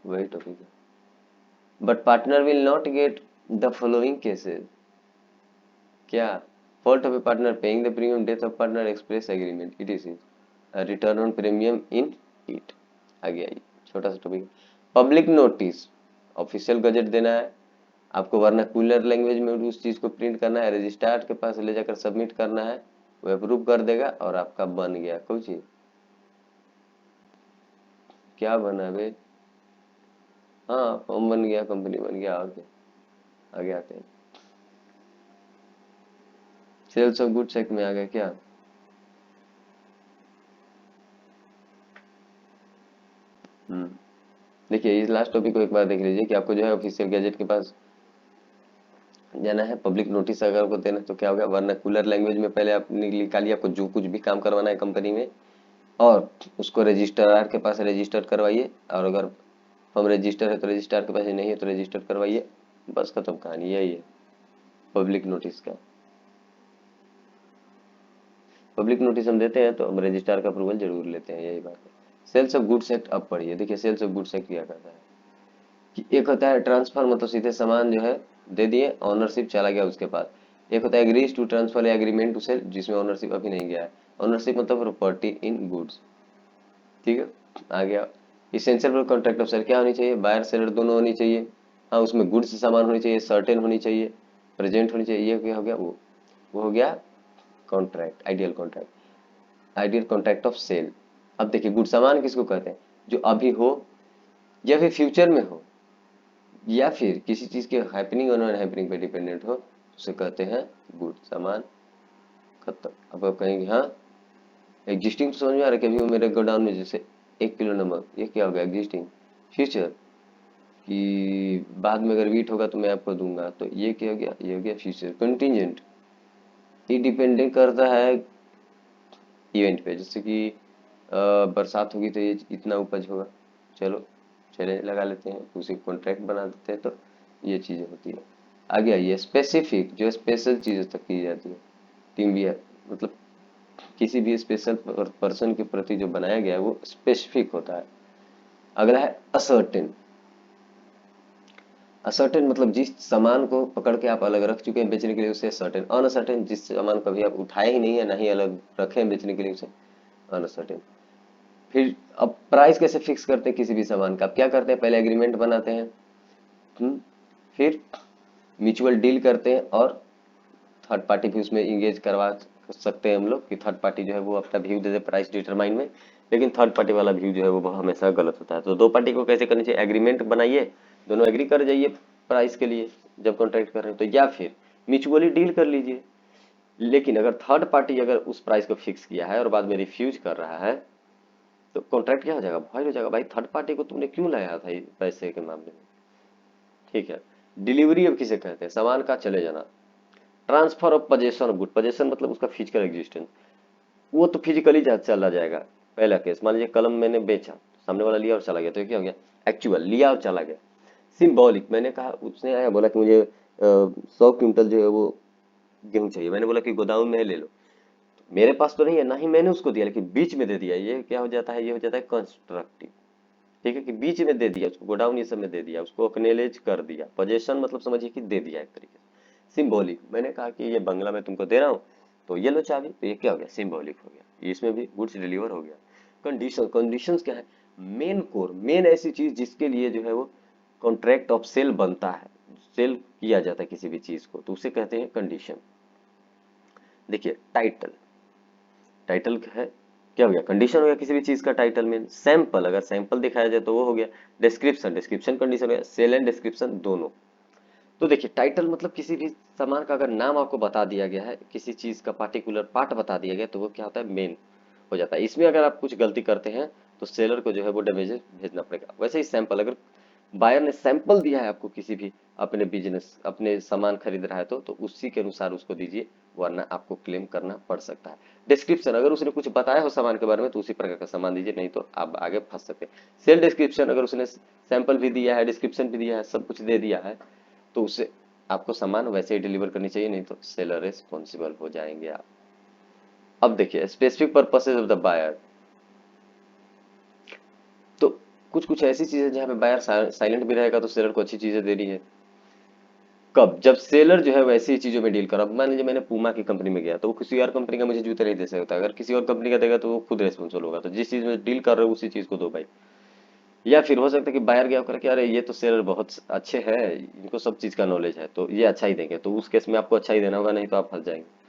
वही टॉपिक है। But partner will not get the following cases, क्या, fault of a partner paying the premium, death of partner, express agreement, it is return on premium in it. आगे आइए, छोटा सा topic. Public notice, official gazette देना है आपको, vernacular language में उस चीज को प्रिंट करना है, रजिस्ट्रार के पास ले जाकर सबमिट करना है, वो अप्रूव कर देगा और आपका बन गया। कोई चीज क्या बना बे? हाँ, फॉर्म बन गया, कंपनी बन गया। आगे आते हैं, सेल्स ऑफ गुड्स एक्ट में आ गया क्या? देखिए इस लास्ट टॉपिक को एक बार देख लीजिए कि आपको जो है ऑफिशियल गैजेट के पास जाना है, पब्लिक नोटिस अगर आपको देना है तो क्या होगा, वर्नाक्यूलर लैंग्वेज में पहले आपने निकालिए आपको जो कुछ भी काम करवाना है कंपनी में, और उसको रजिस्ट्रार के पास रजिस्टर करवाइए, और अगर फॉर्म रजिस्टर है तो रजिस्ट्रार के पास नहीं है तो रजिस्टर करवाइए। बस खत्म कहानी, यही है पब्लिक नोटिस का। पब्लिक नोटिस हम देते हैं तो हम रजिस्ट्रार का अप्रूवल जरूर लेते हैं, यही बात है। सेल्स ऑफ गुड्स एक्ट अब पढ़िए। देखिए सेल्स ऑफ गुड्स एक्ट क्या करता है कि एक होता है ट्रांसफर, मतलब सीधे सामान जो है दे दिए, ऑनरशिप चला गया उसके पास। एक होता है एग्रीज टू ट्रांसफर या एग्रीमेंट टू सेल, जिसमें ऑनरशिप अभी नहीं गया है। ऑनरशिप मतलब प्रॉपर्टी इन गुड्स, ठीक है। आ गया essential for contract of sale, क्या होनी चाहिए, बायर सेलर दोनों होनी चाहिए। हाँ, उसमें गुड्स सामान होनी चाहिए, सर्टेन होनी चाहिए, प्रेजेंट होनी चाहिए। ये क्या हो गया, वो हो गया contract, ideal contract, ideal contract of sale. अब देखिए गुड सामान किसको कहते हैं, जो अभी हो या फिर फ्यूचर में हो या फिर किसी चीज के हैपनिंग और नॉन हैपनिंग पे डिपेंडेंट हो, उसे कहते हैं गुड सामान। खत्म। अब आप कहेंगे हाँ एग्जिस्टिंग तो समझ में आ रहा है कि अभी वो मेरे गोडाउन में जैसे 1 किलो नमक, ये क्या हो गया एग्जिस्टिंग। फ्यूचर कि बाद में अगर वीट होगा तो मैं आपको दूंगा, तो ये क्या हो गया, ये हो गया फ्यूचर। कंटीजेंट, ये डिपेंडेंट करता है इवेंट पे, जैसे कि बरसात होगी तो ये इतना उपज होगा, चलो चले लगा लेते हैं, उसी कॉन्ट्रैक्ट बना देते हैं, तो ये चीजें होती है। आगे आइए, स्पेसिफिक, जो स्पेशल चीजों तक की जाती है। टीम भी है, मतलब किसी भी स्पेशल पर्सन के प्रति जो बनाया गया है वो स्पेसिफिक होता है। अगला है असर्टेन। असर्टेन मतलब जिस सामान को पकड़ के आप अलग रख चुके हैं बेचने के लिए उसे असर्टेन। अनअसर्टेन, जिस सामान कभी आप उठाए ही नहीं है ना ही अलग रखे हैं बेचने के लिए, उसे अनअसर्टेन। फिर अब प्राइस कैसे फिक्स करते हैं किसी भी सामान का, आप क्या करते हैं, पहले एग्रीमेंट बनाते हैं, फिर म्यूचुअल डील करते हैं, और थर्ड पार्टी भी उसमें इंगेज करवा सकते हैं हम लोग कि थर्ड पार्टी जो है वो अपना व्यू दे दे प्राइस डिटरमाइन में। लेकिन थर्ड पार्टी वाला व्यू जो है वो हमेशा गलत होता है। तो दो पार्टी को कैसे करनी चाहिए, एग्रीमेंट बनाइए, दोनों एग्री कर जाइए प्राइस के लिए जब कॉन्ट्रैक्ट कर रहे हैं तो, या फिर म्यूचुअली डील कर लीजिए। लेकिन अगर थर्ड पार्टी अगर उस प्राइस को फिक्स किया है और बाद में रिफ्यूज कर रहा है तो कॉन्ट्रैक्ट क्या हो जाएगा, भॉइड हो जाएगा। भाई थर्ड पार्टी को तुमने क्यों लाया था ये पैसे के मामले में, ठीक है। डिलीवरी अब किसे कहते हैं, सामान का चले जाना। Transfer of possession of good, possession मतलब उसका फिजिकल एग्जिस्टेंस, वो तो फिजिकली चला जाएगा। पहला केस, मान लीजिए कलम मैंने बेचा, सामने वाला लिया और चला गया, तो ये क्या हो गया, एक्चुअल लिया और चला गया। सिंबॉलिक, मैंने कहा, उसने आया बोला कि मुझे 100 क्विंटल जो है वो गेहूं चाहिए, मैंने बोला कि गोदाम में है ले लो, मेरे पास तो नहीं है ना ही मैंने उसको दिया, लेकिन बीच में दे दिया, ये क्या हो जाता है, ये हो जाता है कंस्ट्रक्टिव, ठीक है, कि बीच में दे दिया उसको, गोडाउन ये सब में दे दिया उसको, अक्नॉलेज कर दिया। पोजेशन मतलब समझिए कि दे दिया एक तरीके से। सिंबॉलिक, मैंने कहा कि ये बंगला मैं तुमको दे रहा हूँ तो ये लो चाबी, तो ये क्या हो गया, सिंबॉलिक हो गया, इसमें भी गुड्स डिलीवर हो गया। कंडीशन, कंडीशंस क्या है, मेन कोर, मेन ऐसी चीज जिसके लिए जो है वो कॉन्ट्रैक्ट ऑफ सेल बनता है, सेल किया जाता है किसी भी चीज को, तो उसे कहते हैं कंडीशन। देखिए टाइटल, टाइटल है क्या हो गया, कंडीशन हो गया किसी भी चीज का टाइटल में। सैंपल, अगर सैंपल दिखाया जाए तो वो हो गया। डिस्क्रिप्शन, डिस्क्रिप्शन कंडीशन हो गया। सेल एंड डिस्क्रिप्शन दोनों। तो देखिए टाइटल मतलब किसी भी सामान का अगर नाम आपको बता दिया गया है, किसी चीज का पार्टिकुलर पार्ट बता दिया गया, तो वो क्या होता है, मेन हो जाता है। इसमें अगर आप कुछ गलती करते हैं तो सेलर को जो है वो डैमेज भेजना पड़ेगा। वैसे ही सैंपल, अगर बायर ने सैंपल दिया है आपको किसी भी अपने बिजनेस, अपने सामान खरीद रहा है तो उसी के अनुसार उसको दीजिए, वरना आपको क्लेम करना पड़ सकता है। डिस्क्रिप्शन, अगर उसने कुछ बताया हो सामान के बारे में तो उसी प्रकार का सामान दीजिए, नहीं तो आप आगे फंस सकते हैं। सेल डिस्क्रिप्शन, अगर उसने सैंपल भी दिया है, डिस्क्रिप्शन भी दिया है, सब कुछ दे दिया है, तो उससे आपको सामान वैसे ही डिलीवर करनी चाहिए, नहीं तो सेलर रिस्पॉन्सिबल हो जाएंगे आप। अब देखिए specific purposes of the buyer, तो कुछ कुछ ऐसी चीजें जहाँ पे बायर साइलेंट भी रहेगा तो सेलर को अच्छी चीजें देनी है। कब? जब सेलर जो है वैसी चीजों में डील कर, अब मान लीजिए मैंने पूमा की कंपनी में गया तो वो किसी और कंपनी का मुझे जूते नहीं दे सकता, अगर किसी और कंपनी का देगा तो वो खुद रेस्पॉन्सिबल होगा। तो जिस चीज में डील कर रहे हो उसी चीज को दो भाई। या फिर हो सकता है कि बायर गया होकर के अरे ये तो सेलर बहुत अच्छे हैं, इनको सब चीज का नॉलेज है तो ये अच्छा ही देंगे, तो उस केस में आपको अच्छा ही देना होगा, नहीं तो आप फंस जाएंगे।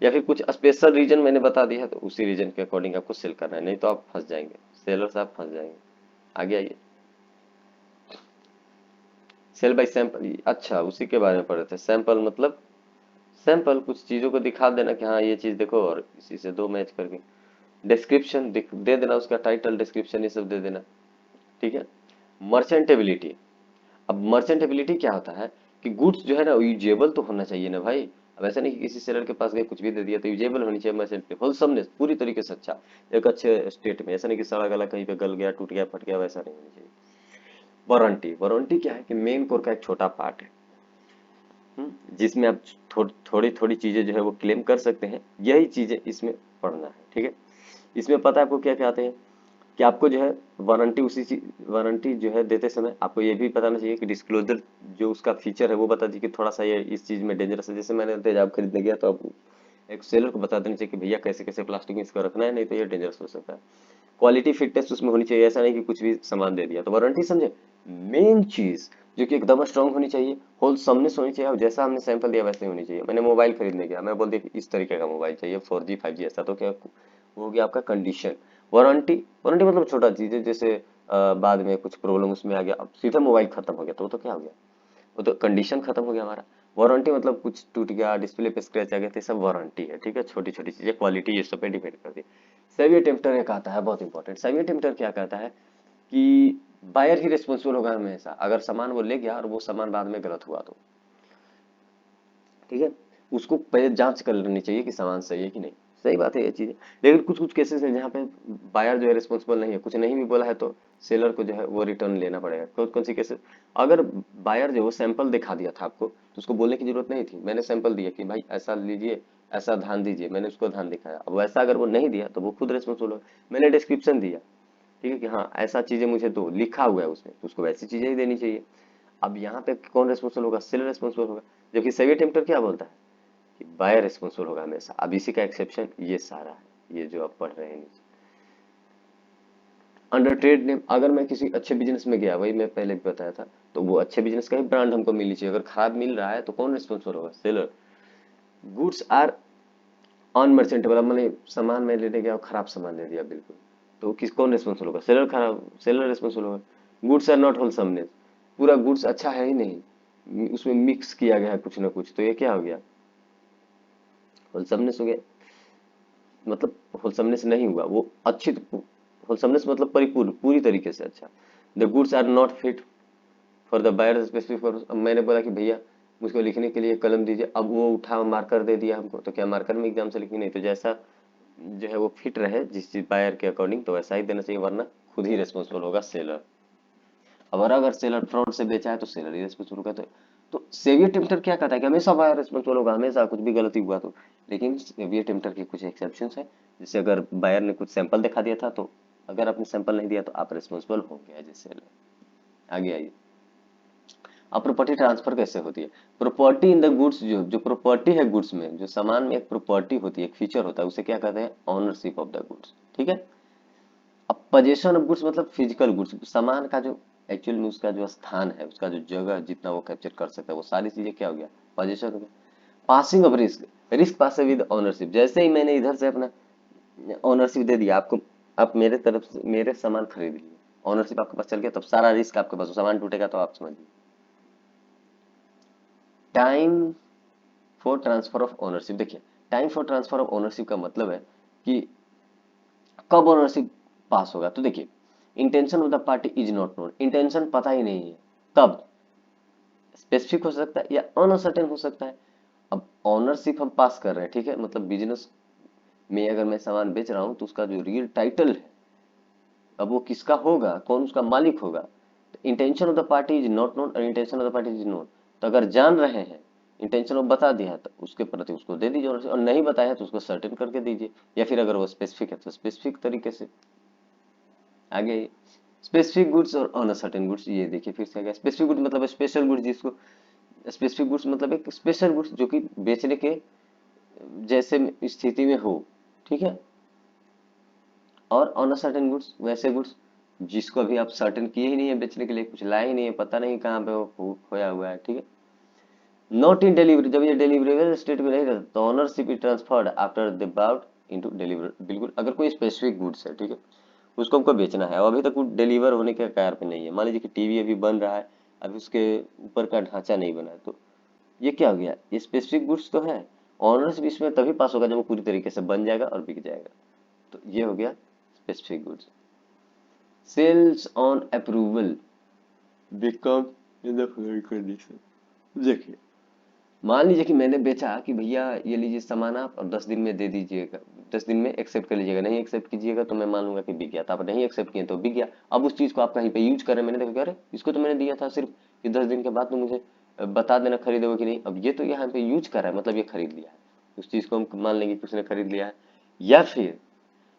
या फिर कुछ स्पेशल रीजन मैंने बता दिया है तो उसी रीजन के अकॉर्डिंग आपको सेल करना है, नहीं तो आप फंस जाएंगे, सेलर से आप फंस जाएंगे। आगे आइए, सेल बाय सैंपल, अच्छा उसी के बारे में पढ़े थे। सैंपल मतलब सैंपल कुछ चीजों को दिखा देना कि हाँ ये चीज देखो और इसी से दो मैच करके। डिस्क्रिप्शन दे देना, उसका टाइटल डिस्क्रिप्शन ये सब दे देना, ठीक है। मर्चेंटेबिलिटी, अब मर्चेंटेबिलिटी क्या होता है कि गुड्स जो है ना यूजेबल तो होना चाहिए ना भाई। अब ऐसा नहीं कि किसी सेलर के पास गए कुछ भी दे दिया, तो यूजेबल होनी चाहिए मर्चेंटेबिलिटी, होलसमनेस पूरी तरीके से अच्छा, एक अच्छे स्टेट में, ऐसा नहीं कि सड़ा गला कहीं पे गल गया टूट गया फट गया, वैसा नहीं होनी चाहिए। वारंटी, वारंटी क्या है कि मेन कोर का एक छोटा पार्ट है, जिसमें आप थोड़ी थोड़ी चीजें जो है वो क्लेम कर सकते हैं, यही चीजें इसमें पढ़ना है, ठीक है। इसमें पता है आपको क्या क्या आते हैं कि आपको जो है वारंटी उसी चीज, वारंटी जो है देते समय आपको ये भी बताना चाहिए कि डिस्क्लोजर जो उसका फीचर है वो बता दीजिए कि थोड़ा सा ये इस चीज में डेंजरस है। जैसे मैंने तेजाब खरीदने गया तो अब एक सेलर को बता देना चाहिए कि भैया कैसे कैसे प्लास्टिक में इसको रखना है, नहीं तो ये डेंजरस हो सकता है। क्वालिटी फिटनेस उसमें होनी चाहिए, ऐसा नहीं कि कुछ भी सामान दे दिया। तो वारंटी समझे, मेन चीज जो कि एकदम स्ट्रांग होनी चाहिए, होलसमनेस होनी चाहिए, और जैसा हमने सैंपल दिया वैसे ही होनी चाहिए। मैंने मोबाइल खरीदने गया, मैं बोल दिया कि इस तरीके का मोबाइल चाहिए 4G 5G, ऐसा तो क्या वो हो गया आपका कंडीशन। वारंटी, वारंटी मतलब छोटा चीज है, जैसे बाद में कुछ प्रॉब्लम उसमें आ गया, अब सीधा मोबाइल खत्म हो गया तो वो तो क्या हो गया, वो तो कंडीशन खत्म हो गया हमारा। वारंटी मतलब कुछ टूट गया, डिस्प्ले पे स्क्रैच आ गया, तो ये सब वारंटी है, ठीक है। छोटी छोटी चीजें, क्वालिटी, ये सब पे डिपेंड करती है। सेवी अटेम्प्टर एक आता है बहुत इंपॉर्टेंट। सेवी अटेम्प्टर क्या कहता है कि बायर ही रिस्पॉन्सिबल होगा हमेशा, अगर सामान वो ले गया और वो सामान बाद में गलत हुआ तो, ठीक है। उसको पहले जांच कर लेनी चाहिए कि सामान सही है कि नहीं। सही बात है ये चीज। लेकिन कुछ कुछ केसेस है जहाँ पे बायर जो है रिस्पॉन्सिबल नहीं है, कुछ नहीं भी बोला है तो सेलर को जो है वो रिटर्न लेना पड़ेगा। कौन कौन सी केसेस, अगर बायर जो वो सैंपल दिखा दिया था आपको तो उसको बोलने की जरूरत नहीं थी, मैंने सैंपल दिया कि भाई ऐसा लीजिए, ऐसा ध्यान दीजिए, मैंने उसको ध्यान दिखाया। अब वैसा अगर वो नहीं दिया तो वो खुद रिस्पॉन्सिबल होगा। मैंने डिस्क्रिप्शन दिया, ठीक है, कि हाँ ऐसा चीजें मुझे दो, लिखा हुआ है उसमें, तो उसको वैसी चीजें ही देनी चाहिए। अब यहाँ पे कौन रिस्पॉन्सिबल होगा, सेलर रिस्पॉन्सिबल होगा। जबकि सेवी टेम्पटर क्या बोलता है कि बायर रिस्पॉन्सिबल होगा हमेशा। अब इसी का एक्सेप्शन ये सारा है, ये जो आप पढ़ रहे हैं नीचे। अंडर ट्रेड नेम, अगर मैं किसी अच्छे बिजनेस में गया, वही मैं पहले भी बताया था, तो वो अच्छे बिजनेस का ही ब्रांड हमको मिलनी चाहिए। अगर खराब मिल रहा है तो कौन रिस्पॉन्सिबल होगा, सेलर। गुड्स आर अनमर्चेंटेबल, अब मैंने सामान में लेने गया और खराब सामान दे दिया बिल्कुल, तो किस कौन रिस्पॉन्सिबल होगा, सेलर। खराब, सेलर रिस्पॉन्सिबल होगा। गुड्स आर नॉट होलसमनेस, पूरा गुड्स अच्छा है ही नहीं, उसमें मिक्स किया गया है कुछ ना कुछ, तो ये क्या हो गया, होलसमनेस हो गया। मतलब होलसमनेस नहीं हुआ वो अच्छी, होलसमनेस मतलब परिपूर्ण, पूरी तरीके से अच्छा। The goods are not fit for the buyer specific purpose. अब मैंने बोला कि भैया मुझको लिखने के लिए कलम दीजिए, अब वो उठा मार्कर दे दिया हमको, तो क्या मार्कर में एग्जाम से लिखनी, नहीं तो जैसा जो है वो फिट रहे जिस चीज बायर के अकॉर्डिंग, तो वैसा ही देना चाहिए, वरना खुद ही रिस्पॉन्सिबल होगा सेलर। और अगर सेलर फ्रॉड से बेचा है तो सेलर ही रिस्पॉन्सिबल होगा। तो सेवियर टेम्पटर क्या कहता है कि हमेशा बायर रिस्पॉन्सिबल होगा, हमेशा कुछ भी गलती हुआ तो। लेकिन सेवियर टेम्पटर की कुछ एक्सेप्शंस है, जैसे अगर बायर ने कुछ सैंपल दिखा दिया था तो अगर आपने सैंपल नहीं दिया तो आप रिस्पॉन्सिबल हो गया एज ए सेलर। आगे आइए, अब प्रॉपर्टी ट्रांसफर कैसे होती है। प्रॉपर्टी इन द गुड्स, जो प्रॉपर्टी है गुड्स में, जो सामान में एक प्रॉपर्टी होती है, एक फीचर होता है, उसे क्या कहते हैं, ऑनरशिप ऑफ द गुड्स, ठीक है। अब पोजेशन ऑफ गुड्स मतलब फिजिकल गुड्स, सामान का जो एक्चुअल में उसका जो स्थान है, उसका जो जगह जितना वो कैप्चर कर सकता है, वो सारी चीजें क्या हो गया, पोजेशन हो गया। Passing of risk, risk pass with ownership, जैसे ही मैंने इधर से अपना ऑनरशिप दे दिया आपको, आप मेरे तरफ से मेरे सामान खरीद लिए, ऑनरशिप आपके पास चल गया, तब सारा रिस्क आपके पास, सामान टूटेगा तो आप समझिए। Time for transfer of ownership, देखिए time for transfer of ownership का मतलब है कि कब ओनरशिप पास होगा। तो देखिए, intention of the party is not known, intention पता ही नहीं है कब, स्पेसिफिक हो सकता है या अनसर्टेन हो सकता है। अब ओनरशिप हम पास कर रहे हैं, ठीक है, मतलब बिजनेस में अगर मैं सामान बेच रहा हूं तो उसका जो रियल टाइटल है, अब वो किसका होगा, कौन उसका मालिक होगा। Intention of the party is not known और intention of the party is known. तो अगर जान रहे हैं, इंटेंशन ऑफ बता दिया है तो उसके प्रति उसको दे दीजिए, और नहीं बताया है तो उसको सर्टेन करके दीजिए, या फिर अगर वो स्पेसिफिक है तो स्पेसिफिक तरीके से। आगे स्पेसिफिक गुड्स और अनसर्टेन गुड्स, ये देखिए फिर से आ गया। स्पेसिफिक गुड्स मतलब स्पेशल गुड्स, जिसको स्पेसिफिक गुड्स मतलब एक स्पेशल गुड्स जो कि बेचने के जैसे स्थिति में हो, ठीक है। और ऑन अ सर्टेन गुड्स वैसे गुड्स जिसको अभी आप सर्टेन किए ही नहीं है बेचने के लिए, कुछ लाए ही नहीं है, पता नहीं कहाँ पे वो खोया हुआ है, ठीक है। नॉट इन डिलीवरी, जब ये डिलीवरेबल स्टेट में नहीं रहता तो ownership is transferred after the bout into deliver. बिल्कुल, अगर कोई स्पेसिफिक गुड्स है, ठीक है, उसको हमको बेचना है और अभी तक वो डिलीवर होने के कगार पे नहीं है, मान लीजिए कि टीवी अभी बन रहा है, अभी उसके ऊपर का ढांचा नहीं बना है, तो ये क्या हो गया, ये स्पेसिफिक गुड्स तो है, ऑनरशिप इसमें तभी पास होगा जब वो पूरी तरीके से बन जाएगा और बिक जाएगा, तो ये हो गया specific goods. Sales on approval become in the condition. देखिए, मान लीजिए कि मैंने बेचा कि भैया ये लीजिए सामान आप और 10 दिन में दे दीजिएगा, 10 दिन में एक्सेप्ट कर लीजिएगा, नहीं एक्सेप्ट कीजिएगा तो मैं मान लूंगा कि बिक गया, तो आप नहीं एक्सेप्ट किए तो बिक गया। अब उस चीज को आप कहीं पे यूज करें, मैंने देखा अरे इसको तो मैंने दिया था सिर्फ कि 10 दिन के बाद तो मुझे बता देना खरीदोगे कि नहीं, अब ये तो यहाँ पे यूज कर रहा है, मतलब ये खरीद लिया है, उस चीज को हम मान लेंगे कि उसने खरीद लिया है। या फिर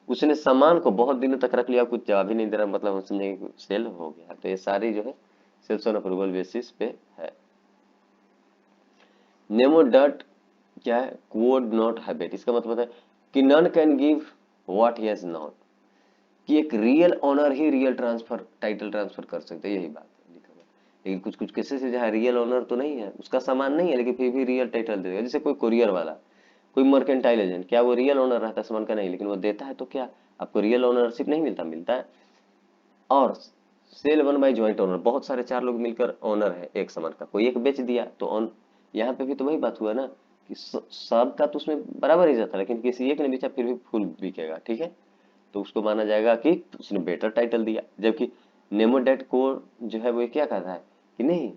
उसने सामान को बहुत दिनों तक रख लिया, कुछ जवाब ही नहीं दे रहा, मतलब हम समझेंगे कि सेल हो गया। तो ये सारी जो है सेल्स ऑन अप्रूवल बेसिस पे है। नेमो डॉट क्या है, कोड नॉट हैबिट, इसका मतलब है कि none can give what he has not, कि एक रियल ओनर ही रियल ट्रांसफर टाइटल ट्रांसफर कर सकते हैं, यही बात है लिखा हुआ। लेकिन कुछ कुछ केसेस है जहाँ रियल ओनर तो नहीं है, उसका सामान नहीं है, लेकिन फिर भी रियल टाइटल दे देगा। जैसे कोई कुरियर वाला, कोई मर्केंटाइल एजेंट, क्या वो रियल ओनर रहता है सामान का, नहीं, लेकिन वो देता है, तो क्या आपको रियल ओनरशिप नहीं मिलता, मिलता है। और sale one by joint owner, बहुत सारे चार लोग मिलकर ओनर है एक सामान का, कोई एक बेच दिया तो ऑन, यहाँ पे भी तो वही बात हुआ ना कि सबका तो उसमें बराबर ही जाता है, लेकिन किसी एक ने बेचा फिर भी फुल बिकेगा, ठीक है, तो उसको माना जाएगा कि उसने बेटर टाइटल दिया। जबकि नेमोडेट को जो है वो क्या कहता है कि नहीं,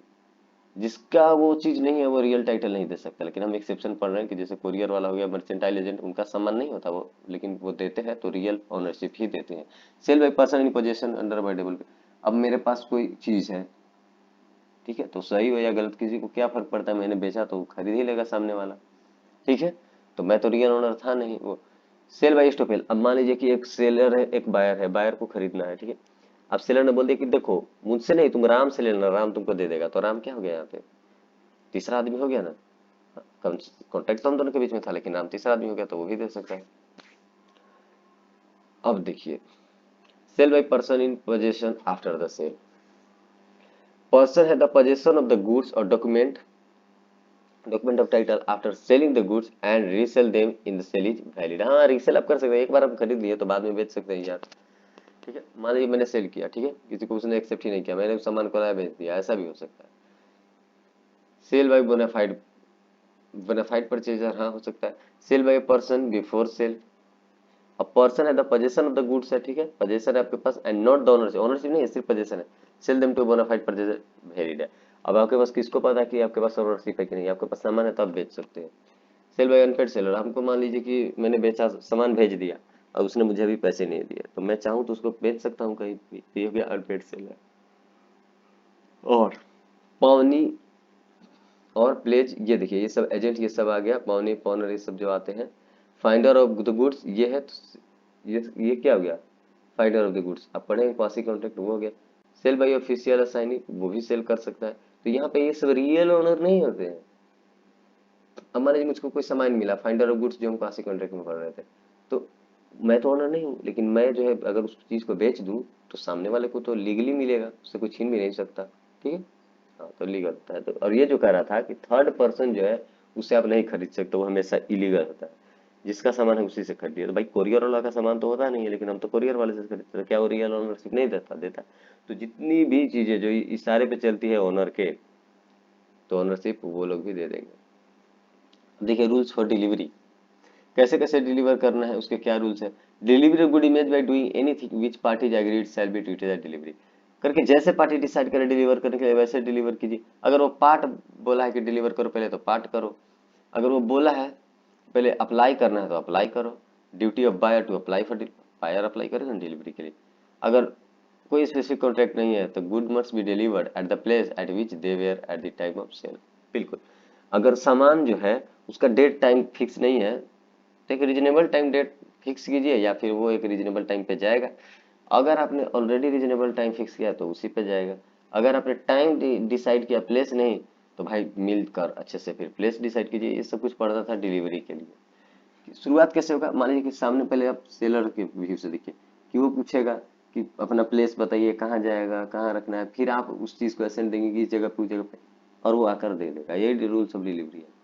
जिसका वो चीज नहीं है वो रियल टाइटल नहीं दे सकता, लेकिन हम एक्सेप्शन पढ़ रहे हैं कि जैसे कोरियर वाला हो गया, मर्चेंटाइल एजेंट, उनका सामान नहीं होता वो, लेकिन वो देते हैं तो रियल ओनरशिप ही देते हैं। Sale by person in possession under voidable, अब मेरे पास कोई चीज है, ठीक है, तो सही हो या गलत किसी को क्या फर्क पड़ता है, मैंने बेचा तो खरीद ही लेगा सामने वाला, ठीक है, तो मैं तो रियल ओनर था नहीं वो। सेल बाय स्टॉपेल, अब मान लीजिए कि एक सेलर है एक बायर है, बायर को खरीदना है, ठीक है, अब सेलर ने बोल दिया कि देखो मुझसे नहीं तुम राम से लेना, राम तुमको दे देगा, तो राम क्या हो गया यहाँ पे, तीसरा आदमी हो गया ना, कॉन्ट्रैक्ट तो हम दोनों के बीच में था, लेकिन नाम तीसरा आदमी हो गया तो वो भी दे सकता है। अब देखिए, sale by person in possession after the sale, person है the possession of the goods और document of title after selling the goods and resale them in the sale is valid. हाँ, रीसेल आप कर सकते हैं, एक बार आप खरीद लिए तो बाद में बेच सकते हैं यार, ठीक है, मान लीजिए मैंने सेल किया, ठीक है, किसी को उसने एक्सेप्ट ही नहीं किया, मैंने उस सामान को लाया बेच दिया, ऐसा भी हो सकता है। Sale by bona fide, bona fide purchaser, हाँ हो सकता है। Sale by person before sale, अब पर्सन है the possession of the goods है, ठीक है, पोजेशन है आपके पास and not the ownership, ownership नहीं है सिर्फ पोजेशन है। Sale them to bona fide purchaser valid है, अब आपके पास किसको पता कि आपके पास ओनरशिप है कि नहीं, आपके पास सामान है तो आप बेच सकते हैं। सेल बाय अनपेड सेलर, हमको मान लीजिए कि मैंने बेचा सामान भेज दिया और उसने मुझे अभी पैसे नहीं दिए, तो मैं चाहूँ तो उसको बेच सकता हूँ कहीं भी, तो ये हो गया अनपेड सेलर। और पावनी और प्लेज, ये देखिए ये सब एजेंट ये सब आ गया, पावनी पॉनर ये सब जो आते हैं। फाइंडर ऑफ द गुड्स ये है, तो ये क्या हो गया, फाइंडर ऑफ द गुड्स, आप पढ़ेंगे क्वासी कॉन्ट्रैक्ट, वो हो गया। सेल बाय ऑफिशियल असाइनी, वो भी सेल कर सकता है, तो यहाँ पे ये सब रियल ओनर नहीं होते हैं। अब मान लीजिए मुझको कोई सामान मिला, फाइंडर ऑफ गुड्स जो हम क्वासी कॉन्ट्रैक्ट में पढ़ रहे थे, तो मैं तो ओनर नहीं हूँ, लेकिन मैं जो है अगर उस चीज को बेच दूं तो सामने वाले को तो लीगली मिलेगा, उससे कोई छीन भी नहीं सकता, ठीक है, हाँ तो लीगल होता है। तो और ये जो कह रहा था कि थर्ड पर्सन जो है उससे आप नहीं खरीद सकते, वो हमेशा इलीगल होता है, जिसका सामान है उसी से खरीदिए। तो भाई कोरियर वाला का सामान तो होता नहीं है, लेकिन हम तो कोरियर वाले से खरीदते हैं, तो क्या वो रियल ओनरशिप नहीं देता, देता। तो जितनी भी चीजें जो इशारे पे चलती है ओनर के, तो ओनरशिप वो लोग भी दे देंगे। देखिए रूल्स फॉर डिलीवरी, कैसे कैसे डिलीवर करना है, उसके क्या रूल्स है। Delivery good image by doing anything which party is agreed shall be treated as delivery, करके जैसे पार्टी डिसाइड करे डिलीवर करने के लिए वैसे डिलीवर कीजिए। अगर वो पार्ट बोला है कि डिलीवर करो पहले तो पार्ट करो, अगर वो बोला है पहले अप्लाई करना है तो अप्लाई करो। Duty of buyer to apply for, buyer apply करेगा डिलीवरी के लिए। अगर कोई स्पेसिफिक कॉन्ट्रैक्ट नहीं है तो good must be delivered at the place at which they were at the time of sale. बिल्कुल, अगर सामान जो है उसका डेट टाइम फिक्स नहीं है तो एक रीजनेबल टाइम डेट फिक्स कीजिए, या फिर वो एक रीजनेबल टाइम पे जाएगा। अगर आपने ऑलरेडी रीजनेबल टाइम फिक्स किया तो उसी पे जाएगा। अगर आपने टाइम डिसाइड किया, प्लेस नहीं, तो भाई मिलकर अच्छे से फिर प्लेस डिसाइड कीजिए। ये सब कुछ पढ़ना था डिलीवरी के लिए। शुरुआत कैसे होगा, मान लीजिए कि सामने पहले आप सेलर के व्यू से देखिए कि वो पूछेगा कि अपना प्लेस बताइए, कहाँ जाएगा, कहाँ रखना है, फिर आप उस चीज को असेंड देंगे कि इस जगह पे उस जगह पे, और वो आकर दे देगा। ये रूल्स ऑफ डिलीवरी है।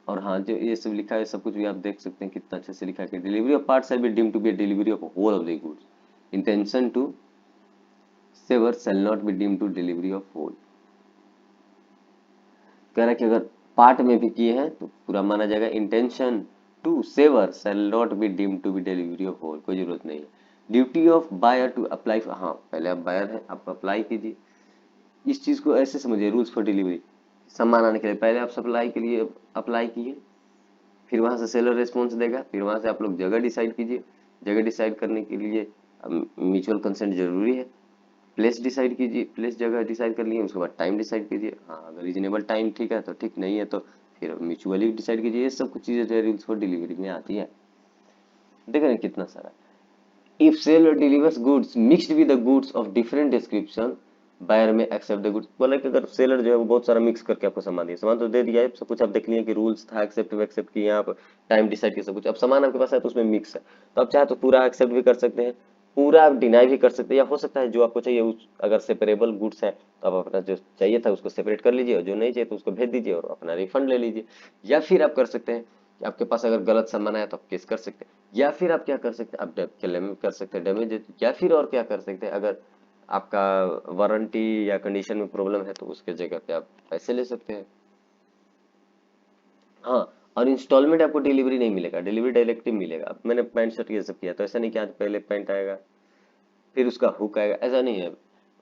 और हाँ, जो ये सब लिखा है सब कुछ भी आप देख सकते हैं कितना अच्छे से लिखा है कि delivery of part shall be deemed to be delivery of whole of the goods, intention to sever shall not be deemed to delivery of whole. कह रहा है कि अगर पार्ट में भी किए हैं तो पूरा माना जाएगा। Intention to sever shall not be deemed to be delivery of whole, कोई जरूरत नहीं है। Duty of buyer to apply, हाँ पहले आप बायर हैं, आप अप्लाई कीजिए। इस चीज को ऐसे समझिए, रूल्स फॉर डिलीवरी। सामान आने के लिए पहले आप सप्लाई के लिए अप्लाई किए, फिर वहां से सेलर रिस्पॉन्स देगा, फिर वहां से आप लोग जगह डिसाइड कीजिए। जगह डिसाइड करने के लिए म्यूचुअल कंसेंट जरूरी है। प्लेस डिसाइड कीजिए, प्लेस जगह डिसाइड कर लिए, उसके बाद टाइम डिसाइड कीजिए। हाँ अगर रीजनेबल टाइम ठीक है तो ठीक, नहीं है तो फिर म्यूचुअली डिसाइड कीजिए। ये सब कुछ चीजें जो है रूल्स फॉर डिलीवरी में आती है। देख रहे हैं कितना सारा। If seller delivers goods mixed with the goods of different description, buyer may accept the goods. बोला कि अगर सेलर जो है वो बहुत सारा मिक्स करके आपको सामान दिया, सामान तो दे दिया है सब कुछ, आप देख लिए कि रूल्स था, एक्सेप्ट किए, आप टाइम डिसाइड किया सब कुछ। अब सामान आपके पास है तो उसमें मिक्स है, तो आप चाहे तो पूरा एक्सेप्ट भी कर सकते हैं, पूरा आप डिनाई भी कर सकते हैं, या हो सकता है जो आपको चाहिए उस अगर सेपरेबल गुड्स है तो आप अपना जो चाहिए था उसको सेपरेट कर लीजिए, और जो नहीं चाहिए तो उसको भेज दीजिए और अपना रिफंड ले लीजिए। या फिर आप कर सकते हैं कि आपके पास अगर गलत सामान आया तो आप केस कर सकते हैं, या फिर आप क्या कर सकते हैं, आप क्लेम कर सकते हैं डैमेज, या फिर और क्या कर सकते हैं, अगर आपका वारंटी या कंडीशन में प्रॉब्लम है तो उसके जगह पे आप पैसे ले सकते हैं। हाँ, और इंस्टॉलमेंट आपको डिलीवरी नहीं मिलेगा, डिलीवरी डायरेक्टली मिलेगा। अब मैंने पैंट शर्ट ये सब किया तो ऐसा नहीं कि आज पहले पैंट आएगा फिर उसका हुक आएगा, ऐसा नहीं है,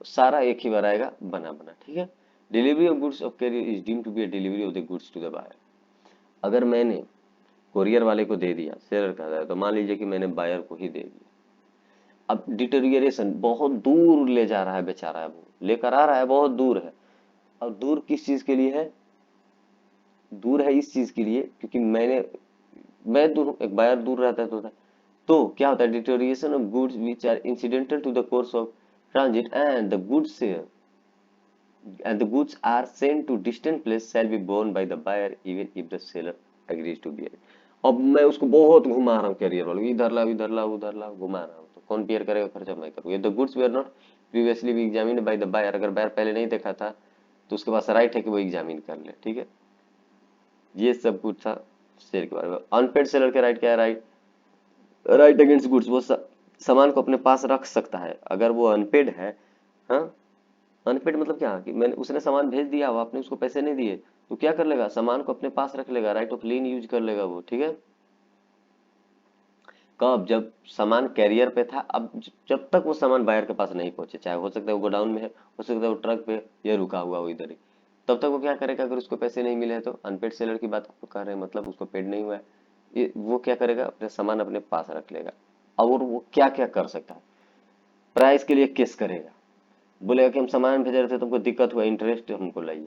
सारा एक ही बार आएगा बना बना, ठीक है। Delivery of goods of carrier is deemed to be a delivery of the goods to the buyer. अगर मैंने कोरियर वाले को दे दिया, सेलर का है, तो मान लीजिए कि मैंने बायर को ही दे दिया। अब डिटेरियरेशन बहुत दूर ले जा रहा है बेचारा, है वो लेकर आ रहा है बहुत दूर है। अब दूर किस चीज के लिए है, दूर है इस चीज के लिए क्योंकि मैं दूर हूं, एक बायर दूर रहता है तो क्या होता है, deterioration of goods which are incidental to the course of transit and the goods are sent to distant place shall be borne by the buyer even if the seller agrees to bear it। अब मैं उसको बहुत घुमा रहा हूँ career वालों, इधर लाओ उधर लाओ उधर लाओ, घुमा रहा हूँ, तो कौन बेयर करेगा खर्चा, मैं करूँ। The goods they are not previously be examined by the buyer, अगर बायर पहले नहीं देखा था तो उसके पास राइट है कि वो एग्जामिन कर ले, ठीक है। ये सब कुछ था सेल के बारे में। अनपेड सेलर के राइट क्या है, राइट अगेंस्ट गुड्स, वो सामान को अपने पास रख सकता है अगर वो अनपेड है। हाँ, अनपेड मतलब क्या कि मैंने उसने सामान भेज दिया, अब आपने उसको पैसे नहीं दिए तो क्या कर लेगा, सामान को अपने पास रख लेगा, राइट ऑफ लीन यूज कर लेगा वो, ठीक है। कब, जब सामान कैरियर पे था, अब जब तक वो सामान बायर के पास नहीं पहुंचे, चाहे हो सकता है वो गोडाउन में है, हो सकता है वो ट्रक पे या रुका हुआ वो इधर ही, तब तक वो क्या करेगा, अगर उसको पैसे नहीं मिले हैं तो अनपेड सेलर की बात कर रहे हैं, मतलब उसको पेड नहीं हुआ है, ये वो क्या करेगा, अपने सामान अपने पास रख लेगा। और वो क्या क्या कर सकता है, प्राइस के लिए केस करेगा, बोलेगा कि हम सामान भेज रहे थे तुमको दिक्कत हुआ, इंटरेस्ट हमको लाइए,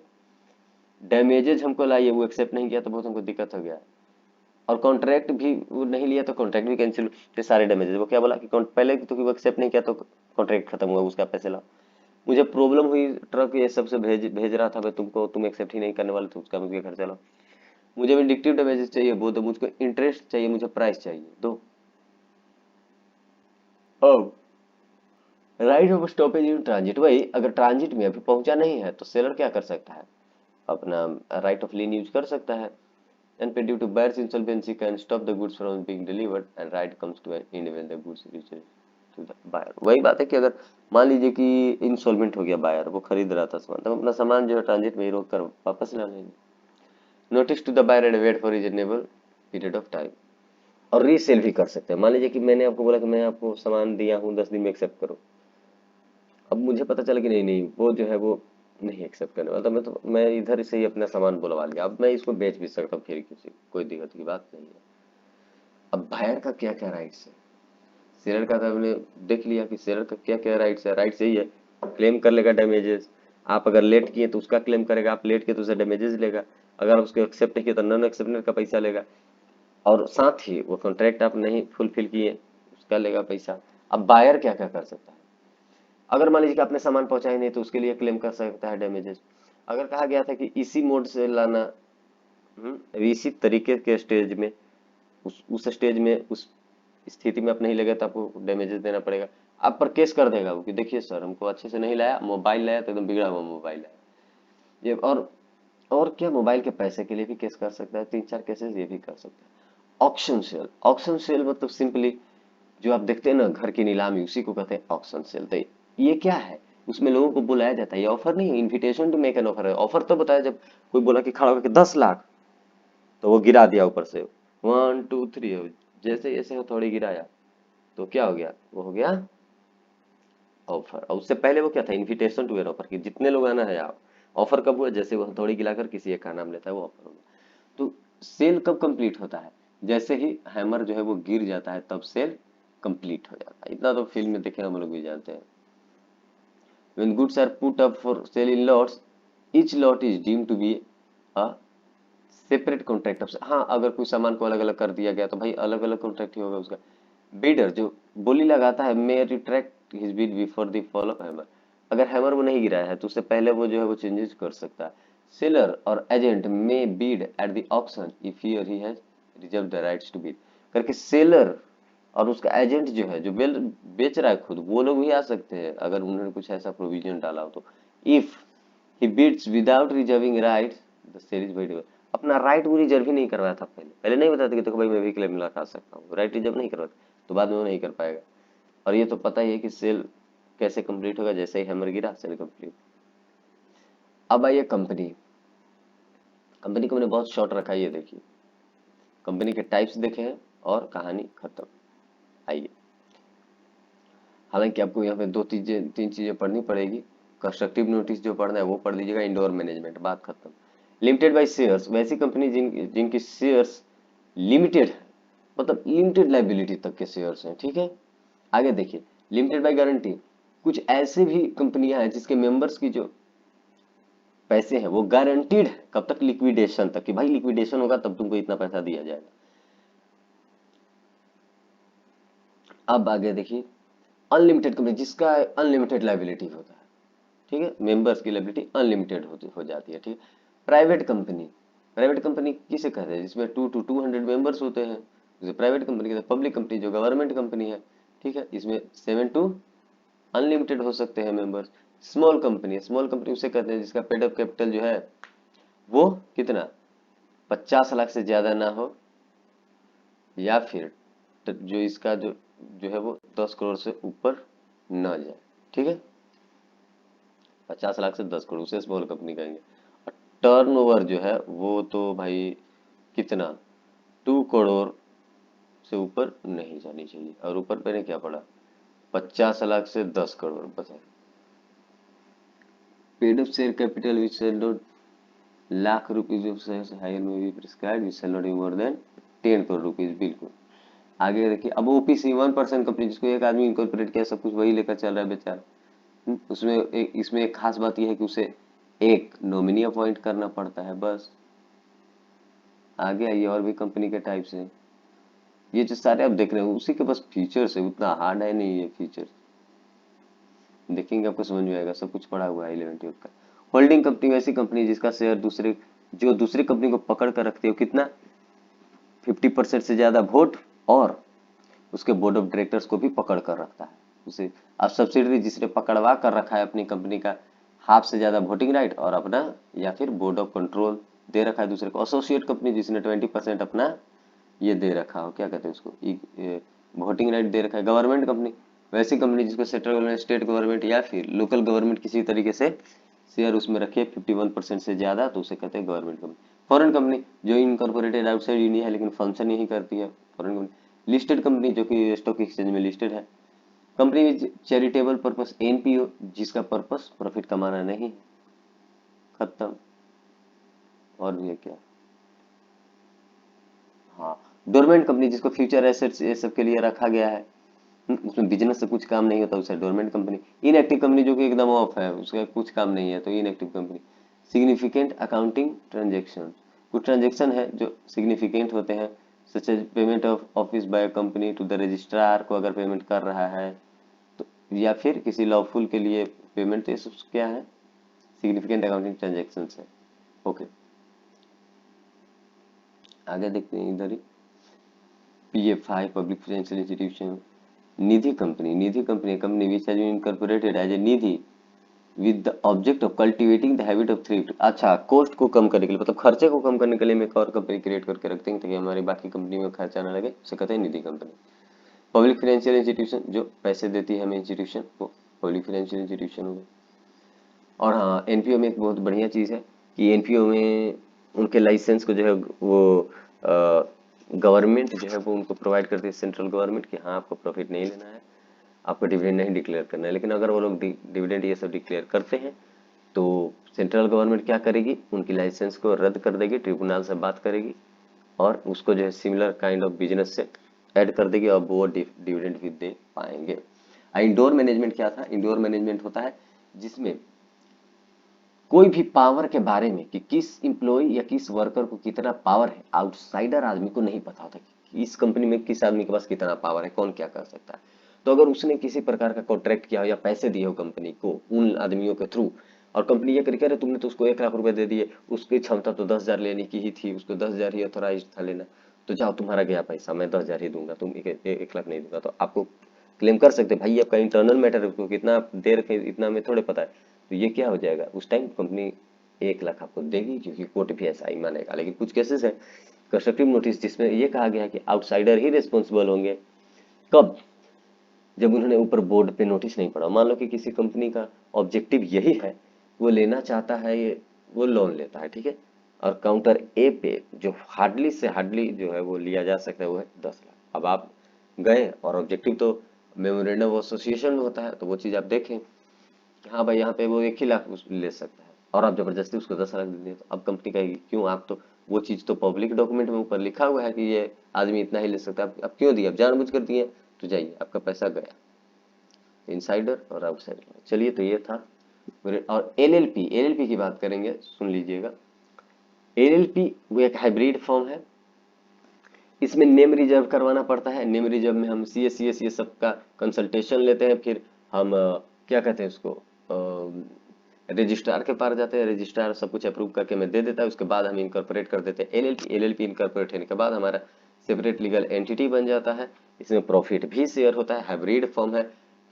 डैमेजेज हमको लाइए, वो एक्सेप्ट नहीं किया तो बहुत हमको दिक्कत हो गया। और कॉन्ट्रैक्ट भी वो नहीं लिया तो कॉन्ट्रैक्ट भी कैंसिल, ये सारे डैमेजेज। वो क्या बोला कि पहले तो वो एक्सेप्ट नहीं किया तो कॉन्ट्रैक्ट खत्म हुआ, उसका पैसे लाओ। मुझे प्रॉब्लम हुई ट्रक ये सबसे भेज भेज रहा था मैं तुमको, तुम एक्सेप्ट ही नहीं करने वाले तो उसका मुझे खर्चा लाओ। मुझे विंडिक्टिव डैमेजेस चाहिए वो दो, मुझको इंटरेस्ट चाहिए, मुझे प्राइस चाहिए दो। अब right of stoppage in transit, वही अगर ट्रांजिट में अभी पहुंचा नहीं है तो सेलर क्या कर सकता है, अपना राइट ऑफ लीन यूज कर सकता है। And pay due to buyer's insolvency can stop the goods from being delivered and right comes to an end when the goods reach to the buyer। वही बात है कि अगर मान लीजिए कि इंसॉल्वेंट हो गया बायर, वो खरीद रहा था सामान, तो अपना सामान जो है ट्रांजिट में ही रोक कर वापस ला लेंगे। Notice to the buyer and wait for reasonable period of time. और रीसेल भी कर सकते हैं, मान लीजिए कि मैंने आपको बोला कि मैं आपको सामान दिया हूँ 10 दिन में एक्सेप्ट करो, अब मुझे पता चला कि नहीं नहीं वो जो है वो नहीं एक्सेप्ट करने वाला, तो मैं इधर से ही अपना सामान बुलवा लिया, अब मैं इसको बेच भी सकता हूँ फिर, किसी कोई दिक्कत की बात नहीं है। अब बायर का क्या क्या राइट्स है, सेलर का तो हमने देख लिया कि सेलर का क्या क्या राइट्स है। राइट्स यही है, क्लेम कर लेगा डैमेजेस, आप अगर लेट किए तो उसका क्लेम करेगा, आप लेट किए तो उसे डैमेजेस लेगा, अगर उसको एक्सेप्ट नहीं किया तो नॉन एक्सेप्टेड का पैसा लेगा, और साथ ही वो कॉन्ट्रैक्ट आप नहीं फुलफिल किए उसका लेगा पैसा। अब बायर क्या क्या कर सकता है, अगर मान लीजिए कि आपने सामान पहुंचाया नहीं तो उसके लिए क्लेम कर सकता है डैमेजेस। अगर कहा गया था कि इसी मोड से लाना, अभी इसी तरीके के स्टेज में, उस स्टेज में, उस स्थिति में आप नहीं लगे तो आपको डैमेजेस देना पड़ेगा। आप पर केस कर देगा वो कि देखिए सर हमको अच्छे से नहीं लाया, मोबाइल लाया तो एकदम बिगड़ा हुआ मोबाइल है ये। और क्या, मोबाइल के पैसे के लिए भी केस कर सकता है, 3-4 केसेस ये भी कर सकता है। ऑक्शन सेल, ऑक्शन सेल मतलब सिंपली जो आप देखते हैं ना घर की नीलामी, उसी को कहते हैं ऑक्शन सेल। तो ये क्या है, उसमें लोगों को बुलाया जाता है, ये ऑफर नहीं है, invitation to make an offer है। ऑफर तो बताया जब कोई बोला कि खड़ा होकर 10 लाख, तो वो गिरा दिया ऊपर से 1 2 3, जैसे जैसे हथौड़ी गिराया तो क्या हो गया, वो हो गया ऑफर। और उससे पहले वो क्या था, इन्विटेशन टू एन ऑफर, कि जितने लोग आना है आप। ऑफर कब हुआ, जैसे वो हथौड़ी गिराकर किसी एक का नाम लेता है, वो ऑफर होगा। तो सेल कब कंप्लीट होता है, जैसे ही हैमर जो है वो गिर जाता है तब सेल कंप्लीट हो जाता है। इतना तो फील्ड में देखे हम लोग भी जानते हैं। When goods are put up for sale in lots, each lot is deemed to be a separate contract of. हाँ, अगर कोई सामान को अलग अलग कर दिया गया तो भाई अलग अलग कॉन्ट्रैक्ट ही होगा उसका। बिडर जो बोली लगाता है may retract his bid before the fall of hammer. अगर हैमर वो नहीं गिराया है तो उससे पहले वो जो है वो चेंजेस कर सकता है। सेलर और agent may bid at the auction if he or he has reserve the rights to bid. करके सेलर और उसका एजेंट जो है, जो बेच रहा है खुद, वो लोग भी आ सकते हैं अगर उन्होंने कुछ ऐसा प्रोविजन डाला हो तो। If he bids without reserving rights the sale is voidable. अपना राइट वो रिजर्व ही नहीं करवाया था, पहले पहले नहीं बताते कि देखो भाई मैं भी क्लेम लगा सकता हूँ, राइट रिजर्व नहीं करवाता तो बाद में वो नहीं कर पाएगा। और ये तो पता ही है कि सेल कैसे कंप्लीट होगा, जैसे ही हैमर गिरा सेल कंप्लीट। अब आइए कंपनी। कंपनी को मैंने बहुत शॉर्ट रखा है, ये देखिए कंपनी के टाइप्स देखे हैं और कहानी खत्म। आइए, हालांकि आपको यहाँ पे 2 3 चीजें पढ़नी पड़ेगी। कंस्ट्रक्टिव नोटिस जो पढ़ना है वो पढ़ लीजिएगा, इंडोर मैनेजमेंट, बात खत्म। लिमिटेड बाय शेयर्स, वैसी कंपनी जिनकी शेयर्स लिमिटेड है, मतलब लिमिटेड लाइबिलिटी तक के शेयर्स हैं, ठीक है। आगे देखिए, लिमिटेड बाय गारंटी, कुछ ऐसे भी कंपनियां हैं जिसके मेंबर्स की जो पैसे हैं वो गारंटीड है, कब तक, लिक्विडेशन तक, कि भाई लिक्विडेशन होगा तब तुमको इतना पैसा दिया जाएगा। अब आगे देखिए, अनलिमिटेड कंपनी जिसका अनलिमिटेड लाइबिलिटी होता है, ठीक है, मेंबर्स की लायबिलिटी अनलिमिटेड हो जाती है, ठीक है। प्राइवेट कंपनी, प्राइवेट कंपनी किसे कहते हैं, जिसमें 2 to 200 मेंबर्स होते हैं, जैसे प्राइवेट कंपनी कहते हैं। पब्लिक कंपनी जो गवर्नमेंट कंपनी है, ठीक है, इसमें 7 to अनलिमिटेड हो सकते हैं मेंबर्स। स्मॉल कंपनी उसे कहते हैं जिसका पेड अप कैपिटल जो है वो कितना, 50 लाख से ज्यादा ना हो, या फिर जो इसका जो है वो 10 करोड़ से ऊपर ना जाए, ठीक है। 50 लाख से 10 करोड़ उसे स्मॉल कंपनी कहेंगे। और टर्नओवर जो है वो तो भाई कितना, 2 करोड़ से ऊपर नहीं जानी चाहिए। और ऊपर मैंने क्या पढ़ा, 50 लाख से 10 करोड़, बताए। Paid up share capital which shall not, lakh rupees of shares higher में be prescribed which shall not be more than 10 crore rupees, बिल्कुल। आगे देखिए, अब ओपीसी 1% कंपनी, जिसको एक आदमी इनकॉर्पोरेट किया, सब कुछ वही लेकर चल रहा है बेचारा। इसमें एक खास बात यह है कि उसे एक नॉमिनी अपॉइंट करना पड़ता है, बस। आगे आइए, और भी कंपनी के टाइप्स हैं, ये जो सारे आप देख रहे हैं उसी के बस फीचर्स है, उतना हार्ड है नहीं ये फीचर, देखेंगे आपको समझ में आएगा, सब कुछ पड़ा हुआ है 11 का। होल्डिंग कंपनी वैसी कंपनी जिसका शेयर दूसरी कंपनी को पकड़ कर रखते हो, कितना, 50% से ज्यादा वोट, और उसके बोर्ड ऑफ डायरेक्टर्स को भी पकड़ कर रखता है उसे। अब सब्सिडरी जिसने पकड़वा कर रखा है अपनी कंपनी का हाफ से ज्यादा वोटिंग राइट और अपना, या फिर बोर्ड ऑफ कंट्रोल दे रखा है दूसरे को। एसोसिएट कंपनी जिसने 20% अपना ये दे रखा हो, क्या कहते हैं उसको, वोटिंग राइट दे रखा है। गवर्नमेंट कंपनी वैसी कंपनी जिसको सेंट्रल गवर्नमेंट, स्टेट गवर्नमेंट या फिर लोकल गवर्नमेंट किसी तरीके से शेयर उसमें रखे 51% से ज्यादा, तो उसे कहते हैं गवर्नमेंट कंपनी। फॉरेन कंपनी जो इनकॉर्पोरेटेड आउटसाइड इंडिया है लेकिन फंक्शन यही करती है, फॉरेन कंपनी। लिस्टेड कंपनी जो कि स्टॉक एक्सचेंज में लिस्टेड है। Company with charitable purpose, NPO जिसका पर्पस प्रॉफिट कमाना नहीं है, खत्म। और भी है क्या, हाँ, डोरमेंट कंपनी जिसको फ्यूचर एसेट्स ये सब के लिए रखा गया है, उसमें बिजनेस से कुछ काम नहीं होता, उसे डोरमेंट कंपनी। इनएक्टिव कंपनी जो कि एकदम ऑफ है, उसका कुछ काम नहीं है, तो inactive company. Significant accounting transaction, कुछ ट्रांजेक्शन है जो सिग्निफिकेंट होते हैं, such as payment of office by company to the registrar को अगर पेमेंट कर रहा है तो, या फिर किसी लॉफुल के लिए पेमेंट, तो ये सब क्या है, सिग्निफिकेंट अकाउंटिंग ट्रांजेक्शन है। ओके, आगे देखते हैं इधर ही PFI public financial institution. Nidhi company company which has been incorporated as a Nidhi with the object of cultivating the habit of thrift. अच्छा, कॉस्ट को कम करने के लिए, मतलब खर्चे को कम करने के लिए हम एक और कंपनी क्रिएट करके रखते हैं ताकि हमारी बाकी कंपनी में खर्चा ना लगे, उसे कहते हैं निधि कंपनी। पब्लिक फाइनेंशियल इंस्टीट्यूशन, जो पैसे देती है हमें इंस्टीट्यूशन, वो पब्लिक फाइनेंशियल इंस्टीट्यूशन हो गया। और हाँ, एनपीओ में एक बहुत बढ़िया चीज़ है कि एनपीओ में उनके लाइसेंस को जो है वो गवर्नमेंट जो है वो उनको प्रोवाइड करती है, सेंट्रल गवर्नमेंट, कि हाँ आपको प्रॉफिट नहीं लेना है, आपको डिविडेंड नहीं डिक्लेयर करना है। लेकिन अगर वो लोग डिविडेंड ये सब डिक्लेयर करते हैं तो सेंट्रल गवर्नमेंट क्या करेगी, उनकी लाइसेंस को रद्द कर देगी, ट्रिब्यूनल से बात करेगी और उसको जो है सिमिलर काइंड ऑफ बिजनेस से ऐड कर देगी और वो डिविडेंड भी दे पाएंगे। इंडोर मैनेजमेंट क्या था? इंडोर मैनेजमेंट होता है जिसमें कोई भी पावर के बारे में कि किस इम्प्लॉय या किस वर्कर को कितना पावर है, आउटसाइडर आदमी को नहीं पता होता कि इस कंपनी में किस आदमी के पास कितना पावर है, कौन क्या कर सकता है। तो अगर उसने किसी प्रकार का कॉन्ट्रैक्ट किया हो या पैसे दिए हो कंपनी को उन आदमियों के थ्रू, और कंपनी ये करके अरे तुमने तो उसको 1 लाख रुपए दे दिए, उसकी क्षमता तो 10,000 लेने की ही थी, उसको 10,000 ही ऑथोराइज था लेना, तो जाओ तुम्हारा गया पैसा, मैं 10,000 ही दूंगा, तुम 1 लाख नहीं दूंगा, तो आपको क्लेम कर सकते भाई, आपका इंटरनल मैटर है, उसको कितना देर के इतना में थोड़े पता है। तो ये क्या हो जाएगा, उस टाइम कंपनी 1 लाख आपको देगी, क्योंकि कोर्ट भी ऐसा ही मानेगा। लेकिन कुछ केसेस है कंस्ट्रक्टिव नोटिस जिसमें ये कहा गया है कि आउटसाइडर ही रिस्पॉन्सिबल होंगे। कब? जब उन्होंने ऊपर बोर्ड पे नोटिस नहीं पड़ा। मान लो कि किसी कंपनी का ऑब्जेक्टिव यही है, वो लेना चाहता है, ये वो लोन लेता है, ठीक है, और काउंटर ए पे जो हार्डली से हार्डली जो है वो लिया जा सकता है वो है 10 लाख। अब आप गए और ऑब्जेक्टिव तो मेमोरेंडम ऑफ एसोसिएशन में होता है, तो वो चीज आप देखें कि हाँ भाई यहाँ पे वो 1 ही लाख ले सकता है और आप जबरदस्ती उसको 10 लाख दे दिए, तो अब कंपनी कहेगी क्यों, आप तो वो चीज तो पब्लिक डॉक्यूमेंट में ऊपर लिखा हुआ है कि ये आदमी इतना ही ले सकता है, अब क्यों दिया, अब जानबूझ कर दिए, तो जाइए आपका पैसा गया। इनसाइडर और आउटसाइडर। चलिए, तो ये था। और एलएलपी की बात करेंगे, सुन लीजिएगा। एलएलपी वो एक हाइब्रिड फॉर्म है, इसमें नेम रिजर्व करवाना पड़ता है। नेम रिजर्व में हम सीएस ये सब का कंसल्टेशन लेते हैं, फिर हम क्या कहते हैं उसको, रजिस्ट्रार के पास जाते हैं, रजिस्ट्रार सब कुछ अप्रूव करके हमें दे देता है, उसके बाद हम इनकॉर्पोरेट कर देते हैं एलएलपी इनकॉर्पोरेट होने के बाद हमारा सेपरेट लीगल एंटिटी बन जाता है। इसमें प्रॉफिट भी शेयर होता है, हाइब्रिड फॉर्म है,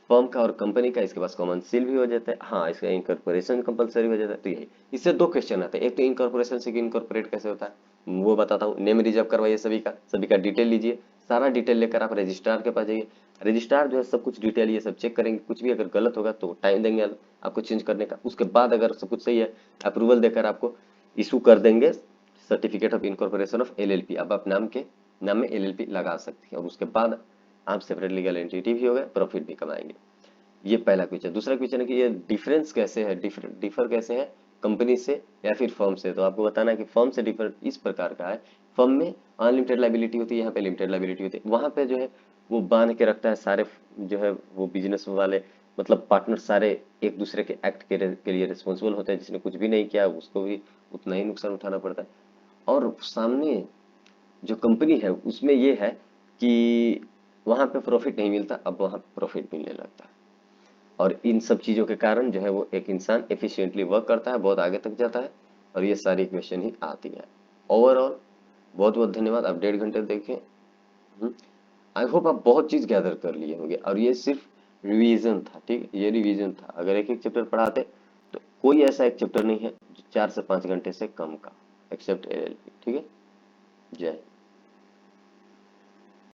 फर्म का और कंपनी का, इसके पास कॉमन सील भी हो जाता है, हाँ इसका इनकॉर्पोरेशन कंपलसरी हो जाता है। तो यही, इससे 2 क्वेश्चन आते हैं, एक तो इनकॉर्पोरेशन से इनकॉर्पोरेट कैसे होता है वो बताता हूँ, नेम रिजर्व करवाइए सभी का डिटेल लीजिए, सारा डिटेल लेकर आप रजिस्ट्रार के पास जाइए, रजिस्ट्रार जो है सब कुछ डिटेल ये सब चेक करेंगे, कुछ भी अगर गलत होगा तो टाइम देंगे आपको चेंज करने का, उसके बाद अगर सब कुछ सही है अप्रूवल देकर आपको इशू कर देंगे certificate of incorporation of LLP. अब आप नाम में एलएलपी लगा सकते हैं और उसके बाद आप सेपरेट लीगल एंटिटी भी हो गए, प्रॉफिट भी कमाएंगे। ये पहला क्वेश्चन। दूसरा क्वेश्चन है कि ये डिफरेंस कैसे है, डिफर कैसे है कंपनी से या फिर फर्म से। तो आपको बताना है कि फर्म से डिफर इस प्रकार का है, फर्म में अनलिमिटेड लाइबिलिटी होती है, यहाँ पे लिमिटेड लाइबिलिटी होती है। वहां पे जो है वो बांध के रखता है सारे जो है वो बिजनेस वाले, मतलब पार्टनर सारे एक दूसरे के एक्ट के लिए रिस्पॉन्सिबल होते हैं, जिसने कुछ भी नहीं किया उसको भी उतना ही नुकसान उठाना पड़ता है। और सामने जो कंपनी है उसमें ये है कि वहां पे प्रॉफिट नहीं मिलता, अब वहां प्रॉफिट मिलने लगता है। और इन सब चीजों के कारण जो है वो एक इंसान एफिशिएंटली वर्क करता है, बहुत आगे तक जाता है, और ये सारी इक्वेशन ही आती है। ओवरऑल बहुत बहुत धन्यवाद, आप 1.5 घंटे देखें। आई होप आप बहुत चीज गैदर कर लिए होंगे, और ये सिर्फ रिवीजन था, ठीक है, ये रिवीजन था। अगर एक एक चैप्टर पढ़ाते तो कोई ऐसा एक चैप्टर नहीं है जो 4 से 5 घंटे से कम का, एक्सेप्ट एलएलपी। ठीक है, जय हिंद।